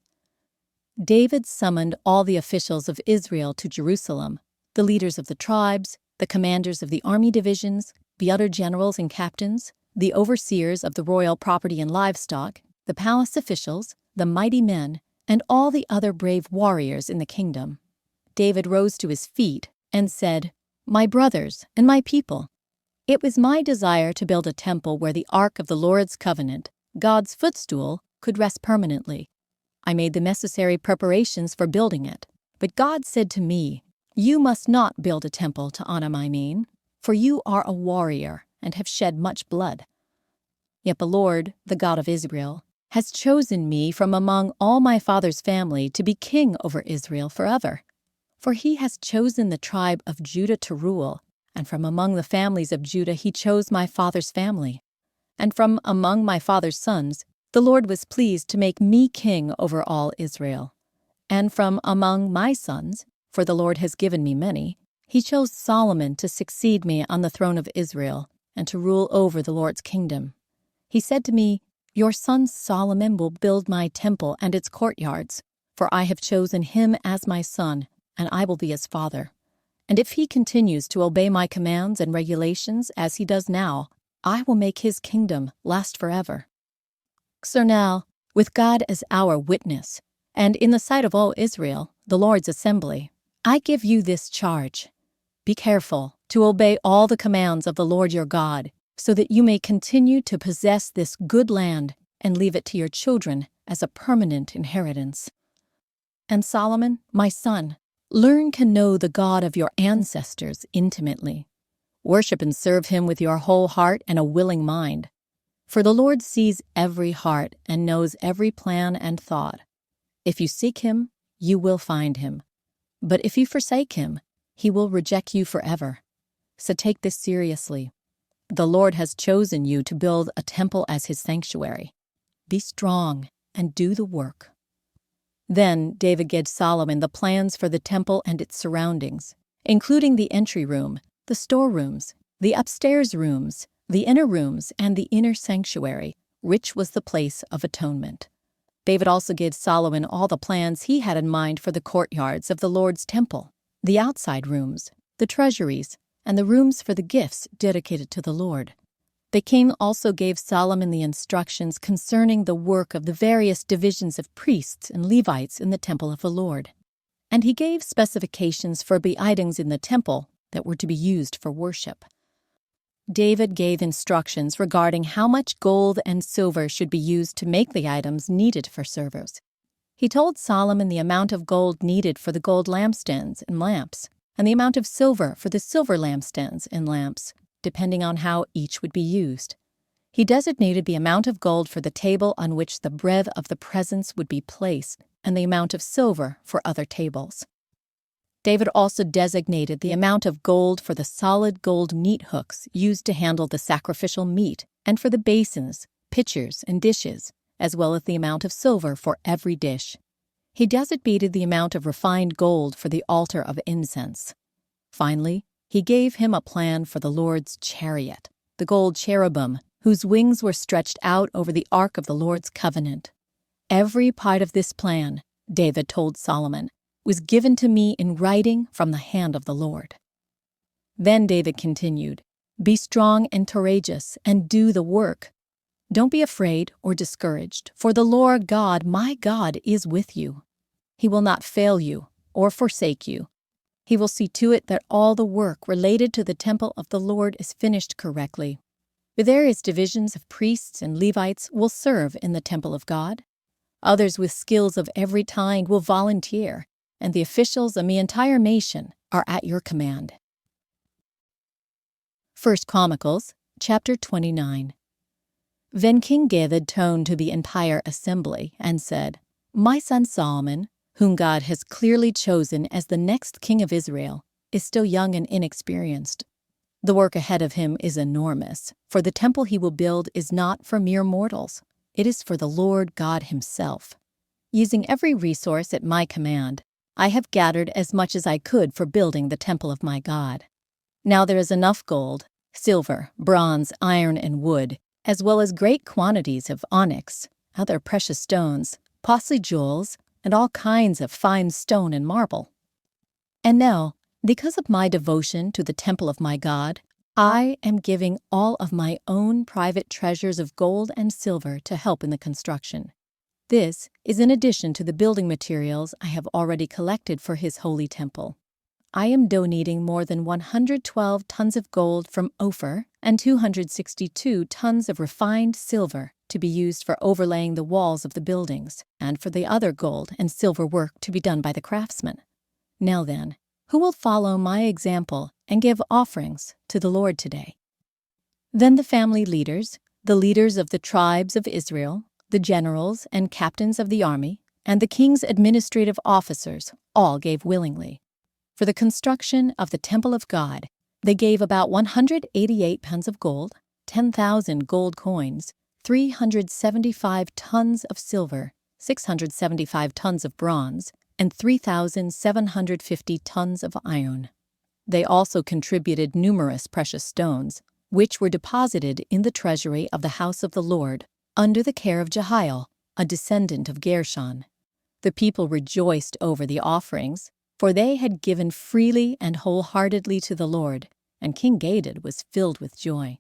David summoned all the officials of Israel to Jerusalem, the leaders of the tribes, the commanders of the army divisions, the other generals and captains, the overseers of the royal property and livestock, the palace officials, the mighty men, and all the other brave warriors in the kingdom. David rose to his feet and said, "My brothers and my people, it was my desire to build a temple where the ark of the Lord's covenant, God's footstool, could rest permanently. I made the necessary preparations for building it, but God said to me, 'You must not build a temple to honor my name, for you are a warrior and have shed much blood.' Yet the Lord, the God of Israel, has chosen me from among all my father's family to be king over Israel forever. For he has chosen the tribe of Judah to rule, and from among the families of Judah he chose my father's family. And from among my father's sons the Lord was pleased to make me king over all Israel. And from among my sons, for the Lord has given me many, he chose Solomon to succeed me on the throne of Israel and to rule over the Lord's kingdom. He said to me, 'Your son Solomon will build my temple and its courtyards, for I have chosen him as my son, and I will be his father. And if he continues to obey my commands and regulations as he does now, I will make his kingdom last forever.' So now, with God as our witness, and in the sight of all Israel, the Lord's assembly, I give you this charge. Be careful to obey all the commands of the Lord your God, so that you may continue to possess this good land and leave it to your children as a permanent inheritance. And Solomon, my son, learn to know the God of your ancestors intimately. Worship and serve him with your whole heart and a willing mind. For the Lord sees every heart and knows every plan and thought. If you seek him, you will find him. But if you forsake him, he will reject you forever. So take this seriously. The Lord has chosen you to build a temple as his sanctuary. Be strong and do the work." Then David gave Solomon the plans for the temple and its surroundings, including the entry room, the storerooms, the upstairs rooms, the inner rooms, and the inner sanctuary, which was the place of atonement. David also gave Solomon all the plans he had in mind for the courtyards of the Lord's temple, the outside rooms, the treasuries, and the rooms for the gifts dedicated to the Lord. The king also gave Solomon the instructions concerning the work of the various divisions of priests and Levites in the temple of the Lord. And he gave specifications for the items in the temple that were to be used for worship. David gave instructions regarding how much gold and silver should be used to make the items needed for service. He told Solomon the amount of gold needed for the gold lampstands and lamps, and the amount of silver for the silver lampstands and lamps, depending on how each would be used. He designated the amount of gold for the table on which the bread of the presence would be placed, and the amount of silver for other tables. David also designated the amount of gold for the solid gold meat hooks used to handle the sacrificial meat and for the basins, pitchers, and dishes, as well as the amount of silver for every dish. He designated the amount of refined gold for the altar of incense. Finally, he gave him a plan for the Lord's chariot, the gold cherubim, whose wings were stretched out over the ark of the Lord's covenant. Every part of this plan, David told Solomon, was given to me in writing from the hand of the Lord. Then David continued, "Be strong and courageous, and do the work. Don't be afraid or discouraged, for the Lord God, my God, is with you. He will not fail you or forsake you. He will see to it that all the work related to the temple of the Lord is finished correctly. The various divisions of priests and Levites will serve in the temple of God. Others with skills of every kind will volunteer, and the officials and the entire nation are at your command." 1 Chronicles, chapter 29. Then King David turned to the entire assembly and said, "My son Solomon, whom God has clearly chosen as the next king of Israel, is still young and inexperienced. The work ahead of him is enormous, for the temple he will build is not for mere mortals. It is for the Lord God himself. Using every resource at my command, I have gathered as much as I could for building the temple of my God. Now there is enough gold, silver, bronze, iron, and wood, as well as great quantities of onyx, other precious stones, costly jewels, and all kinds of fine stone and marble. And now, because of my devotion to the temple of my God, I am giving all of my own private treasures of gold and silver to help in the construction. This is in addition to the building materials I have already collected for his holy temple. I am donating more than 112 tons of gold from Ophir and 262 tons of refined silver to be used for overlaying the walls of the buildings and for the other gold and silver work to be done by the craftsmen. Now then, who will follow my example and give offerings to the Lord today?" Then the family leaders, the leaders of the tribes of Israel, the generals and captains of the army, and the king's administrative officers all gave willingly. For the construction of the temple of God, they gave about 188 pounds of gold, 10,000 gold coins, 375 tons of silver, 675 tons of bronze, and 3,750 tons of iron. They also contributed numerous precious stones, which were deposited in the treasury of the house of the Lord, under the care of Jehiel, a descendant of Gershon. The people rejoiced over the offerings, for they had given freely and wholeheartedly to the Lord, and King David was filled with joy.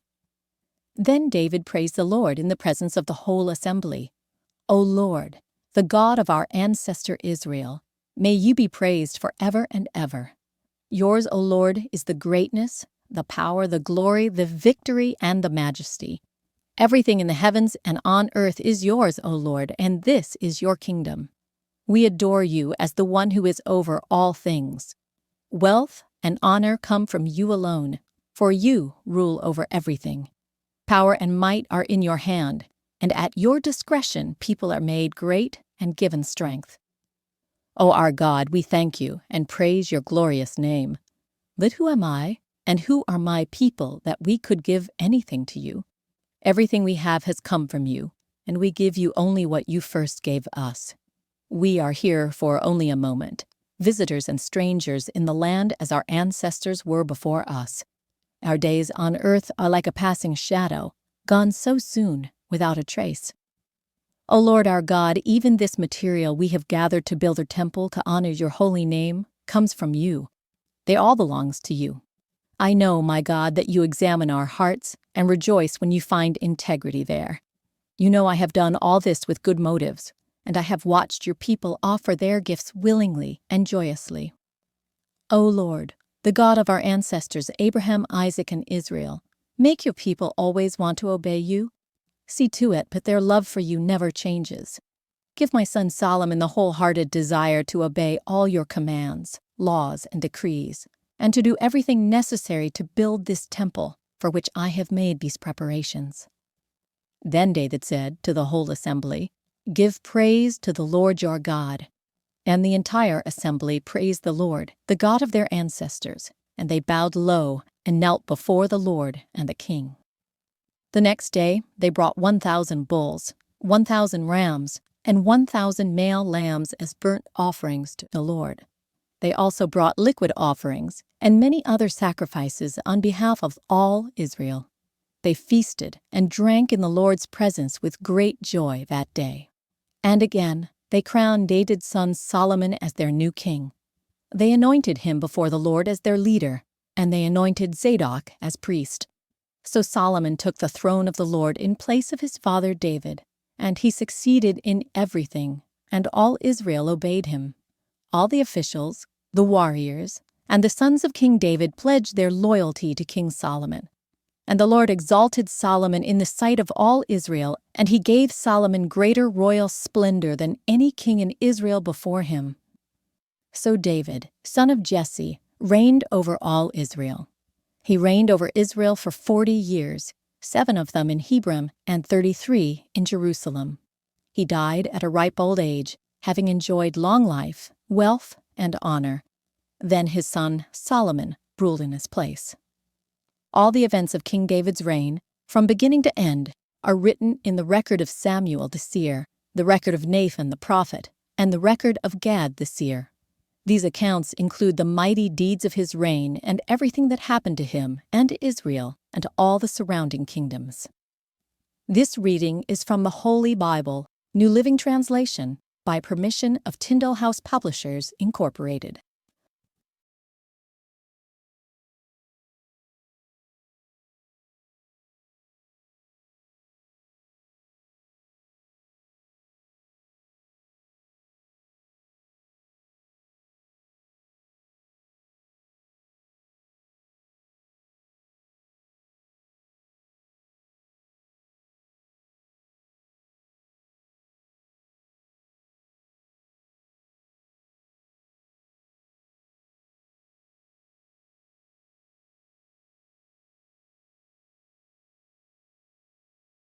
Then David praised the Lord in the presence of the whole assembly. "O Lord, the God of our ancestor Israel, may you be praised forever and ever. Yours, O Lord, is the greatness, the power, the glory, the victory, and the majesty. Everything in the heavens and on earth is yours, O Lord, and this is your kingdom. We adore you as the one who is over all things. Wealth and honor come from you alone, for you rule over everything. Power and might are in your hand, and at your discretion people are made great and given strength. O our God, we thank you and praise your glorious name. But who am I, and who are my people that we could give anything to you? Everything we have has come from you, and we give you only what you first gave us. We are here for only a moment, visitors and strangers in the land as our ancestors were before us. Our days on earth are like a passing shadow, gone so soon, without a trace. O Lord our God, even this material we have gathered to build a temple to honor your holy name comes from you. They all belongs to you. I know, my God, that you examine our hearts and rejoice when you find integrity there. You know I have done all this with good motives, and I have watched your people offer their gifts willingly and joyously. O Lord, the God of our ancestors Abraham, Isaac, and Israel, make your people always want to obey you. See to it that their love for you never changes. Give my son Solomon the wholehearted desire to obey all your commands, laws, and decrees, and to do everything necessary to build this temple for which I have made these preparations." Then David said to the whole assembly, "Give praise to the Lord your God, And the entire assembly praised the Lord, the God of their ancestors, and they bowed low and knelt before the Lord and the king. The next day they brought 1,000 bulls, 1,000 rams, and 1,000 male lambs as burnt offerings to the Lord. They also brought liquid offerings and many other sacrifices on behalf of all Israel. They feasted and drank in the Lord's presence with great joy that day. And again, they crowned David's son Solomon as their new king. They anointed him before the Lord as their leader, and they anointed Zadok as priest. So Solomon took the throne of the Lord in place of his father David, and he succeeded in everything, and all Israel obeyed him. All the officials, the warriors, and the sons of King David pledged their loyalty to King Solomon. And the Lord exalted Solomon in the sight of all Israel, and he gave Solomon greater royal splendor than any king in Israel before him. So David, son of Jesse, reigned over all Israel. He reigned over Israel for 40 years, 7 of them in Hebron and 33 in Jerusalem. He died at a ripe old age, having enjoyed long life, wealth, and honor. Then his son Solomon ruled in his place. All the events of King David's reign, from beginning to end, are written in the record of Samuel the seer, the record of Nathan the prophet, and the record of Gad the seer. These accounts include the mighty deeds of his reign and everything that happened to him and to Israel and to all the surrounding kingdoms. This reading is from the Holy Bible, New Living Translation, by permission of Tyndale House Publishers, Incorporated.